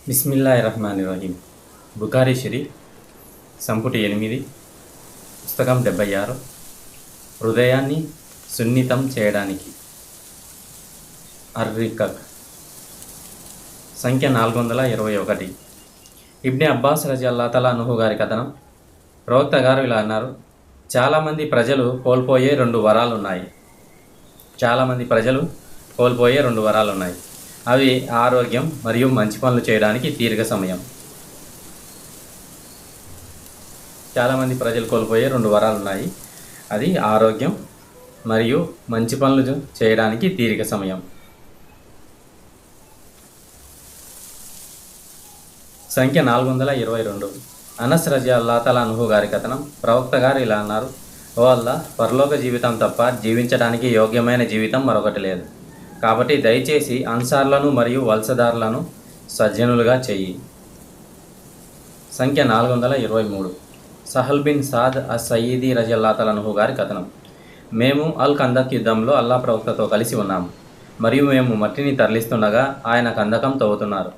బిస్మిల్లాహిర్రహ్మానిర్రహీం. బుఖారీ షరీఫ్ సంపుటి 8, పుస్తకం 76. హృదయాన్ని సున్నితం చేయడానికి. అర్రికక్ సంఖ్య 421. ఇబ్నే అబ్బాస్ రజియల్లాహు తఆలా అన్హు గారి కథనం. ప్రవక్త గారు ఇలా అన్నారు: చాలామంది ప్రజలు కోల్పోయే రెండు వరాలున్నాయి. అవి ఆరోగ్యం మరియు మంచి పనులు చేయడానికి తీరిక సమయం. చాలామంది ప్రజలు కోల్పోయే రెండు వరాలున్నాయి. అది ఆరోగ్యం మరియు మంచి పనులు చేయడానికి తీరిక సమయం. సంఖ్య 422. అనస్ రజియల్లాహు తఆలా అన్హు గారి కథనం. ప్రవక్త గారు ఇలా అన్నారు: ఓ అల్లాహ్, పరలోక జీవితం తప్ప జీవించడానికి యోగ్యమైన జీవితం మరొకటి లేదు. కాబట్టి దయచేసి అన్సార్లను మరియు వలసదారులను సజ్జనులుగా చెయ్యి. సంఖ్య 423. సహల్ బిన్ సాద్ అస్-సయీదీ రజియల్లాహు తఆలా అన్హు గారి కథనం. మేము అల్ కందక్ యుద్ధంలో అల్లాహ్ ప్రవక్తతో కలిసి ఉన్నాము మరియు మేము మట్టిని తరలిస్తుండగా ఆయన కందకం తవ్వుతున్నారు.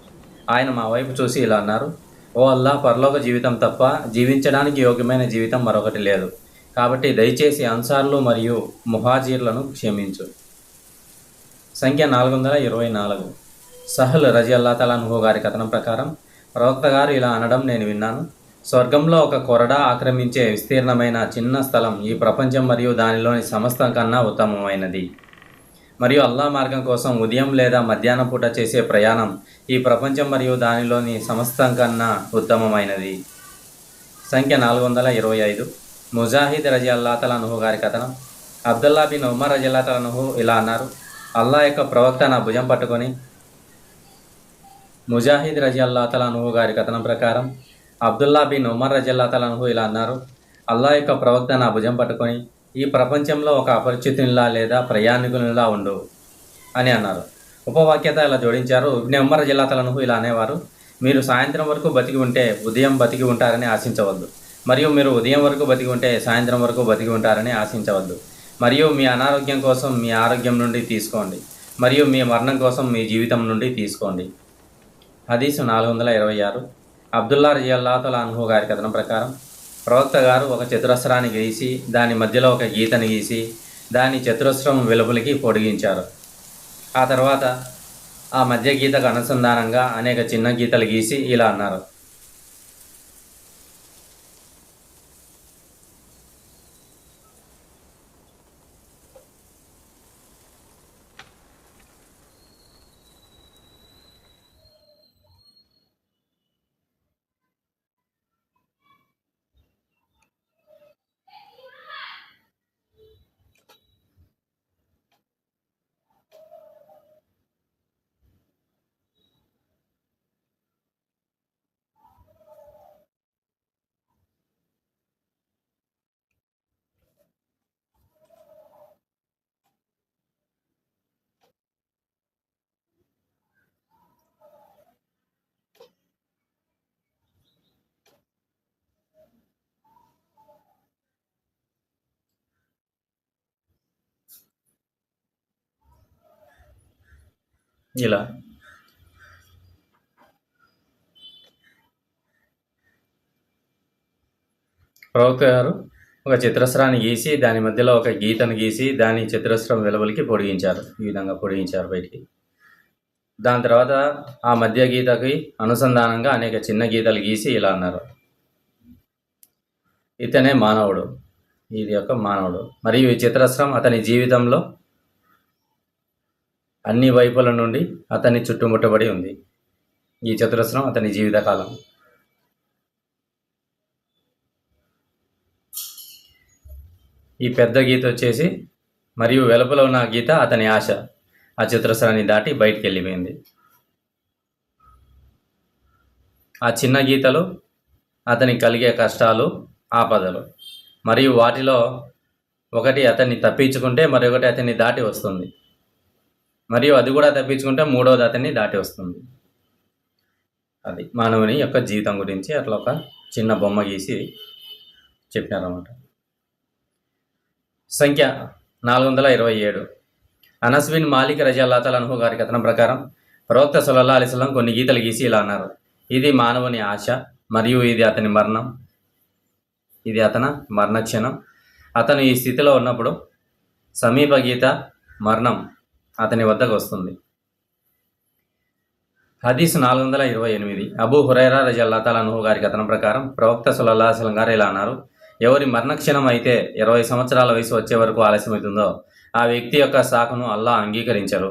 ఆయన మా వైపు చూసి ఇలా అన్నారు: ఓ అల్లాహ్, పరలోక జీవితం తప్ప జీవించడానికి యోగ్యమైన జీవితం మరొకటి లేదు. కాబట్టి దయచేసి అన్సార్లు మరియు ముహాజీర్లను క్షమించు. సంఖ్య 424. సహల్ రజియల్లాహు తఆలా అన్హు గారి కథనం ప్రకారం ప్రవక్త గారు ఇలా అనడం నేను విన్నాను: స్వర్గంలో ఒక కొరడా ఆక్రమించే విస్తీర్ణమైన చిన్న స్థలం ఈ ప్రపంచం మరియు దానిలోని సమస్తం కన్నా ఉత్తమమైనది. మరియు అల్లాహ్ మార్గం కోసం ఉదయం లేదా మధ్యాహ్నం పూట చేసే ప్రయాణం ఈ ప్రపంచం మరియు దానిలోని సమస్తం కన్నా ఉత్తమమైనది. సంఖ్య 425. ముజాహిద్ రజియల్లాహు తఆలా అన్హు గారి కథనం. అబ్దుల్లా బిన్ ఉమర్ రజియల్లాహు తఆలా అన్హు ఇలా అన్నారు: అల్లాహ్ యొక్క ప్రవక్త నా భుజం పట్టుకొని. ముజాహిద్ రజియల్లాహు తఆలా అన్హు గారి కథనం ప్రకారం అబ్దుల్లా బిన్ ఉమర్ రజియల్లాహు తఆలా అన్హు ఇలా అన్నారు: అల్లాహ్ యొక్క ప్రవక్త నా భుజం పట్టుకొని ఈ ప్రపంచంలో ఒక అపరిచితునిలా లేదా ప్రయాణికునిలా ఉండు అని అన్నారు. ఉపవాక్యత ఇలా జోడించారు. ఇబ్నే ఉమర్ రజియల్లాహు తఆలా అన్హు ఇలా అనేవారు: మీరు సాయంత్రం వరకు బతికి ఉంటే ఉదయం బతికి ఉంటారని ఆశించవద్దు, మరియు మీరు ఉదయం వరకు బతికి ఉంటే సాయంత్రం వరకు బతికి ఉంటారని ఆశించవద్దు. మరియు మీ అనారోగ్యం కోసం మీ ఆరోగ్యం నుండి తీసుకోండి, మరియు మీ మరణం కోసం మీ జీవితం నుండి తీసుకోండి. హదీసు 426. అబ్దుల్లా రజియల్లాహు తఆలా అన్హు గారి కథనం ప్రకారం ప్రవక్త గారు ఒక చతురస్రాన్ని గీసి దాని మధ్యలో ఒక గీతని గీసి దాని చతురస్రం వెలుపలికి పొడిగించారు. ఆ తర్వాత ఆ మధ్య గీతకు అనుసంధానంగా అనేక చిన్న గీతలు గీసి ఇలా అన్నారు: ఇలా. ప్రవక్త గారు ఒక చతురస్రాన్ని గీసి దాని మధ్యలో ఒక గీతను గీసి దాని చతురస్రం వెలుపలికి పొడిగించారు. ఈ విధంగా పొడిగించారు బయటికి. దాని తర్వాత ఆ మధ్య గీతకి అనుసంధానంగా అనేక చిన్న గీతలు గీసి ఇలా అన్నారు: ఇతనే మానవుడు, ఇది యొక్క మానవుడు, మరియు ఈ చతురస్రం అతని జీవితంలో అన్ని వైపుల నుండి అతన్ని చుట్టుముట్టబడి ఉంది. ఈ చతురస్రం అతని జీవితకాలం. ఈ పెద్ద గీత వచ్చేసి మరియు వెలుపల ఉన్న గీత అతని ఆశ ఆ చతురస్రాన్ని దాటి బయటికి వెళ్ళిపోయింది. ఆ చిన్న గీతలు అతని కలిగే కష్టాలు, ఆపదలు, మరియు వాటిలో ఒకటి అతన్ని తప్పించుకుంటే మరొకటి అతన్ని దాటి వస్తుంది, మరియు అది కూడా తప్పించుకుంటే మూడవది అతన్ని దాటి వస్తుంది. అది మానవుని యొక్క జీవితం గురించి అట్లా ఒక చిన్న బొమ్మ గీసి చెప్పినారన్నమాట. సంఖ్య 427. అనస్ బిన్ మాలిక్ రజియల్లాహు తఆలా అన్హు గారి కథనం ప్రకారం ప్రవక్త సల్లల్లాహు అలైహి వసల్లం కొన్ని గీతలు గీసి ఇలా అన్నారు: ఇది మానవుని ఆశ మరియు ఇది అతని మరణం, ఇది అతని మరణక్షణం. అతను ఈ స్థితిలో ఉన్నప్పుడు సమీప గీత మరణం అతని వద్దకు వస్తుంది. హదీస్ 428. అబూ హురైరా రజియల్లాహు తఆలా అన్హు గారి కథనం ప్రకారం ప్రవక్త సల్లల్లాహు అలైహి వసల్లం గారు ఇలా అన్నారు: ఎవరి మరణక్షణం అయితే 20 సంవత్సరాల వయసు వచ్చే వరకు ఆలస్యమవుతుందో ఆ వ్యక్తి యొక్క సాకును అల్లాహ్ అంగీకరించరు.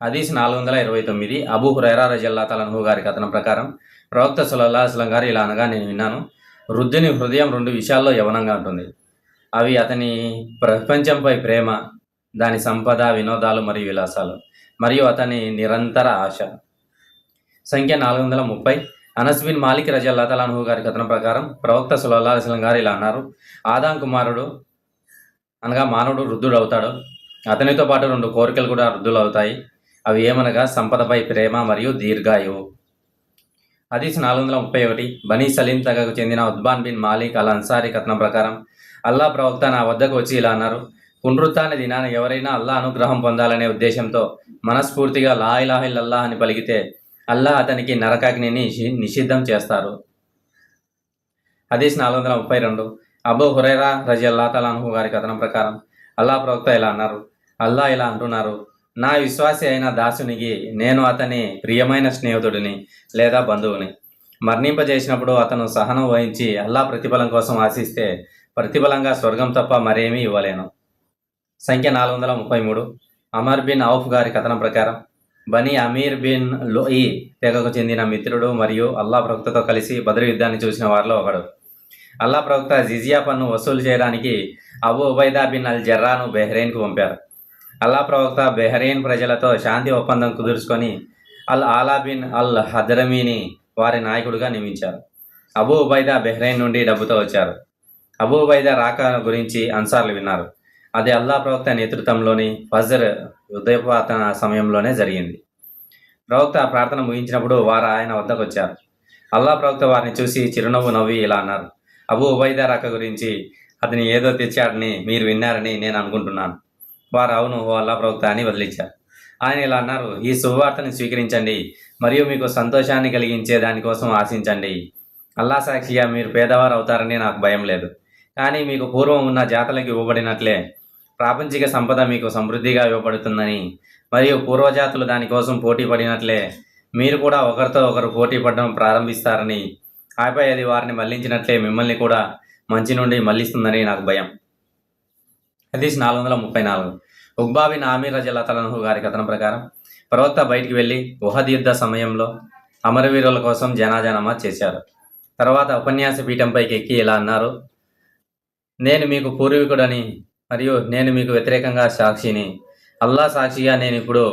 హదీస్ 429. అబూ హురైరా రజియల్లాహు తఆలా అన్హు గారి కథనం ప్రకారం ప్రవక్త సల్లల్లాహు అలైహి వసల్లం గారు ఇలా అనగా నేను విన్నాను: వృద్ధుని హృదయం 2 విషయాల్లో యవనంగా ఉంటుంది. అవి అతని ప్రపంచంపై ప్రేమ, దాని సంపద, వినోదాలు మరియు విలాసాలు, మరియు అతని నిరంతర ఆశ. సంఖ్య 430. అనస్ బిన్ మాలిక్ రజియల్లాహు తఆలా అన్హు గారి కథనం ప్రకారం ప్రవక్త సల్లల్లాహు అలైహి వసల్లం గారు ఇలా అన్నారు: ఆదాం కుమారుడు అనగా మానవుడు వృద్ధుడు అవుతాడు. అతనితో పాటు 2 కోరికలు కూడా వృద్ధులు అవుతాయి. అవి ఏమనగా సంపదపై ప్రేమ మరియు దీర్ఘాయువు. హదీస్ 431. బనీ సలీం తెగకు చెందిన ఉద్బాన్ బిన్ మాలిక్ అల్ అన్సారీ కథనం ప్రకారం అల్లా ప్రవక్త నా వద్దకు వచ్చి ఇలా అన్నారు: పునరుత్థాన దినాన ఎవరైనా అల్లా అనుగ్రహం పొందాలనే ఉద్దేశంతో మనస్ఫూర్తిగా లా ఇలాహ ఇల్లల్లాహ్ అని పలికితే అల్లా అతనికి నరకాగ్నిని నిషిద్ధం చేస్తారు. హదీస్ 432. అబూ హురైరా రజియల్లాహు తఆలా అన్హు గారి కథనం ప్రకారం అల్లా ప్రవక్త ఇలా అన్నారు: అల్లా ఇలా అంటున్నారు: నా విశ్వాసి అయిన దాసునికి నేను అతని ప్రియమైన స్నేహితుడిని లేదా బంధువుని మరణింపజేసినప్పుడు అతను సహనం వహించి అల్లా ప్రతిఫలం కోసం ఆశిస్తే ప్రతిఫలంగా స్వర్గం తప్ప మరేమీ ఇవ్వలేను. సంఖ్య 433. అమర్ బిన్ ఔఫ్ గారి కథనం ప్రకారం బనీ అమీర్ బిన్ లోయి తెగకు చెందిన మిత్రుడు మరియు అల్లా ప్రవక్తతో కలిసి బద్ర్ యుద్ధాన్ని చూసిన వారిలో ఒకడు. అల్లా ప్రవక్త జిజియా పన్ను వసూలు చేయడానికి అబూ ఉబైదా బిన్ అల్ జర్రాను బెహ్రెయిన్కు పంపారు. అల్లా ప్రవక్త బెహ్రెయిన్ ప్రజలతో శాంతి ఒప్పందం కుదుర్చుకొని అల్ ఆలా బిన్ అల్ హద్రమీని వారి నాయకుడిగా నియమించారు. అబూ ఉబైదా బెహ్రెయిన్ నుండి డబ్బుతో వచ్చారు. అబూ ఉబైదా రాక గురించి అన్సార్లు విన్నారు. అది అల్లా ప్రవక్త నేతృత్వంలోని ఫజర్ ఉదయపాతన సమయంలోనే జరిగింది. ప్రవక్త ప్రార్థన ముగించినప్పుడు వారు ఆయన వద్దకు వచ్చారు. అల్లా ప్రవక్త వారిని చూసి చిరునవ్వు నవ్వి ఇలా అన్నారు: అబూ ఉబైదా రాక గురించి అతని ఏదో తెచ్చాడని మీరు విన్నారని నేను అనుకుంటున్నాను. వారు అవును ఓ అల్లా ప్రవక్త అని వదిలించారు. ఆయన ఇలా అన్నారు: ఈ శుభవార్తని స్వీకరించండి మరియు మీకు సంతోషాన్ని కలిగించే దానికోసం ఆశించండి. అల్లా సాక్షిగా మీరు పేదవారు అవుతారని నాకు భయం లేదు. కానీ మీకు పూర్వం ఉన్న జాతులకు ఇవ్వబడినట్లే ప్రాపంచిక సంపద మీకు సమృద్ధిగా ఇవ్వబడుతుందని మరియు పూర్వజాతులు దానికోసం పోటీ పడినట్లే మీరు కూడా ఒకరితో ఒకరు పోటీ పడడం ప్రారంభిస్తారని, ఆపై అది వారిని మళ్లించినట్లే మిమ్మల్ని కూడా మంచి నుండి మళ్లిస్తుందని నాకు భయం. హదీస్ 434. ఉక్బా బిన్ ఆమీర్ రజియల్లాహు తఆలా అన్హు గారి కథనం ప్రకారం ప్రవక్త బయటికి వెళ్ళి ఉహద్ యుద్ధ సమయంలో అమరవీరుల కోసం జనాజా నమాజ్ చేశారు. తర్వాత ఉపన్యాస పీఠంపైకి ఎక్కి ఇలా అన్నారు: నేను మీకు పూర్వీకుడని మరియు నేను మీకు వ్యతిరేకంగా సాక్షిని. అల్లా సాక్షిగా నేను ఇప్పుడు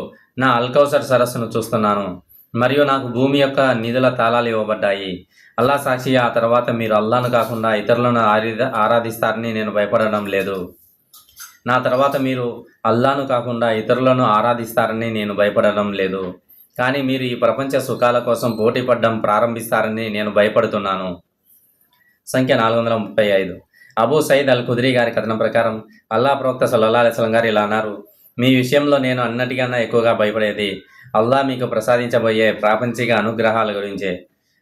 నా అల్కౌసర్ సరస్సును చూస్తున్నాను మరియు నాకు భూమి యొక్క నిధుల తాళాలు ఇవ్వబడ్డాయి. అల్లా సాక్షిగా ఆ తర్వాత మీరు అల్లాను కాకుండా ఇతరులను ఆరాధిస్తారని నేను భయపడడం లేదు. నా తర్వాత మీరు అల్లాను కాకుండా ఇతరులను ఆరాధిస్తారని నేను భయపడడం లేదు. కానీ మీరు ఈ ప్రపంచ సుఖాల కోసం పోటీ పడడం ప్రారంభిస్తారని నేను భయపడుతున్నాను. సంఖ్య 435. అబూ సయీద్ అల్ ఖుద్రీ గారి కథనం ప్రకారం అల్లా ప్రవక్త సల్లల్లాహు అలైహి వసల్లం గారు ఇలా అన్నారు: మీ విషయంలో నేను అన్నిటికన్నా ఎక్కువగా భయపడేది అల్లా మీకు ప్రసాదించబోయే ప్రాపంచిక అనుగ్రహాల గురించే.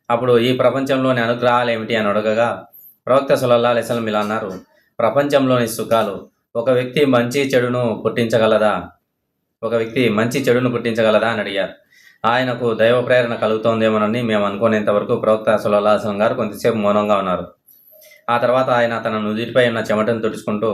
అప్పుడు ఈ ప్రపంచంలోని అనుగ్రహాలు ఏమిటి అని అడగగా ప్రవక్త సల్లల్లాహు అలైహి వసల్లం ఇలా అన్నారు: ప్రపంచంలోని సుఖాలు. ఒక వ్యక్తి మంచి చెడును పుట్టించగలదా అని అడిగారు. ఆయనకు దైవ ప్రేరణ కలుగుతోందేమోనని మేము అనుకునేంత వరకు ప్రవక్త సల్లల్లాహు అలైహి వసల్లం గారు కొంతసేపు మౌనంగా ఉన్నారు. ఆ తర్వాత ఆయన తన నుదిటిపై ఉన్న చెమటను తుడుచుకుంటూ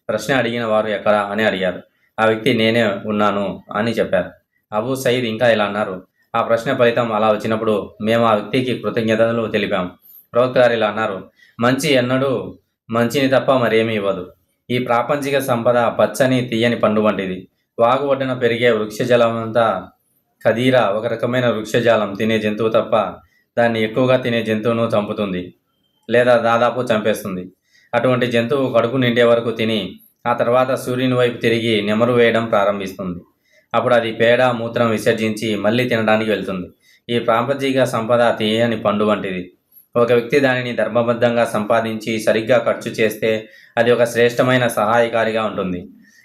ప్రశ్న అడిగిన వారు ఎక్కడా అని అడిగారు. ఆ వ్యక్తి నేనే ఉన్నాను అని చెప్పారు. అబూ సయీద్ ఇంకా ఇలా అన్నారు: ఆ ప్రశ్న ఫలితం అలా వచ్చినప్పుడు మేము ఆ వ్యక్తికి కృతజ్ఞతలు తెలిపాం. ప్రవక్త గారు ఇలా అన్నారు: మంచి ఎన్నడూ మంచిని తప్ప మరేమీ ఇవ్వదు. ఈ ప్రాపంచిక సంపద పచ్చని తీయని పండు వంటిది. వాగు ఒడ్డున పెరిగే వృక్షజలమంతా ఖదీరా, ఒక రకమైన వృక్షజాలం తినే జంతువు తప్ప దాన్ని ఎక్కువగా తినే జంతువును చంపుతుంది లేదా దాదాపు చంపేస్తుంది. అటువంటి జంతువు కడుపు నిండే వరకు తిని ఆ తర్వాత సూర్యుని వైపు తిరిగి నెమరు వేయడం ప్రారంభిస్తుంది. అప్పుడు అది పేడ మూత్రం విసర్జించి మళ్ళీ తినడానికి వెళ్తుంది. ఈ ప్రాపంచిక సంపద తీయని పండు వంటిది. ఒక వ్యక్తి దానిని ధర్మబద్ధంగా సంపాదించి సరిగ్గా ఖర్చు చేస్తే అది ఒక శ్రేష్టమైన సహాయకారిగా ఉంటుంది.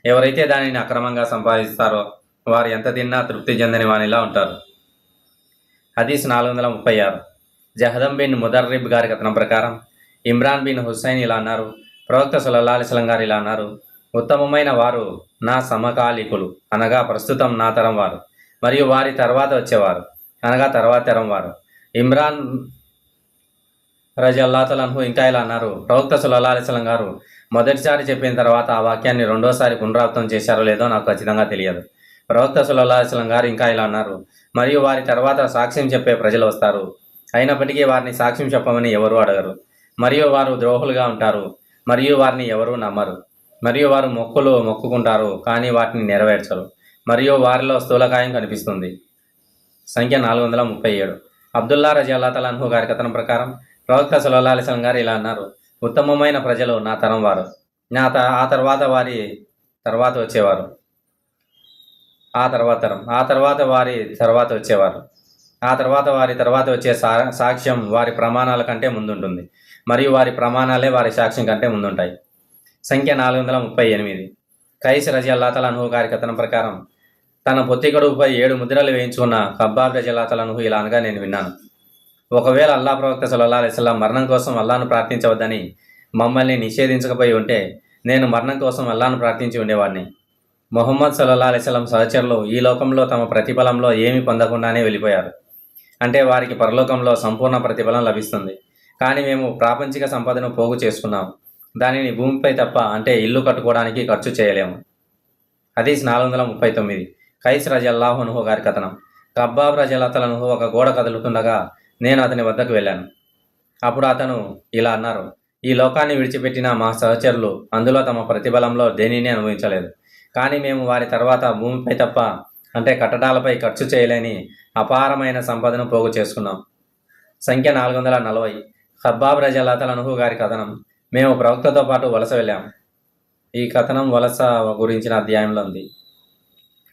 ఎవరైతే దానిని అక్రమంగా సంపాదిస్తారో వారు ఎంత తిన్నా తృప్తి చెందని వానిలా ఉంటారు. హదీస్ 436. జహదం బిన్ ముదర్రిబ్ గారి కథనం ప్రకారం ఇమ్రాన్ బిన్ హుసైన్ ఇలా అన్నారు, ప్రవక్త సల్లల్లాహు అలైహి వసల్లం గారు ఇలా అన్నారు, ఉత్తమమైన వారు నా సమకాలీకులు అనగా ప్రస్తుతం నా తరం వారు, మరియు వారి తర్వాత వచ్చేవారు అనగా తర్వాత తరం వారు. ఇమ్రాన్ రజల్లాహు అన్హు ఇంకా ఇలా అన్నారు, ప్రవక్త సల్లల్లాహు అలైహి వసల్లం గారు మొదటిసారి చెప్పిన తర్వాత ఆ వాక్యాన్ని రెండోసారి పునరావృతం చేశారో లేదో నాకు ఖచ్చితంగా తెలియదు. ప్రవక్త సల్లల్లాహు అలైహి వసల్లం గారు ఇంకా ఇలా అన్నారు, మరియు వారి తర్వాత సాక్ష్యం చెప్పే ప్రజలు వస్తారు, అయినప్పటికీ వారిని సాక్ష్యం చెప్పమని ఎవరూ అడగరు, మరియు వారు ద్రోహులుగా ఉంటారు, మరియు వారిని ఎవరూ నమ్మరు, మరియు వారు మొక్కులు మొక్కుకుంటారు కానీ వాటిని నెరవేర్చరు, మరియు వారిలో స్థూలకాయం కనిపిస్తుంది. సంఖ్య 437. అబ్దుల్లా రజియల్లాహు అన్హు గారి కథనం ప్రకారం ప్రవక్త సల్లల్లాహు అలైహి వసల్లం గారు ఇలా అన్నారు, ఉత్తమమైన ప్రజలు నా తరం వారు, ఆ తర్వాత వారి తర్వాత వచ్చేవారు, ఆ తర్వాత తరం, ఆ తర్వాత వారి తర్వాత వచ్చేవారు, ఆ తర్వాత వారి తర్వాత వచ్చే సాక్ష్యం వారి ప్రమాణాల కంటే ముందుంటుంది, మరియు వారి ప్రమాణాలే వారి సాక్ష్యం కంటే ముందుంటాయి. సంఖ్య 438. కైస్ రజియల్లాహు అన్హు గారి కథనం ప్రకారం తన పొత్తి గడువుపై 7 ముద్రలు వేయించుకున్న ఖబ్బాబ్ రజియల్లాహు అన్హు ఇలా అనగా నేను విన్నాను, ఒకవేళ అల్లా ప్రవక్త సల్లల్లాహు అలైహి వసల్లం మరణం కోసం అల్లాను ప్రార్థించవద్దని మమ్మల్ని నిషేధించకపోయి ఉంటే నేను మరణం కోసం అల్లాను ప్రార్థించి ఉండేవాడిని. ముహమ్మద్ సల్లల్లాహు అలైహి వసల్లం సహచరులు ఈ లోకంలో తమ ప్రతిఫలంలో ఏమీ పొందకుండానే వెళ్ళిపోయారు, అంటే వారికి పరలోకంలో సంపూర్ణ ప్రతిఫలం లభిస్తుంది, కానీ మేము ప్రాపంచిక సంపదను పోగు చేసుకున్నాం, దానిని భూమిపై తప్ప అంటే ఇల్లు కట్టుకోవడానికి ఖర్చు చేయలేము. హదీస్ 439. కైస్ రజియల్లాహు అన్హు గారి కథనం. ఖబ్బాబ్ రజియల్లాహు అన్హు ఒక గోడ కదులుతుండగా నేను అతని వద్దకు వెళ్ళాను. అప్పుడు అతను ఇలా అన్నారు, ఈ లోకాన్ని విడిచిపెట్టిన మా సహచరులు అందులో తమ ప్రతిఫలంలో దేనిని అనుభవించలేదు, కానీ మేము వారి తర్వాత భూమిపై తప్ప అంటే కట్టడాలపై ఖర్చు చేయలేని అపారమైన సంపదను పోగు చేసుకున్నాం. సంఖ్య 440. ఖబ్బాబ్ రజియల్లాహు అన్హు గారి కథనం. మేము ప్రవక్తతో పాటు వలస వెళ్ళాం. ఈ కథనం వలస గురించిన అధ్యాయంలో ఉంది.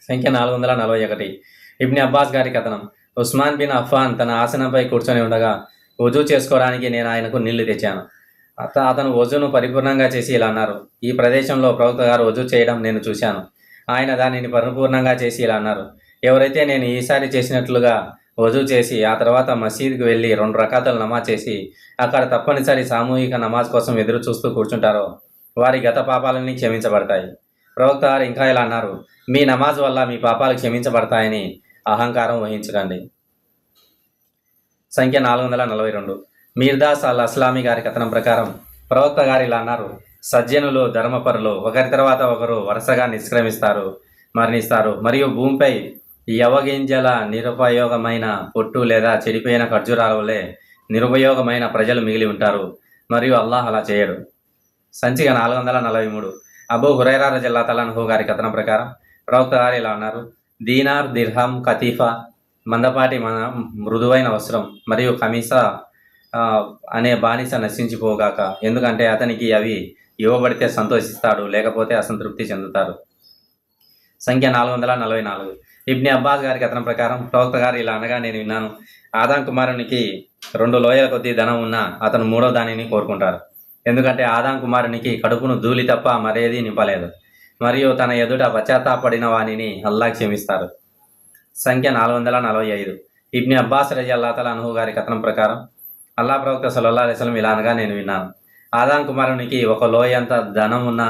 సంఖ్య 441. ఇబ్ని అబ్బాస్ గారి కథనం. ఉస్మాన్ బిన్ అఫ్ఫాన్ తన ఆసనంపై కూర్చొని ఉండగా వజూ చేసుకోవడానికి నేను ఆయనకు నీళ్లు తెచ్చాను. అతను వజూను పరిపూర్ణంగా చేసి ఇలా అన్నారు, ఈ ప్రదేశంలో ప్రవక్త గారు వజూ చేయడం నేను చూశాను. ఆయన దానిని పరిపూర్ణంగా చేసి ఇలా అన్నారు, ఎవరైతే నేను ఈసారి చేసినట్లుగా వజూ చేసి ఆ తర్వాత మసీదుకు వెళ్ళి 2 రకాతులు నమాజ్ చేసి అక్కడ తప్పనిసరి సామూహిక నమాజ్ కోసం ఎదురు చూస్తూ కూర్చుంటారో వారి గత పాపాలన్నీ క్షమించబడతాయి. ప్రవక్త గారు ఇంకా ఇలా అన్నారు, మీ నమాజ్ వల్ల మీ పాపాలు క్షమించబడతాయని అహంకారం వహించకండి. సంఖ్య 442. మీర్దాస్ అల్ అస్లామీ గారి కథనం ప్రకారం ప్రవక్త గారు ఇలా అన్నారు, సజ్జనులు ధర్మపరులు ఒకరి తర్వాత ఒకరు వరుసగా నిష్క్రమిస్తారు, మరణిస్తారు, మరియు భూమిపై యవగింజల నిరుపయోగమైన పొట్టు లేదా చెడిపోయిన ఖర్జూరాల వలె నిరుపయోగమైన ప్రజలు మిగిలి ఉంటారు, మరియు అల్లాహ్ అలా చేయడు. సంచిక 443. అబూ హురైరా రజియల్లాహు అన్హు గారి కథనం ప్రకారం ప్రవక్త గారు ఇలా అన్నారు, దీనార్, దిర్హం, కతీఫా మందపాటి మృదువైన వస్త్రం మరియు కమీసా అనే బానిస నశించిపోగాక, ఎందుకంటే అతనికి అవి ఇవ్వబడితే సంతోషిస్తాడు, లేకపోతే అసంతృప్తి చెందుతారు. సంఖ్య 444. ఇబ్ని అబ్బాస్ గారి కథనం ప్రకారం ప్రవక్త గారు ఇలా అనగా నేను విన్నాను, ఆదాం కుమారునికి 2 లోయల కొద్దీ ధనం ఉన్నా అతను 3వ దానిని కోరుకుంటారు, ఎందుకంటే ఆదాం కుమారునికి కడుపును ధూళి తప్ప మరేది నింపలేదు, మరియు తన ఎదుట పశ్చాత్తాపడిన వానిని అల్లా క్షమిస్తారు. సంఖ్య 445. ఇబ్ని అబ్బాస్ రజియల్లాహు అన్హు గారి కథనం ప్రకారం అల్లా ప్రవక్త సల్లల్లాహు అలైహి వసల్లం ఇలా అనగా నేను విన్నాను, ఆదాం కుమారునికి 1 లోయంత ధనం ఉన్నా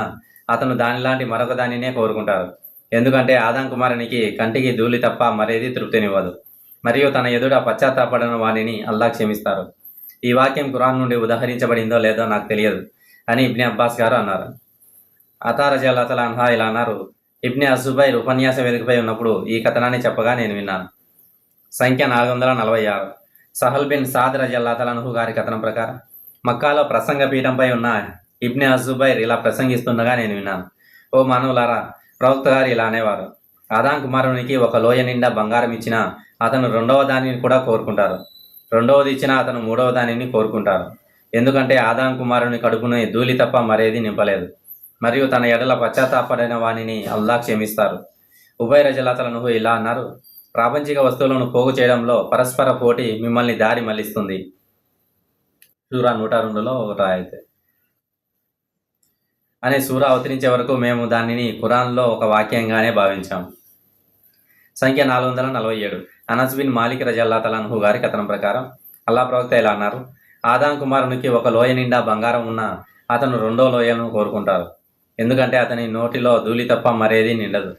అతను దానిలాంటి మరొక దానినే కోరుకుంటారు, ఎందుకంటే ఆదాం కుమారునికి కంటికి ధూళి తప్ప మరేది తృప్తినివ్వదు, మరియు తన ఎదుట పశ్చాత్తాపడిన వానిని అల్లా క్షమిస్తారు. ఈ వాక్యం ఖురాన్ నుండి ఉదహరించబడిందో లేదో నాకు తెలియదు అని ఇబ్ని అబ్బాస్ గారు అన్నారు. అతా రజియల్లాహు అన్హా ఇలా అన్నారు, ఇబ్ని అజుబైర్ ఉపన్యాస వేదికపై ఉన్నప్పుడు ఈ కథనాన్ని చెప్పగా నేను విన్నాను. సంఖ్య 446. సహల్ బిన్ సాద్ రజియల్లాహు అన్హు గారి కథనం ప్రకారం మక్కాలో ప్రసంగ పీఠంపై ఉన్న ఇబ్ని అజుబైర్ ఇలా ప్రసంగిస్తుండగా నేను విన్నాను, ఓ మానవులారా, ప్రవక్త గారు ఇలా అనేవారు, ఆదాం కుమారునికి 1 లోయ నిండా బంగారం ఇచ్చినా అతను 2వ దానిని కూడా కోరుకుంటారు, 2వది ఇచ్చినా అతను 3వ దానిని కోరుకుంటారు, ఎందుకంటే ఆదాం కుమారుని కడుపుని ధూళి తప్ప మరేది నింపలేదు, మరియు తన ఎడల పశ్చాత్తాపడిన వానిని అల్లా క్షమిస్తారు. ఉబైర్ రజియల్లాహు అన్హు ఇలా అన్నారు, ప్రాపంచిక వస్తువులను పోగు చేయడంలో పరస్పర పోటీ మిమ్మల్ని దారి మళ్లిస్తుంది. సూరా 102లో ఒక ఆయతే అనే సూరా అవతరించే వరకు మేము దానిని ఖురాన్లో ఒక వాక్యంగానే భావించాం. సంఖ్య 447. అనస్ బిన్ మాలిక్ రజల్లాహు అన్హు గారి కథనం ప్రకారం అల్లా ప్రవక్త ఇలా అన్నారు, ఆదాం కుమారునికి ఒక లోయ నిండా బంగారం ఉన్నా అతను రెండో లోయను కోరుకుంటారు, ఎందుకంటే అతని నోటిలో ధూళి తప్ప మరేది నిండదు,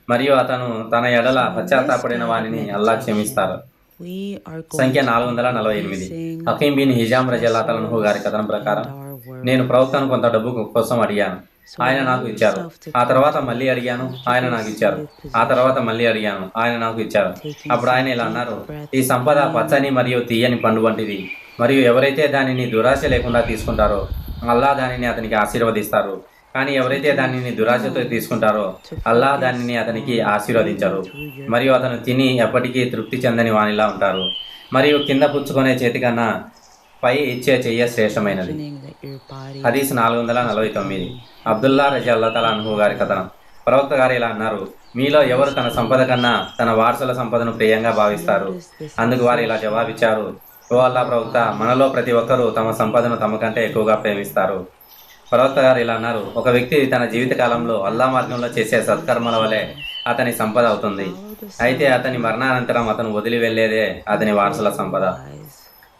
మరియు అతను తన ఎడల పశ్చాత్తాపడిన వానిని అల్లా క్షమిస్తారు. సంఖ్య 448. హకీం బిన్ హిజాం రజల్లాహు అన్హు గారి కథనం ప్రకారం నేను ప్రవక్తను కొంత డబ్బు కోసం అడిగాను, ఆయన నాకు ఇచ్చారు. ఆ తర్వాత మళ్ళీ అడిగాను, ఆయన నాకు ఇచ్చారు. ఆ తర్వాత మళ్ళీ అడిగాను, ఆయన నాకు ఇచ్చారు. అప్పుడు ఆయన ఇలా అన్నారు, ఈ సంపద పచ్చని మరియు తీయని పండు వంటిది, మరియు ఎవరైతే దానిని దురాశ లేకుండా తీసుకుంటారో అల్లా దానిని అతనికి ఆశీర్వదిస్తారు. కానీ ఎవరైతే దానిని దురాశతో తీసుకుంటారో అల్లా దానిని అతనికి ఆశీర్వదించరు, మరియు అతను తిని ఎప్పటికీ తృప్తి చెందని వానిలా ఉంటారు. మరియు కింద పుచ్చుకునే చేతి కన్నా పై ఇచ్చే చెయ్య శ్రేష్టమైనది. హదీస్ 449. అబ్దుల్లా రజల్లాహు అన్హు గారి కథనం ప్రవక్త గారు ఇలా అన్నారు, మీలో ఎవరు తన సంపద కన్నా తన వారసుల సంపదను ప్రియంగా భావిస్తారు? అందుకు వారు ఇలా జవాబిచ్చారు, ఓ అల్లా ప్రవక్త, మనలో ప్రతి ఒక్కరూ తమ సంపదను తమ కంటే ఎక్కువగా ప్రేమిస్తారు. ప్రవక్త గారు ఇలా అన్నారు, ఒక వ్యక్తి తన జీవిత కాలంలో అల్లా మార్గంలో చేసే సత్కర్మల వలె అతని సంపద అవుతుంది, అయితే అతని మరణానంతరం అతను వదిలి వెళ్లేదే అతని వారసుల సంపద.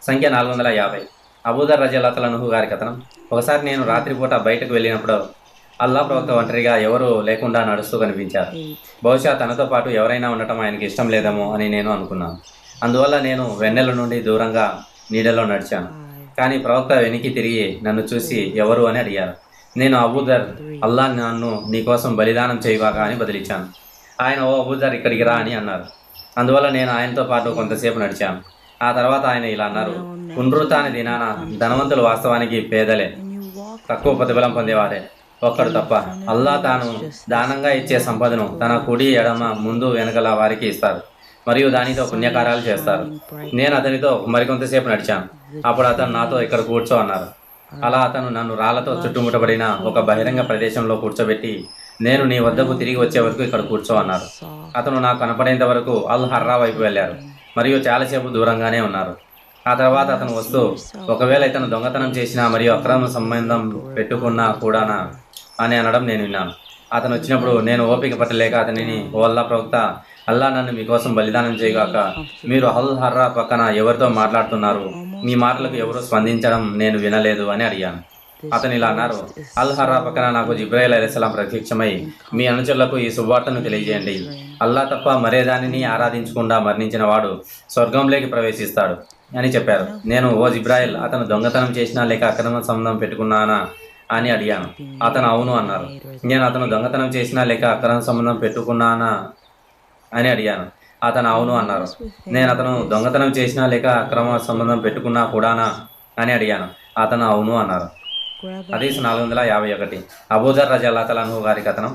సంఖ్య 450. అబూదర్ రజల్లాహు అన్హు గారి కథనం ఒకసారి నేను రాత్రిపూట బయటకు వెళ్ళినప్పుడు అల్లా ప్రవక్త ఒంటరిగా ఎవరూ లేకుండా నడుస్తూ కనిపించారు. బహుశా తనతో పాటు ఎవరైనా ఉండటం ఆయనకి ఇష్టం లేదేమో అని నేను అనుకున్నాను. అందువల్ల నేను వెన్నెల నుండి దూరంగా నీడలో నడిచాను. కానీ ప్రవక్త వెనక్కి తిరిగి నన్ను చూసి ఎవరు అని అడిగారు. నేను అబూదర్, అల్లా నన్ను నీకోసం బలిదానం చేయవాగా అని బదిలిచ్చాను. ఆయన ఓ అబూదర్ ఇక్కడికి రా అని అన్నారు. అందువల్ల నేను ఆయనతో పాటు కొంతసేపు నడిచాను. ఆ తర్వాత ఆయన ఇలా అన్నారు, పునరుత్థాన దినాన ధనవంతులు వాస్తవానికి పేదలే, తక్కువ ప్రతిఫలం పొందేవారే ఒక్కడు తప్ప. అల్లా తాను దానంగా ఇచ్చే సంపదను తన కుడి ఎడమ ముందు వెనకల వారికి ఇస్తారు, మరియు దానితో పుణ్యకార్యాలు చేస్తారు. నేను అతనితో మరికొంతసేపు నడిచాను. అప్పుడు అతను నాతో ఇక్కడ కూర్చో అన్నారు. అలా అతను నన్ను రాళ్లతో చుట్టుముట్టబడిన ఒక బహిరంగ ప్రదేశంలో కూర్చోబెట్టి, నేను నీ వద్దకు తిరిగి వచ్చే వరకు ఇక్కడ కూర్చో అన్నారు. అతను నాకు కనపడేంత వరకు అల్ హర్రా వైపు వెళ్ళారు, మరియు చాలాసేపు దూరంగానే ఉన్నారు. ఆ తర్వాత అతను వస్తూ, ఒకవేళ ఇతను దొంగతనం చేసినా మరియు అక్రమ సంబంధం పెట్టుకున్నా కూడానా అని అనడం నేను విన్నాను. అతను వచ్చినప్పుడు నేను ఓపిక పట్టలేక అతనిని, ఓ అల్లా ప్రవక్త, అల్లా నన్ను మీకోసం బలిదానం చేయగాక, మీరు అల్ హర్రా పక్కన ఎవరితో మాట్లాడుతున్నారు? మీ మాటలకు ఎవరు స్పందించడం నేను వినలేదు అని అడిగాను. అతను ఇలా అన్నారు, అల్ హర్రా పక్కన నాకు జిబ్రాయిల్ అలైహిస్సలాం ప్రత్యక్షమై, మీ అనుచరులకు ఈ శుభవార్తను తెలియజేయండి, అల్లా తప్ప మరే దానిని ఆరాధించకుండా మరణించిన వాడు స్వర్గంలోకి ప్రవేశిస్తాడు అని చెప్పారు. నేను, ఓ జిబ్రాయిల్, అతను దొంగతనం చేసినా లేక అక్రమ సంబంధం పెట్టుకున్నానా అని అడిగాను. అతను అవును అన్నారు. నేను, అతను దొంగతనం చేసినా లేక అక్రమ సంబంధం పెట్టుకున్నానా అని అడిగాను. అతను అవును అన్నారు. నేను, అతను దొంగతనం చేసినా లేక అక్రమ సంబంధం పెట్టుకున్నా కూడానా అని అడిగాను. అతను అవును అన్నారు. హదీస్ 451. అబూదర్ రజల్లాహు అన్హు గారి కథనం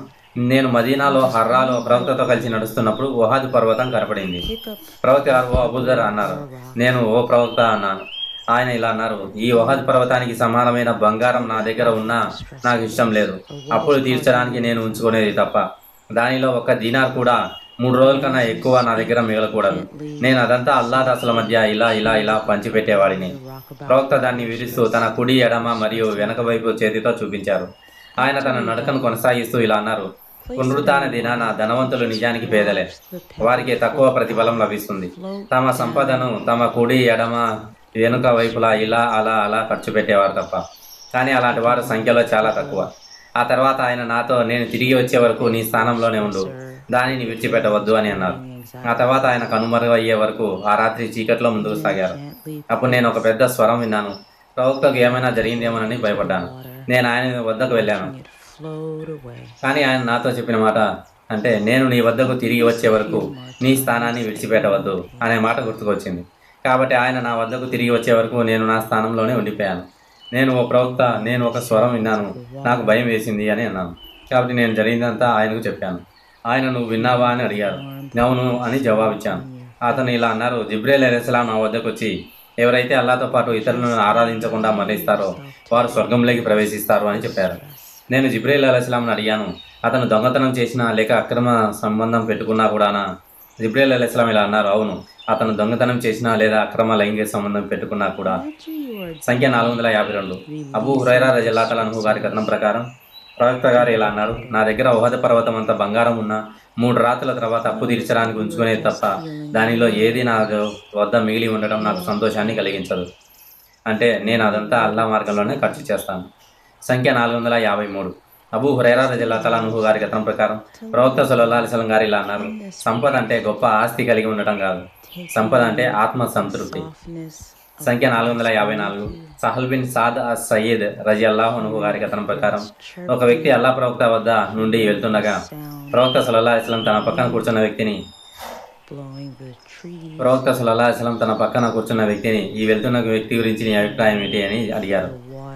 నేను మదీనాలో హర్రాలో ప్రవక్తతో కలిసి నడుస్తున్నప్పుడు ఉహద్ పర్వతం కనపడింది. ప్రవక్త గారు, ఓ అబూదర్ అన్నారు. నేను, ఓ ప్రవక్త అన్నాను. ఆయన ఇలా అన్నారు, ఈ ఉహద్ పర్వతానికి సమానమైన బంగారం నా దగ్గర ఉన్నా నాకు ఇష్టం లేదు. అప్పులు తీర్చడానికి నేను ఉంచుకునేది తప్ప దానిలో ఒక్క దీనార్ కూడా 3 రోజుల కన్నా ఎక్కువ నా దగ్గర మిగలకూడదు. నేను అదంతా అల్లా దాసుల మధ్య ఇలా ఇలా ఇలా పంచిపెట్టేవాడిని. ప్రవక్త దాన్ని వివరిస్తూ తన కుడి ఎడమ మరియు వెనక వైపు చేతితో చూపించారు. ఆయన తన నడకను కొనసాగిస్తూ ఇలా అన్నారు, పునరుత్థాన దినాన ధనవంతులు నిజానికి పేదలే, వారికి తక్కువ ప్రతిఫలం లభిస్తుంది. తమ సంపదను తమ కుడి ఎడమ వెనుక వైపులా ఇలా అలా అలా ఖర్చు పెట్టేవారు తప్ప. కానీ అలాంటి వారు సంఖ్యలో చాలా తక్కువ. ఆ తర్వాత ఆయన నాతో, నేను తిరిగి వచ్చే వరకు నీ స్థానంలోనే ఉండు, దానిని విడిచిపెట్టవద్దు అని అన్నారు. ఆ తర్వాత ఆయన కనుమరుగయ్యే వరకు ఆ రాత్రి చీకట్లో ముందుకు సాగారు. అప్పుడు నేను ఒక పెద్ద స్వరం విన్నాను. ప్రవక్తకు ఏమైనా జరిగిందేమోనని భయపడ్డాను. నేను ఆయన వద్దకు వెళ్ళాను. కానీ ఆయన నాతో చెప్పిన మాట అంటే, నేను నీ వద్దకు తిరిగి వచ్చే వరకు నీ స్థానాన్ని విడిచిపెట్టవద్దు అనే మాట గుర్తుకొచ్చింది. కాబట్టి ఆయన నా వద్దకు తిరిగి వచ్చే వరకు నేను నా స్థానంలోనే ఉండిపోయాను. నేను, ఓ ప్రవక్త, నేను ఒక స్వరం విన్నాను, నాకు భయం వేసింది అని అన్నాను. కాబట్టి నేను జరిగిందంతా ఆయనకు చెప్పాను. ఆయన, నువ్వు విన్నావా అని అడిగారు. అవును అని జవాబిచ్చాను. అతను ఇలా అన్నారు, జిబ్రాయిల్ అలైహిస్సలాం నా వద్దకు వచ్చి, ఎవరైతే అల్లాతో పాటు ఇతరులను ఆరాధించకుండా మరణిస్తారో వారు స్వర్గంలోకి ప్రవేశిస్తారు అని చెప్పారు. నేను జిబ్రాయిల్ అలైహిస్సలాంను అడిగాను, అతను దొంగతనం చేసినా లేక అక్రమ సంబంధం పెట్టుకున్నా కూడానా? జిబ్రాయిల్ అలైహిస్సలాం ఇలా అన్నారు, అవును, అతను దొంగతనం చేసినా లేదా అక్రమ లైంగిక సంబంధం పెట్టుకున్నా కూడా. సంఖ్య 452. అబూ హురైరా రజల్లాహు అన్హు గారి కథనం ప్రకారం ప్రవక్త గారు ఇలా అన్నారు, నా దగ్గర ఉహద్ పర్వతం అంత బంగారం ఉన్నా 3 రాత్రుల తర్వాత అప్పు తీర్చడానికి ఉంచుకునేది తప్ప దానిలో ఏది నా వద్ద మిగిలి ఉండటం నాకు సంతోషాన్ని కలిగించదు. అంటే నేను అదంతా అల్లా మార్గంలోనే ఖర్చు చేస్తాను. సంఖ్య 453. అబూ హురైరా రజియల్లాహు తఆలా అన్హు గారి కథనం ప్రకారం ప్రవక్త సల్లల్లాహు అలైహి వసల్లం గారు ఇలా అన్నారు: సంపద అంటే గొప్ప ఆస్తి కలిగి ఉండటం కాదు, సంపద అంటే ఆత్మ సంతృప్తి. సంఖ్య 454. సహల్ బిన్ సాద్ అస్ సయీద్ రజియల్లాహు అన్హు గారి కథనం ప్రకారం ఒక వ్యక్తి అల్లా ప్రవక్త వద్ద నుండి వెళ్తుండగా ప్రవక్త సల్లల్లాహు అలైహి వసల్లం తన పక్కన కూర్చున్న వ్యక్తిని ఈ వెళ్తున్న వ్యక్తి గురించి నీ అభిప్రాయం ఏంటి అని అడిగారు.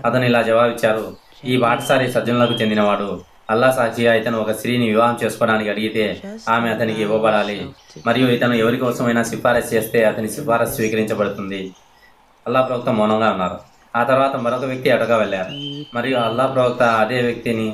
అతను ఇలా జవాబిచ్చారు: ఈ బాటసారి సజ్జనులకు చెందినవాడు. అల్లా సాక్షిగా ఇతను ఒక స్త్రీని వివాహం చేసుకోవడానికి అడిగితే ఆమె అతనికి ఇవ్వబడాలి, మరియు ఇతను ఎవరి కోసమైనా సిఫారసు చేస్తే అతని సిఫారసు స్వీకరించబడుతుంది. అల్లా ప్రవక్త మౌనంగా ఉన్నారు. ఆ తర్వాత మరొక వ్యక్తి అటుగా వెళ్ళారు, మరియు అల్లా ప్రవక్త అదే వ్యక్తిని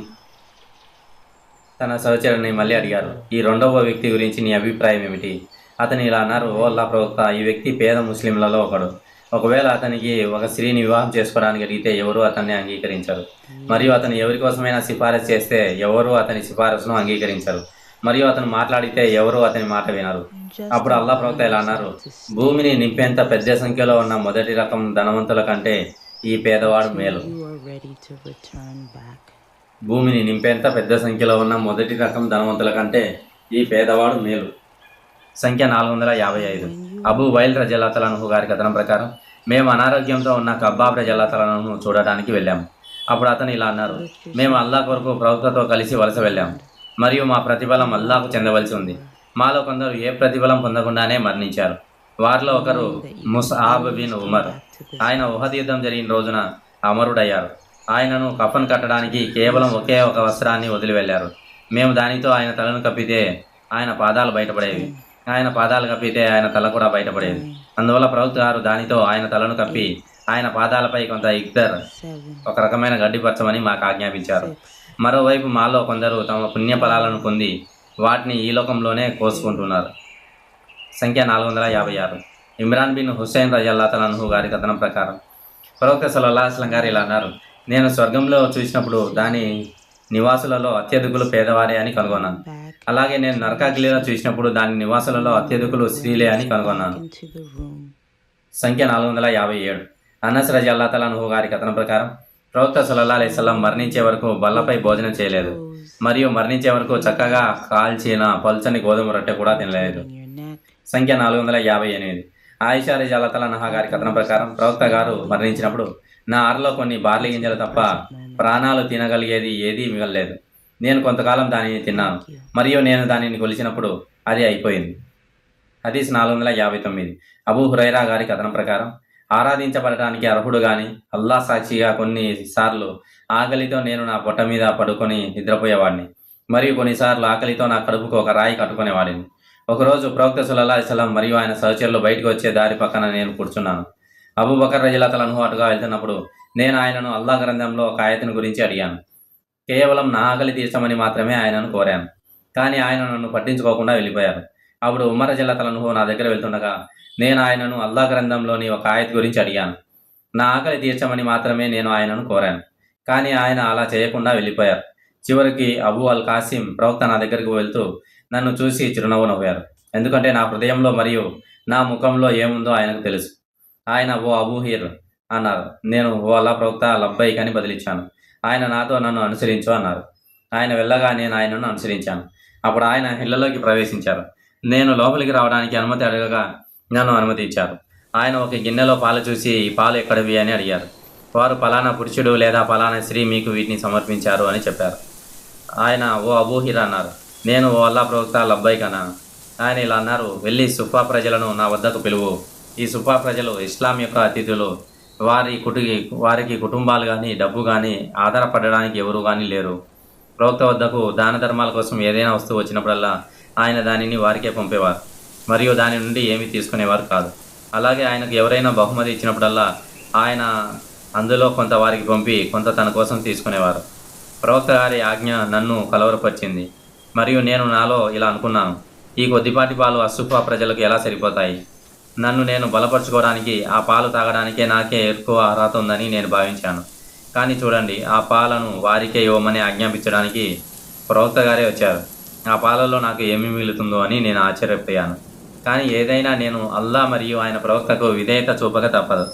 తన సహచరుని మళ్ళీ అడిగారు: ఈ రెండవ వ్యక్తి గురించి నీ అభిప్రాయం ఏమిటి? అతను ఇలా అన్నారు: ఓ అల్లా ప్రవక్త, ఈ వ్యక్తి పేద ముస్లింలలో ఒకడు. ఒకవేళ అతనికి ఒక స్త్రీని వివాహం చేసుకోవడానికి అడిగితే ఎవరూ అతన్ని అంగీకరించరు, మరియు అతను ఎవరి కోసమైనా సిఫారసు చేస్తే ఎవరూ అతని సిఫారసును అంగీకరించరు, మరియు అతను మాట్లాడితే ఎవరూ అతని మాట వినరు. అప్పుడు అల్లా ప్రవక్త ఇలా అన్నారు: భూమిని నింపేంత పెద్ద సంఖ్యలో ఉన్న మొదటి రకం ధనవంతుల కంటే ఈ పేదవాడు మేలు. భూమిని నింపేంత పెద్ద సంఖ్యలో ఉన్న మొదటి రకం ధనవంతుల కంటే ఈ పేదవాడు మేలు. సంఖ్య 455. అబూ వైల్ రజియల్లాహు తఆలా అన్హు గారి కథనం ప్రకారం మేము అనారోగ్యంతో ఉన్న కబ్బాబ్ రజియల్లాహు తఆలా అన్హును చూడడానికి వెళ్ళాము. అప్పుడు అతను ఇలా అన్నారు: మేము అల్లా కొరకు ప్రవక్తతో కలిసి వలస వెళ్ళాము, మరియు మా ప్రతిఫలం అల్లాకు చెందవలసి ఉంది. మాలో కొందరు ఏ ప్రతిఫలం పొందకుండానే మరణించారు. వారిలో ఒకరు ముస్అబ్ బిన్ ఉమర్. ఆయన ఉహద్ యుద్ధం జరిగిన రోజున అమరుడయ్యారు. ఆయనను కఫన్ కట్టడానికి కేవలం ఒకే ఒక వస్త్రాన్ని వదిలి వెళ్ళారు. మేము దానితో ఆయన తలను కప్పితే ఆయన పాదాలు బయటపడేవి, ఆయన పాదాలు కప్పితే ఆయన తల కూడా బయటపడేది. అందువల్ల ప్రవక్త గారు దానితో ఆయన తలను కప్పి ఆయన పాదాలపై కొంత ఇద్దర్, ఒక రకమైన గడ్డిపరచమని మాకు ఆజ్ఞాపించారు. మరోవైపు మాలో కొందరు తమ పుణ్య ఫలాలను పొంది వాటిని ఈ లోకంలోనే కోసుకుంటున్నారు. సంఖ్య 456. ఇమ్రాన్ బిన్ హుస్సేన్ రజియల్లాహు తఆలా అన్హు గారి కథనం ప్రకారం ప్రవక్త సల్లల్లాహు అలైహి వసల్లం గారు ఇలా అన్నారు: నేను స్వర్గంలో చూసినప్పుడు దాని నివాసులలో అత్యధికులు పేదవారే అని కనుగొన్నాను. అలాగే నేను నరకాగ్నిలో చూసినప్పుడు దాని నివాసులలో అత్యధికులు స్త్రీలే అని కనుగొన్నాను. సంఖ్య 457. అనస్ రజియల్లాహు తఆలా అన్హు గారి కథనం ప్రకారం ప్రవక్త సల్లల్లాహు అలైహి వసల్లం మరణించే వరకు బల్లపై భోజనం చేయలేదు, మరియు మరణించే వరకు చక్కగా కాల్చిన పల్చని గోధుమ రొట్టె కూడా తినలేదు. సంఖ్య 458. ఆయిషా రజియల్లాహు తఆలా అన్హా గారి కథనం ప్రకారం ప్రవక్త గారు మరణించినప్పుడు నా ఆరులో కొన్ని బార్లీ గింజలు తప్ప ప్రాణాలు తినగలిగేది ఏదీ మిగలలేదు. నేను కొంతకాలం దానిని తిన్నాను, మరియు నేను దానిని కొలిచినప్పుడు అది అయిపోయింది. హదీస్ 459. అబూ హురైరా గారి కథనం ప్రకారం ఆరాధించబడటానికి అర్హుడు గాని అల్లా సాక్షిగా కొన్నిసార్లు ఆకలితో నేను నా పొట్ట మీద పడుకొని నిద్రపోయేవాడిని, మరియు కొన్నిసార్లు ఆకలితో నా కడుపుకు ఒక రాయి కట్టుకునేవాడిని. ఒకరోజు ప్రవక్త సల్లల్లాహు అలైహి వసల్లం మరియు ఆయన సహచరులు బయటకు వచ్చే దారి పక్కన నేను కూర్చున్నాను. అబూబకర్ రజియల్లాహు తఆలా అన్హు అటుగా వెళ్తున్నప్పుడు నేను ఆయనను అల్లా గ్రంథంలో ఒక ఆయతను గురించి అడిగాను. కేవలం నా ఆకలి తీర్చమని మాత్రమే ఆయనను కోరాను, కానీ ఆయన నన్ను పట్టించుకోకుండా వెళ్ళిపోయారు. అప్పుడు ఉమర్ రజియల్లాహు తఆలా అన్హు నా దగ్గర వెళ్తుండగా నేను ఆయనను అల్లా గ్రంథంలోని ఒక ఆయత గురించి అడిగాను. నా ఆకలి తీర్చమని మాత్రమే నేను ఆయనను కోరాను, కానీ ఆయన అలా చేయకుండా వెళ్ళిపోయారు. చివరికి అబూ అల్ కాసిం ప్రవక్త నా దగ్గరకు వెళ్తూ నన్ను చూసి చిరునవ్వు నవ్వారు, ఎందుకంటే నా హృదయంలో మరియు నా ముఖంలో ఏముందో ఆయనకు తెలుసు. ఆయన ఓ అబూహీర్ అన్నారు. నేను ఓ అల్లా ప్రవక్త లబ్బైక్ అని బదిలిచ్చాను. ఆయన నాతో నన్ను అనుసరించు అన్నారు. ఆయన వెళ్ళగా నేను ఆయనను అనుసరించాను. అప్పుడు ఆయన ఇళ్లలోకి ప్రవేశించారు. నేను లోపలికి రావడానికి అనుమతి అడగగా నన్ను అనుమతి ఇచ్చారు. ఆయన ఒక గిన్నెలో పాలు చూసి ఈ పాలు ఎక్కడివి అని అడిగారు. వారు పలానా పురుషుడు లేదా పలానా స్త్రీ మీకు వీటిని సమర్పించారు అని చెప్పారు. ఆయన ఓ అబూహీర్ అన్నారు. నేను ఓ అల్లా ప్రవక్త లబ్బైక్ అన్నాను. ఆయన ఇలా అన్నారు: వెళ్ళి సుఫా ప్రజలను నా వద్దకు పిలువు. ఈ సుఫా ప్రజలు ఇస్లాం యొక్క అతిథులు. వారికి కుటుంబాలు కానీ డబ్బు కానీ ఆధారపడడానికి ఎవరు కానీ లేరు. ప్రవక్త వద్దకు దాన ధర్మాల కోసం ఏదైనా వస్తువు వచ్చినప్పుడల్లా ఆయన దానిని వారికే పంపేవారు, మరియు దాని నుండి ఏమీ తీసుకునేవారు కాదు. అలాగే ఆయనకు ఎవరైనా బహుమతి ఇచ్చినప్పుడల్లా ఆయన అందులో కొంత వారికి పంపి కొంత తన కోసం తీసుకునేవారు. ప్రవక్త గారి ఆజ్ఞ నన్ను కలవరపరిచింది, మరియు నేను నాలో ఇలా అనుకున్నాను: ఈ కొద్దిపాటి పాలు అసుఫా ప్రజలకు ఎలా సరిపోతాయి? నన్ను నేను బలపరుచుకోవడానికి ఆ పాలు తాగడానికే నాకే ఎక్కువ అర్హత ఉందని నేను భావించాను. కానీ చూడండి, ఆ పాలను వారికే ఇవ్వమని ఆజ్ఞాపించడానికి ప్రవక్త గారే వచ్చారు. ఆ పాలలో నాకు ఏమి మిగులుతుందో అని నేను ఆశ్చర్యపోయాను. కానీ ఏదైనా నేను అల్లా మరియు ఆయన ప్రవక్తకు విధేయత చూపక తప్పదు.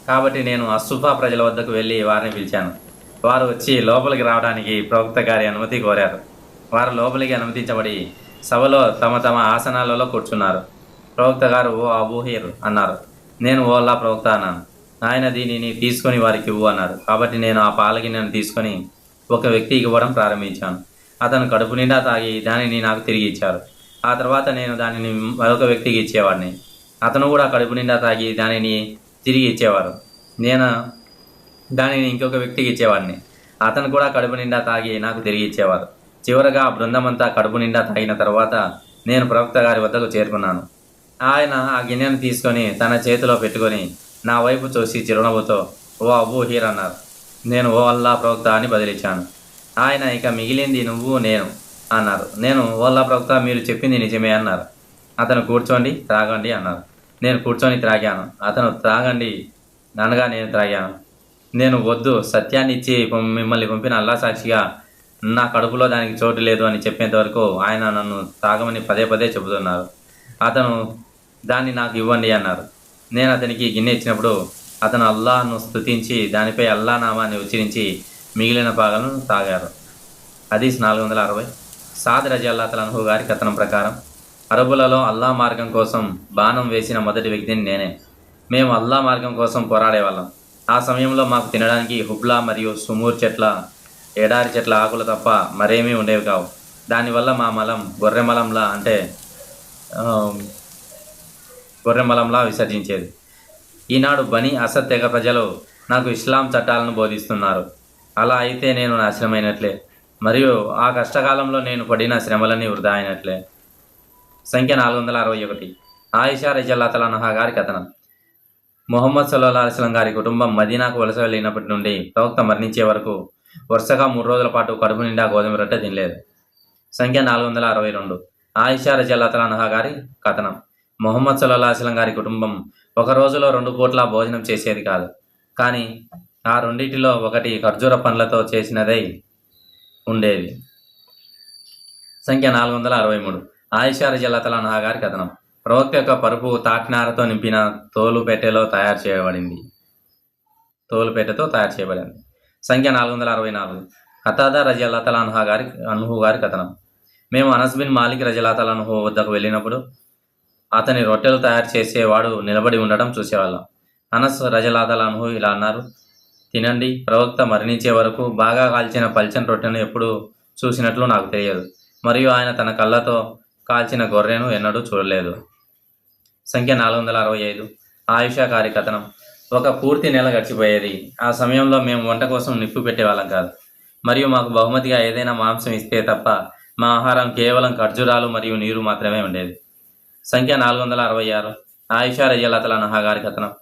కాబట్టి నేను అస్సుఫా ప్రజల వద్దకు వెళ్ళి వారిని పిలిచాను. వారు వచ్చి లోపలికి రావడానికి ప్రవక్త గారి అనుమతి కోరారు. వారు లోపలికి అనుమతించబడి సభలో తమ తమ ఆసనాలలో కూర్చున్నారు. ప్రవక్త గారు ఓ అబూహీర్ అన్నారు. నేను ఓ అల్లా ప్రవక్త అన్నాను. ఆయన దీనిని తీసుకొని వారికి ఇవ్వు అన్నారు. కాబట్టి నేను ఆ పాలగిన్నెను తీసుకొని ఒక వ్యక్తికి ఇవ్వడం ప్రారంభించాను. అతను కడుపు నిండా తాగి దానిని నాకు తిరిగి ఇచ్చారు. ఆ తర్వాత నేను దానిని మరొక వ్యక్తికి ఇచ్చేవాడిని. అతను కూడా కడుపు నిండా తాగి దానిని తిరిగి ఇచ్చేవారు. నేను దానిని ఇంకొక వ్యక్తికి ఇచ్చేవాడిని. అతను కూడా కడుపు నిండా తాగి నాకు తిరిగి ఇచ్చేవారు. చివరగా ఆ బృందమంతా కడుపు నిండా తాగిన తర్వాత నేను ప్రవక్త గారి వద్దకు చేరుకున్నాను. ఆయన ఆ గిన్నెను తీసుకొని తన చేతిలో పెట్టుకొని నా వైపు చూసి చిరునవ్వుతో ఓ అబూహీర్ అన్నారు. నేను ఓ అల్లా ప్రవక్త అని బదిలిచ్చాను. ఆయన ఇక మిగిలింది నువ్వు నేను అన్నారు. నేను ఓ అల్లా ప్రవక్త, మీరు చెప్పింది నిజమే అన్నారు. అతను కూర్చోండి త్రాగండి అన్నారు. నేను కూర్చొని త్రాగాను. అతను త్రాగండి అనగా నేను త్రాగాను. నేను వద్దు, సత్యాన్ని ఇచ్చి మిమ్మల్ని పంపిన అల్లా సాక్షిగా నా కడుపులో దానికి చోటు లేదు అని చెప్పేంత వరకు ఆయన నన్ను తాగమని పదే పదే చెబుతున్నారు. అతను దాన్ని నాకు ఇవ్వండి అన్నారు. నేను అతనికి గిన్నె ఇచ్చినప్పుడు అతను అల్లాహ్ను స్తుతించి దానిపై అల్లా నామాన్ని ఉచ్చరించి మిగిలిన భాగాలను తాగారు. హదీస్ 460. సాద్ రజల్లాహు అన్హు గారి కథనం ప్రకారం అరబులలో అల్లా మార్గం కోసం బాణం వేసిన మొదటి వ్యక్తిని నేనే. మేము అల్లా మార్గం కోసం పోరాడేవాళ్ళం. ఆ సమయంలో మాకు తినడానికి హుబ్లా మరియు సుమూర్ చెట్ల, ఎడారి చెట్ల ఆకులు తప్ప మరేమీ ఉండేవి కావు. దానివల్ల మా మలం గొర్రెమలంలా విసర్జించేది. ఈనాడు బనీ అసద్ తెగ ప్రజలు నాకు ఇస్లాం చట్టాలను బోధిస్తున్నారు. అలా అయితే నేను నాశనమైనట్లే, మరియు ఆ కష్టకాలంలో నేను పడిన శ్రమలన్నీ వృధా అయినట్లే. సంఖ్య 461. ఆయిషా రజల్లాహు అన్హా గారి కథనం. ముహమ్మద్ సల్లల్లాహు అలైహి వసల్లం గారి కుటుంబం మదీనాకు వలస వెళ్ళినప్పటి నుండి ప్రవక్త మరణించే వరకు వరుసగా 3 రోజుల పాటు కడుపు నిండా గోధుమ రొట్టె తినలేదు. సంఖ్య 462. ఆయిషా రజల్లాహు అన్హా గారి కథనం. ముహమ్మద్ సల్లల్లాహు అలైహి వసల్లం గారి కుటుంబం ఒక రోజులో 2 పూట్ల భోజనం చేసేది కాదు. కానీ ఆ రెండింటిలో ఒకటి ఖర్జూర పండ్లతో చేసినదై ఉండేది. సంఖ్య 463. ఆయిషా రజల్లాహు అన్హా గారి కథనం. ప్రవక్త యొక్క పరుపు తాటినారతో నింపిన తోలుపెట్టెతో తయారు చేయబడింది. సంఖ్య 464. ఖతాదా రజల్లాహు అన్హు గారి కథనం. మేము అనస్ బిన్ మాలిక్ రజల్లాహు అన్హు వద్దకు వెళ్ళినప్పుడు అతని రొట్టెలు తయారు చేసేవాడు నిలబడి ఉండడం చూసేవాళ్ళం. అనస్ రజల్లాహు అన్హు ఇలా అన్నారు. తినండి, ప్రవక్త మరణించే వరకు బాగా కాల్చిన పల్చని రొట్టెను ఎప్పుడు చూసినట్లు నాకు తెలియదు, మరియు ఆయన తన కళ్ళతో కాల్చిన గొర్రెను ఎన్నడూ చూడలేదు. సంఖ్య 465. ఆయిషా గారి కథనం. ఒక పూర్తి నెల గడిచిపోయేది. ఆ సమయంలో మేము వంట కోసం నిప్పు పెట్టేవాళ్ళం కాదు, మరియు మాకు బహుమతిగా ఏదైనా మాంసం ఇస్తే తప్ప మా ఆహారం కేవలం ఖర్జూరాలు మరియు నీరు మాత్రమే ఉండేది. సంఖ్య 466. ఆయిషా రజల్లాహు అన్హా గారి కథనం.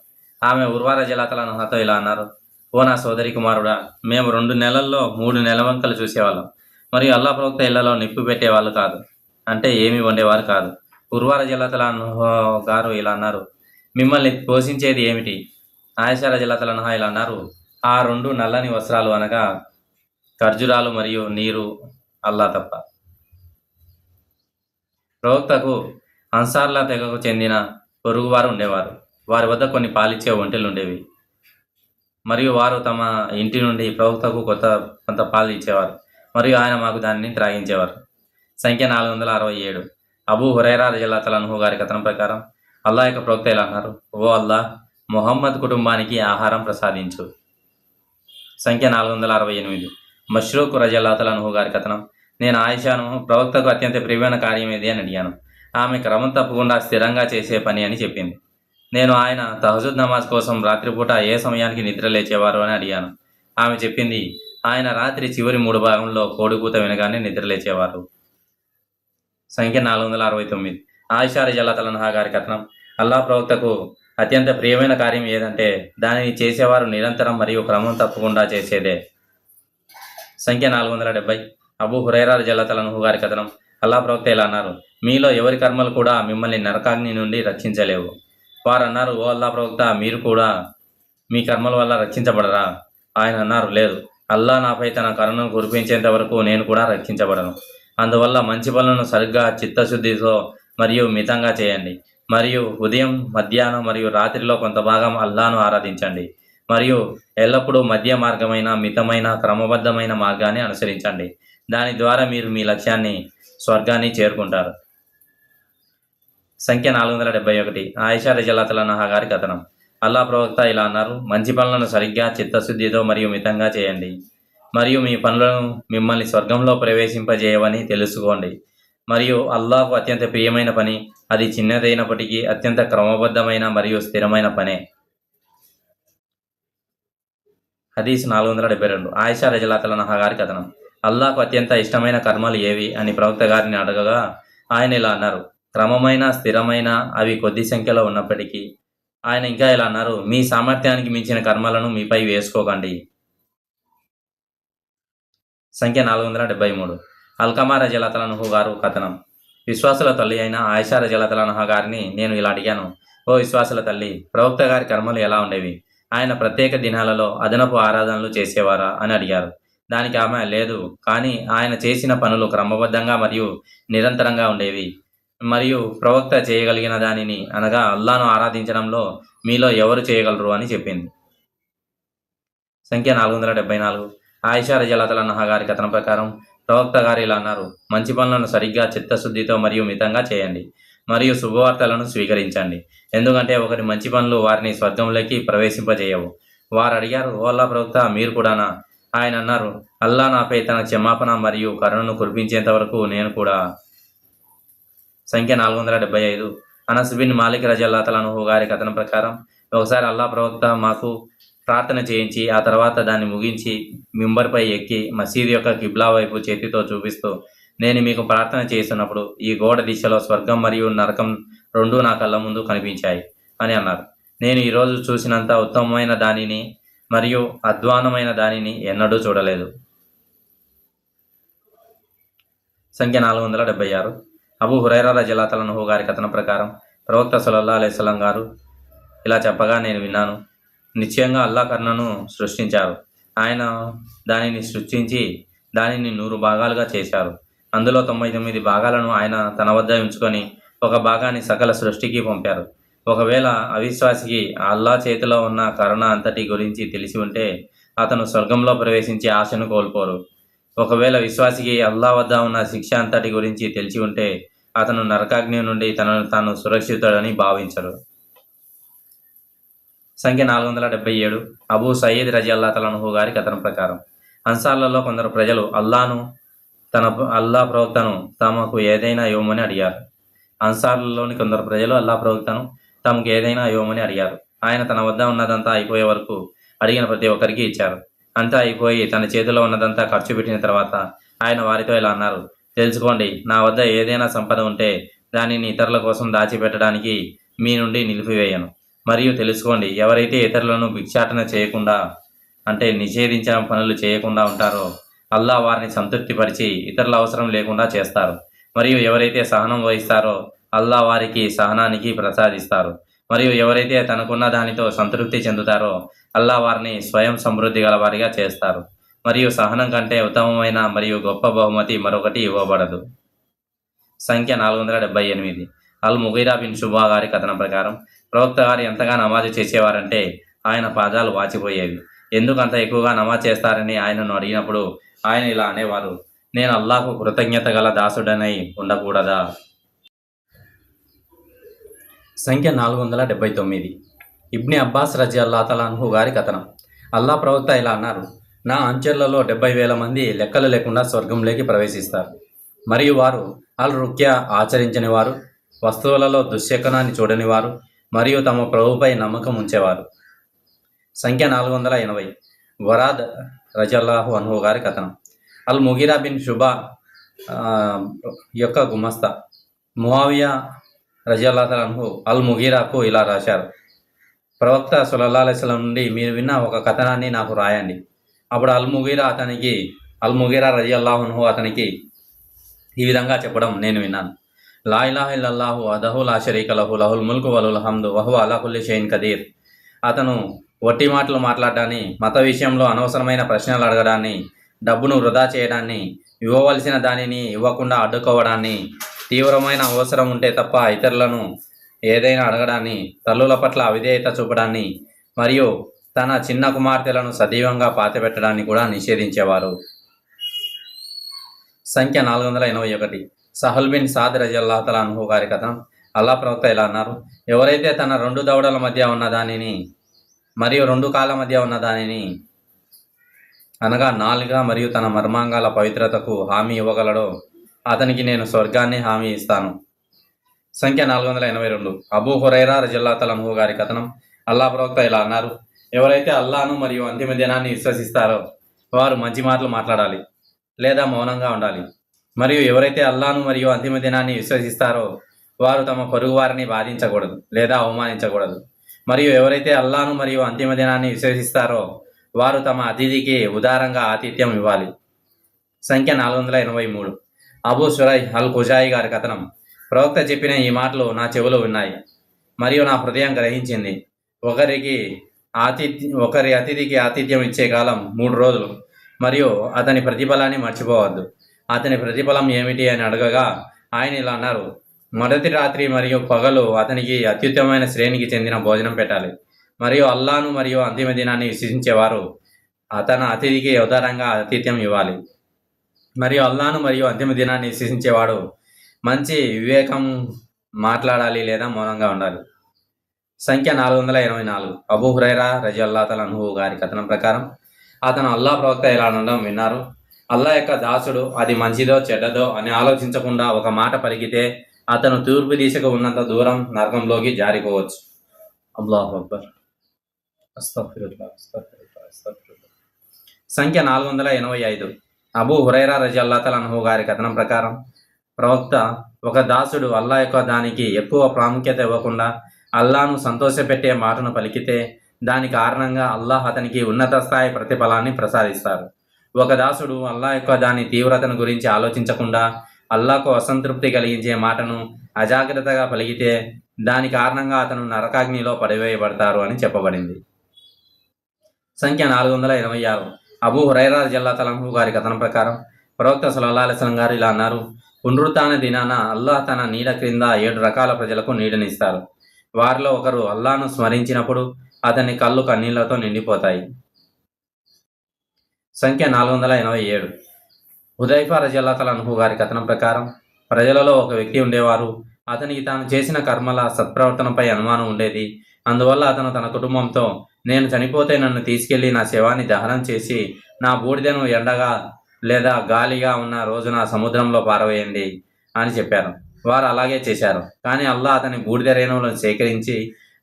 ఆమె ఉర్వా రజల్లాహు అన్హాతో ఇలా అన్నారు. ఓ నా సోదరి కుమారుడా, మేము 2 నెలల్లో 3 నెలవంకలు చూసేవాళ్ళం, మరియు అల్లా ప్రవక్త ఇళ్లలో నిప్పు పెట్టేవాళ్ళు కాదు, అంటే ఏమీ వండేవారు కాదు. ఉర్వా రజల్లాహు అన్హా గారు ఇలా అన్నారు. మిమ్మల్ని పోషించేది ఏమిటి? ఆయిషా రజల్లాహు అన్హా ఇలా అన్నారు. ఆ 2 నల్లని వస్త్రాలు అనగా ఖర్జూరాలు మరియు నీరు, అల్లా తప్ప. ప్రవక్తకు అన్సార్ల తెగకు చెందిన పొరుగువారు ఉండేవారు. వారి వద్ద కొన్ని పాలిచ్చే ఒంటెలు ఉండేవి, మరియు వారు తమ ఇంటి నుండి ప్రవక్తకు కొంత పాలు ఇచ్చేవారు, మరియు ఆయన మాకు దానిని త్రాగించేవారు. సంఖ్య 467. అబూ హురైరా రజల్లాహు అన్హు గారి కథనం ప్రకారం అల్లాహ్ యొక్క ప్రవక్త ఇలా అన్నారు. ఓ అల్లాహ్, ముహమ్మద్ కుటుంబానికి ఆహారం ప్రసాదించు. సంఖ్య 468. మష్రూక్ రజల్లాహు అన్హు గారి కథనం. నేను ఆయిషాను ప్రవక్తకు అత్యంత ప్రియమైన కార్యం ఏది అని అడిగాను. ఆమె క్రమం తప్పకుండా స్థిరంగా చేసే పని అని చెప్పింది. నేను ఆయన తహజుద్ నమాజ్ కోసం రాత్రిపూట ఏ సమయానికి నిద్ర లేచేవారు అని అడిగాను. ఆమె చెప్పింది, ఆయన రాత్రి చివరి 3 భాగంలో కోడికూత వినగానే నిద్ర లేచేవారు. సంఖ్య 469. ఆయిషా రజల్లాహు అన్హా గారి కథనం. అల్లాహ్ ప్రవక్తకు అత్యంత ప్రియమైన కార్యం ఏదంటే దానిని చేసేవారు నిరంతరం మరియు క్రమం తప్పకుండా చేసేదే. సంఖ్య 470. అబూ హురైరా రజల్లాహు అన్హు గారి కథనం. అల్లాహ్ ప్రవక్త ఇలా అన్నారు. మీలో ఎవరి కర్మలు కూడా మిమ్మల్ని నరకాగ్ని నుండి రక్షించలేవు. వారు అన్నారు, ఓ అల్లాహ్ ప్రవక్త, మీరు కూడా మీ కర్మల వల్ల రక్షించబడరా? ఆయన అన్నారు, లేదు. అల్లా నాపై తన కరుణను కురిపించేంత వరకు నేను కూడా రక్షించబడను. అందువల్ల మంచి పనులను సరిగ్గా చిత్తశుద్ధితో మరియు మితంగా చేయండి. మరియు ఉదయం, మధ్యాహ్నం మరియు రాత్రిలో కొంత భాగం అల్లాను ఆరాధించండి. మరియు ఎల్లప్పుడూ మధ్య మార్గమైన, మితమైన, క్రమబద్ధమైన మార్గాన్ని అనుసరించండి. దాని ద్వారా మీరు మీ లక్ష్యాన్ని, స్వర్గాన్ని చేరుకుంటారు. సంఖ్య 471. ఆయిషా రజల్లాహు అన్హా గారి కథనం. అల్లా ప్రవక్త ఇలా అన్నారు: మంచి పనులను సరిగ్గా చిత్తశుద్ధితో మరియు మితంగా చేయండి. మరియు మీ పనులను మిమ్మల్ని స్వర్గంలో ప్రవేశింపజేయవని తెలుసుకోండి. మరియు అల్లాహకు అత్యంత ప్రియమైన పని, అది చిన్నదైనప్పటికీ అత్యంత క్రమబద్ధమైన మరియు స్థిరమైన పనే. హదీస్ 472. ఆయిషా రజల్లాహు అన్హా గారి కథనం. అల్లాహకు అత్యంత ఇష్టమైన కర్మలు ఏవి అని ప్రవక్త గారిని అడగగా ఆయన ఇలా అన్నారు: క్రమమైన, స్థిరమైన, అవి కొద్ది సంఖ్యలో ఉన్నప్పటికీ. ఆయన ఇంకా ఇలా అన్నారు: మీ సామర్థ్యానికి మించిన కర్మలను మీపై వేసుకోకండి. సంఖ్య 473. అల్కమా రజల్లాహు అన్హు గారు కథనం. విశ్వాసుల తల్లి అయిన ఆయిషా రజల్లాహు అన్హా గారిని నేను ఇలా అడిగాను: ఓ విశ్వాసుల తల్లి, ప్రవక్త గారి కర్మలు ఎలా ఉండేవి? ఆయన ప్రత్యేక దినాలలో అదనపు ఆరాధనలు చేసేవారా అని అడిగారు. దానికి ఆమె లేదు, కానీ ఆయన చేసిన పనులు క్రమబద్ధంగా మరియు నిరంతరంగా ఉండేవి. మరియు ప్రవక్త చేయగలిగిన దానిని, అనగా అల్లాను ఆరాధించడంలో మీలో ఎవరు చేయగలరు అని చెప్పింది. సంఖ్య 474. ఆయిషా రజల్లాహు అన్హా గారి కథనం ప్రకారం ప్రవక్త గారు ఇలా అన్నారు: మంచి పనులను సరిగ్గా చిత్తశుద్ధితో మరియు మితంగా చేయండి. మరియు శుభవార్తలను స్వీకరించండి. ఎందుకంటే ఒకరి మంచి పనులు వారిని స్వర్గంలోకి ప్రవేశింపజేయవు. వారు అడిగారు: ఓ అల్లా ప్రవక్త, మీరు కూడానా? ఆయన అన్నారు: అల్లా నాపై తన క్షమాపణ మరియు కరుణను కురిపించేంత వరకు నేను కూడా. సంఖ్య 475. అనస్ బిన్ మాలిక్ రజల్లాహు అన్హు గారి కథనం ప్రకారం ఒకసారి అల్లా ప్రవక్త మాకు ప్రార్థన చేయించి ఆ తర్వాత దాన్ని ముగించి మింబర్పై ఎక్కి మసీదు యొక్క కిబ్లా వైపు చేతితో చూపిస్తూ, నేను మీకు ప్రార్థన చేస్తున్నప్పుడు ఈ గోడ దిశలో స్వర్గం మరియు నరకం రెండూ నా కళ్ళ ముందు కనిపించాయి అని అన్నారు. నేను ఈరోజు చూసినంత ఉత్తమమైన దానిని మరియు అధ్వానమైన దానిని ఎన్నడూ చూడలేదు. సంఖ్య 476. అబూ హురైరా రజల్లాహు అన్హు గారి కథనం ప్రకారం ప్రవక్త సల్లల్లాహు అలైహి వసల్లం గారు ఇలా చెప్పగా నేను విన్నాను: నిశ్చయంగా అల్లా కరుణను సృష్టించారు. ఆయన దానిని సృష్టించి దానిని 100 భాగాలుగా చేశారు. అందులో 99 భాగాలను ఆయన తన వద్ద ఉంచుకొని ఒక భాగాన్ని సకల సృష్టికి పంపారు. ఒకవేళ అవిశ్వాసికి అల్లా చేతిలో ఉన్న కరుణ అంతటి గురించి తెలిసి ఉంటే అతను స్వర్గంలో ప్రవేశించే ఆశను కోల్పోరు. ఒకవేళ విశ్వాసికి అల్లా వద్ద ఉన్న శిక్ష అంతటి గురించి తెలిసి ఉంటే అతను నరకాగ్ని నుండి తనను తాను సురక్షితుడని భావించరు. సంఖ్య 477. అబూ సయీద్ రజల్లాహు అన్హు గారి కథనం ప్రకారం అన్సార్లలో కొందరు ప్రజలు అల్లా ప్రవక్తను తమకు ఏదైనా ఇవ్వమని అడిగారు. అన్సార్లలోని కొందరు ప్రజలు అల్లా ప్రవక్తను తమకు ఏదైనా ఇవ్వమని అడిగారు. ఆయన తన వద్ద ఉన్నదంతా అయిపోయే వరకు అడిగిన ప్రతి ఒక్కరికి ఇచ్చారు. అంతా అయిపోయి తన చేతిలో ఉన్నదంతా ఖర్చు పెట్టిన తర్వాత ఆయన వారితో ఇలా అన్నారు: తెలుసుకోండి, నా వద్ద ఏదైనా సంపద ఉంటే దానిని ఇతరుల కోసం దాచిపెట్టడానికి మీ నుండి నిలిపివేయను. మరియు తెలుసుకోండి, ఎవరైతే ఇతరులను భిక్షాటన చేయకుండా, అంటే నిషేధించిన పనులు చేయకుండా ఉంటారో అల్లా వారిని సంతృప్తిపరిచి ఇతరుల అవసరం లేకుండా చేస్తారు. మరియు ఎవరైతే సహనం వహిస్తారో అల్లా వారికి సహనానికి ప్రసాదిస్తారు. మరియు ఎవరైతే తనకున్న దానితో సంతృప్తి చెందుతారో అల్లా వారిని స్వయం సమృద్ధి గల వారిగా చేస్తారు. మరియు సహనం కంటే ఉత్తమమైన మరియు గొప్ప బహుమతి మరొకటి ఇవ్వబడదు. సంఖ్య 478. అల్ ముగీరా బిన్ షుబా గారి కథనం ప్రకారం ప్రవక్త గారు ఎంతగా నమాజు చేసేవారంటే ఆయన పాదాలు వాచిపోయేవి. ఎందుకు అంత ఎక్కువగా నమాజ్ చేస్తారని ఆయనను అడిగినప్పుడు ఆయన ఇలా అనేవారు: నేను అల్లాహకు కృతజ్ఞత గల దాసుడనై ఉండకూడదా? సంఖ్య 479. ఇబ్ని అబ్బాస్ రజియల్లాహు అన్హు గారి కథనం. అల్లా ప్రవక్త ఇలా అన్నారు: నా అంచెలలో 70,000 మంది లెక్కలు లేకుండా స్వర్గంలోకి ప్రవేశిస్తారు. మరియు వారు అల్ రుక్యా ఆచరించని వారు, వస్తువులలో దుశ్శకనాన్ని చూడని వారు, మరియు తమ ప్రభుపై నమ్మకం ఉంచేవారు. సంఖ్య 480. వరాద్ రజల్లాహు అన్హు గారి కథనం. అల్ ముగీరా బిన్ షుబా యొక్క గుమస్తా ముఆవియా రజల్లాహు అన్హు అల్ ముగీరాకు ఇలా రాశారు: ప్రవక్త సల్లల్లాహు అలైహి వసల్లం నుండి మీరు విన్న ఒక కథనాన్ని నాకు రాయండి. అప్పుడు అల్ ముగీరా రజల్లాహు అన్హు అతనికి ఈ విధంగా చెప్పడం నేను విన్నాను: లా ఇలాహా ఇల్లల్లాహు వహదహు లా షరీక లహు లహుల్ ముల్కు వలహుల్ హమ్దు వహువ అలా కుల్లి షైఇన్ కదీర్. అతను వట్టి మాటలు మాట్లాడడాన్ని, మత విషయంలో అనవసరమైన ప్రశ్నలు అడగడాన్ని, డబ్బును వృధా చేయడాన్ని, ఇవ్వవలసిన దానిని ఇవ్వకుండా అడ్డుకోవడాన్ని, తీవ్రమైన అవసరం ఉంటే తప్ప ఇతరులను ఏదైనా అడగడాన్ని, తల్లుల పట్ల అవిధేయత చూపడాన్ని మరియు తన చిన్న కుమార్తెలను సజీవంగా పాతిపెట్టడాన్ని కూడా నిషేధించేవారు. సంఖ్య 481. సహల్ బిన్ సాద్ రజియల్లాహు తఆలా అన్హు గారి కథనం. అల్లా ప్రవక్త ఇలా అన్నారు: ఎవరైతే తన 2 దవడల మధ్య ఉన్న దానిని మరియు 2 కాళ్ళ మధ్య ఉన్న దానిని అనగా నాలుక మరియు తన మర్మాంగాల పవిత్రతకు హామీ ఇవ్వగలడో అతనికి నేను స్వర్గాన్ని హామీ ఇస్తాను. సంఖ్య 482. అబూ హురైరా రజియల్లాహు తఆలా అన్హు గారి కథనం. అల్లా ప్రవక్త ఇలా అన్నారు: ఎవరైతే అల్లాను మరియు అంతిమ దినాన్ని విశ్వసిస్తారో వారు మంచి మాటలు మాట్లాడాలి లేదా మౌనంగా ఉండాలి. మరియు ఎవరైతే అల్లాను మరియు అంతిమ దినాన్ని విశ్వసిస్తారో వారు తమ పొరుగు వారిని బాధించకూడదు లేదా అవమానించకూడదు. మరియు ఎవరైతే అల్లాను మరియు అంతిమ దినాన్ని విశ్వసిస్తారో వారు తమ అతిథికి ఉదారంగా ఆతిథ్యం ఇవ్వాలి. సంఖ్య 483. అబూ షురైహ్ అల్ ఖుజాయి గారి కథనం. ప్రవక్త చెప్పిన ఈ మాటలు నా చెవులు విన్నాయి మరియు నా హృదయం గ్రహించింది. ఒకరి అతిథికి ఆతిథ్యం ఇచ్చే కాలం 3 రోజులు మరియు అతని ప్రతిఫలాన్ని మర్చిపోవద్దు. అతని ప్రతిఫలం ఏమిటి అని అడగగా ఆయన ఇలా అన్నారు: మొదటి రాత్రి మరియు పగలు అతనికి అత్యుత్తమమైన శ్రేణికి చెందిన భోజనం పెట్టాలి. మరియు అల్లాను మరియు అంతిమ దినాన్ని విశ్వసించేవారు తన అతిథికి ఉదారంగా ఆతిథ్యం ఇవ్వాలి. మరియు అల్లాను మరియు అంతిమ దినాన్ని విశ్వసించేవాడు మంచి వివేకం మాట్లాడాలి లేదా మౌనంగా ఉండాలి. సంఖ్య 484. అబూ హురైరా రజియల్లాహు తఆలా అన్హు గారి కథనం ప్రకారం అతను అల్లా ప్రవక్త ఇలా అనడం విన్నారు: అల్లా యొక్క దాసుడు అది మంచిదో చెడ్డదో అని ఆలోచించకుండా ఒక మాట పలికితే అతను తూర్పు దిశకు ఉన్నంత దూరం నరకంలోకి జారిపోవచ్చు. అల్లాహు అక్బర్. అస్తగ్ఫిరుల్లాహ్, అస్తగ్ఫిరుల్లాహ్, అస్తగ్ఫిరుల్లాహ్. సంఖ్య 485. అబూ హురైరా రజియల్లాహు తఆలా అన్హు గారి కథనం ప్రకారం ప్రవక్త: ఒక దాసుడు అల్లా యొక్క దానికి ఎక్కువ ప్రాముఖ్యత ఇవ్వకుండా అల్లాను సంతోషపెట్టే మాటను పలికితే దాని కారణంగా అల్లాహ్ అతనికి ఉన్నత స్థాయి ప్రతిఫలాన్ని ప్రసాదిస్తారు. ఒక దాసుడు అల్లా యొక్క దాని తీవ్రతను గురించి ఆలోచించకుండా అల్లాకు అసంతృప్తి కలిగించే మాటను అజాగ్రత్తగా పలికితే దాని కారణంగా అతను నరకాగ్నిలో పడివేయబడతారు అని చెప్పబడింది. సంఖ్య 486. అబూ హురైరా రజియల్లాహు తఆలా అన్హు గారి కథనం ప్రకారం ప్రవక్త సల్లల్లాహు అలైహి వసల్లం గారు ఇలా అన్నారు: పునరుత్థాన దినాన అల్లాహ్ తన నీడ క్రింద 7 రకాల ప్రజలకు నీడనిస్తారు. వారిలో ఒకరు అల్లాను స్మరించినప్పుడు అతని కళ్ళు కన్నీళ్లతో నిండిపోతాయి. సంఖ్య 487. హుదైఫా రజియల్లాహు తఆలా అన్హు గారి కథనం ప్రకారం ప్రజలలో ఒక వ్యక్తి ఉండేవారు. అతనికి తాను చేసిన కర్మల సత్ప్రవర్తనపై అనుమానం ఉండేది. అందువల్ల అతను తన కుటుంబంతో, నేను చనిపోతే నన్ను తీసుకెళ్లి నా శవాన్ని దహనం చేసి నా బూడిదను ఎండగా లేదా గాలిగా ఉన్న రోజున సముద్రంలో పారవేయండి అని చెప్పారు. వారు అలాగే చేశారు. కానీ అల్లాహ్ అతని బూడిద రేణువులను సేకరించి,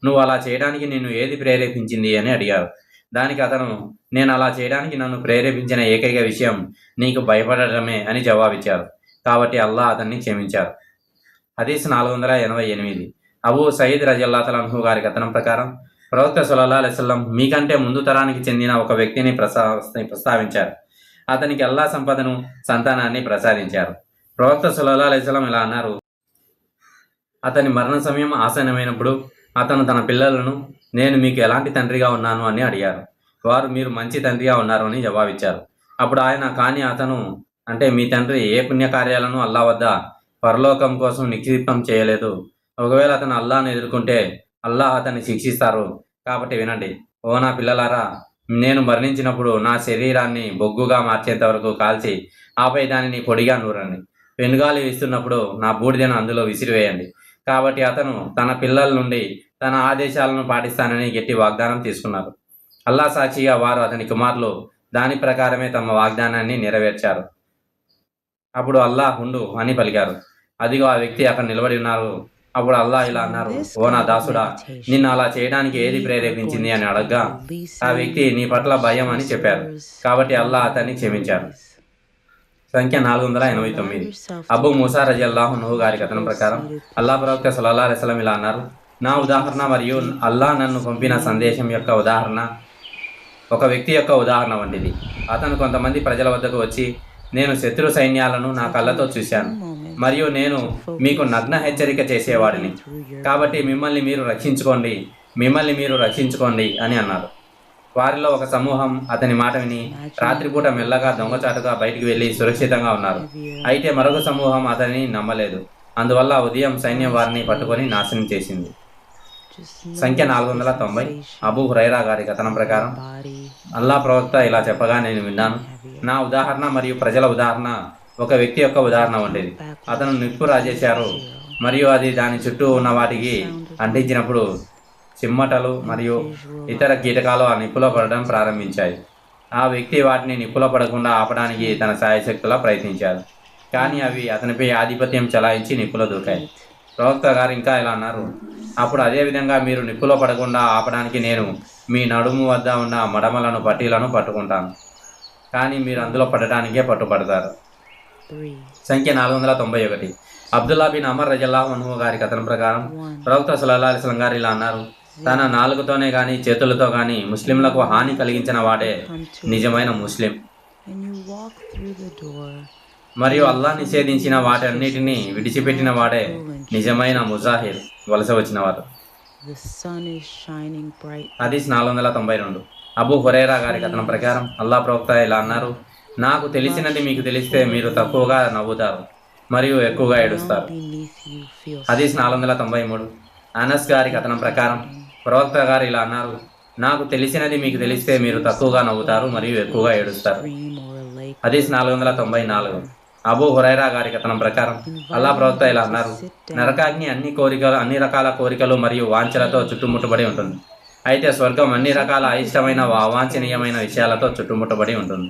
నువ్వు అలా చేయడానికి నిన్ను ఏది ప్రేరేపించింది అని అడిగారు. దానికి అతను, నేను అలా చేయడానికి నన్ను ప్రేరేపించిన ఏకైక విషయం నీకు భయపడటమే అని జవాబిచ్చారు. కాబట్టి అల్లాహ్ అతన్ని క్షమించారు. హదీస్ 488. అబూ సయీద్ రజియల్లాహు తఆలా అన్హు గారి కథనం ప్రకారం ప్రవక్త సల్లల్లాహు అలైహి వసల్లం మీకంటే ముందు తరానికి చెందిన ఒక వ్యక్తిని ప్రస్తావించారు. అతనికి అల్లాహ్ సంపదను, సంతానాన్ని ప్రసాదించారు. ప్రవక్త సల్లల్లాహు అలైహి వసల్లం ఇలా అన్నారు: అతని మరణ సమయం ఆసన్నమైనప్పుడు అతను తన పిల్లలను, నేను మీకు ఎలాంటి తండ్రిగా ఉన్నాను అని అడిగారు. వారు, మీరు మంచి తండ్రిగా ఉన్నారు అని జవాబిచ్చారు. అప్పుడు ఆయన, కానీ అతను, అంటే మీ తండ్రి ఏ పుణ్యకార్యాలను అల్లా వద్ద పరలోకం కోసం నిక్షిప్తం చేయలేదు. ఒకవేళ అతను అల్లాహ్ను ఎదుర్కొంటే అల్లాహ్ అతన్ని శిక్షిస్తారు. కాబట్టి వినండి, ఓ నా పిల్లలారా, నేను మరణించినప్పుడు నా శరీరాన్ని బొగ్గుగా మార్చేంత వరకు కాల్చి ఆపై దానిని పొడిగా నూరండి. పెనుగాలి వీస్తున్నప్పుడు నా బూడిదను అందులో విసిరివేయండి. కాబట్టి అతను తన పిల్లల నుండి తన ఆదేశాలను పాటిస్తానని గట్టి వాగ్దానం తీసుకున్నారు. అల్లాహ్ సాక్షిగా వారు, అతని కుమారులు దాని ప్రకారమే తమ వాగ్దానాన్ని నెరవేర్చారు. అప్పుడు అల్లాహ్ ఉండు అని పలికారు. అదిగో ఆ వ్యక్తి అక్కడ నిలబడి ఉన్నారు. అప్పుడు అల్లాహ్ ఇలా అన్నారు: ఓ నా దాసుడా, నిన్ను అలా చేయడానికి ఏది ప్రేరేపించింది అని అడగ్గా ఆ వ్యక్తి, నీ పట్ల భయం అని చెప్పారు. కాబట్టి అల్లాహ్ అతన్ని క్షమించారు. సంఖ్య 489. అబూ మూసా రజియల్లాహు అన్హు గారి కథనం ప్రకారం అల్లాహ్ ప్రవక్త సల్లల్లాహు అలైహి వసల్లం ఇలా అన్నారు: నా ఉదాహరణ మరియు అల్లాహ్ నన్ను పంపిన సందేశం యొక్క ఉదాహరణ ఒక వ్యక్తి యొక్క ఉదాహరణ వంటిది. అతను కొంతమంది ప్రజల వద్దకు వచ్చి, నేను శత్రు సైన్యాలను నా కళ్ళతో చూశాను మరియు నేను మీకు నగ్న హెచ్చరిక చేసేవాడిని. కాబట్టి మిమ్మల్ని మీరు రక్షించుకోండి అని అన్నారు. వారిలో ఒక సమూహం అతని మాట విని రాత్రిపూట మెల్లగా దొంగచాటుగా బయటికి వెళ్లి సురక్షితంగా ఉన్నారు. అయితే మరొక సమూహం అతనిని నమ్మలేదు. అందువల్ల ఉదయం సైన్యం వారిని పట్టుకొని నాశనం చేసింది. సంఖ్య 490. అబూ హురైరా గారి కథనం ప్రకారం అల్లా ప్రవక్త ఇలా చెప్పగా నేను విన్నాను. నా ఉదాహరణ మరియు ప్రజల ఉదాహరణ ఒక వ్యక్తి యొక్క ఉదాహరణ వంటిది. అతను నిప్పు రాజేశారు మరియు అది దాని చుట్టూ ఉన్న వాటికి అంటించినప్పుడు చిమ్మటలు మరియు ఇతర కీటకాలు ఆ నిప్పులో పడడం ప్రారంభించాయి. ఆ వ్యక్తి వాటిని నిప్పులో పడకుండా ఆపడానికి తన సాయశక్తులా ప్రయత్నించాడు. కానీ అవి అతనిపై ఆధిపత్యం చెలాయించి నిప్పులో దూకాయి. ప్రవక్త గారు ఇంకా ఇలా అన్నారు, అప్పుడు అదేవిధంగా మీరు నిప్పులో పడకుండా ఆపడానికి నేను మీ నడుము వద్ద ఉన్న మడమలను పట్టీలను పట్టుకుంటాను, కానీ మీరు అందులో పడటానికే పట్టుబడతారు. సంఖ్య 491. అబ్దుల్లా బిన్ అమర్ రజల్లాహు అన్హు గారి కథనం ప్రకారం ప్రవక్త సల్లల్లాహు అలైహి వసల్లం గారు ఇలా అన్నారు, తన నాలుగుతోనే కానీ చేతులతో కానీ ముస్లింలకు హాని కలిగించిన వాడే నిజమైన ముస్లిం. మరియు అల్లా నిషేధించిన వాటన్నిటిని విడిచిపెట్టిన వాడే నిజమైన ముజాహిర్, వలస వచ్చిన వారు. హదీస్ 492. అబూ హురైరా గారి కథనం ప్రకారం అల్లా ప్రవక్త ఇలా అన్నారు, నాకు తెలిసినది మీకు తెలిస్తే మీరు తక్కువగా నవ్వుతారు మరియు ఎక్కువగా ఏడుస్తారు. హదీస్ 493. అనస్ గారి కథనం ప్రకారం ప్రవక్త గారు ఇలా అన్నారు, నాకు తెలిసినది మీకు తెలిస్తే మీరు తక్కువగా నవ్వుతారు మరియు ఎక్కువగా ఏడుస్తారు. హదీస్ 494. అబూ హురైరా గారి కథనం ప్రకారం అల్లా ప్రవక్త ఇలా అన్నారు, నరకాగ్ని అన్ని రకాల కోరికలు మరియు వాంఛలతో చుట్టుముట్టబడి ఉంటుంది. అయితే స్వర్గం అన్ని రకాల అయిష్టమైన అవాంఛనీయమైన విషయాలతో చుట్టుముట్టబడి ఉంటుంది.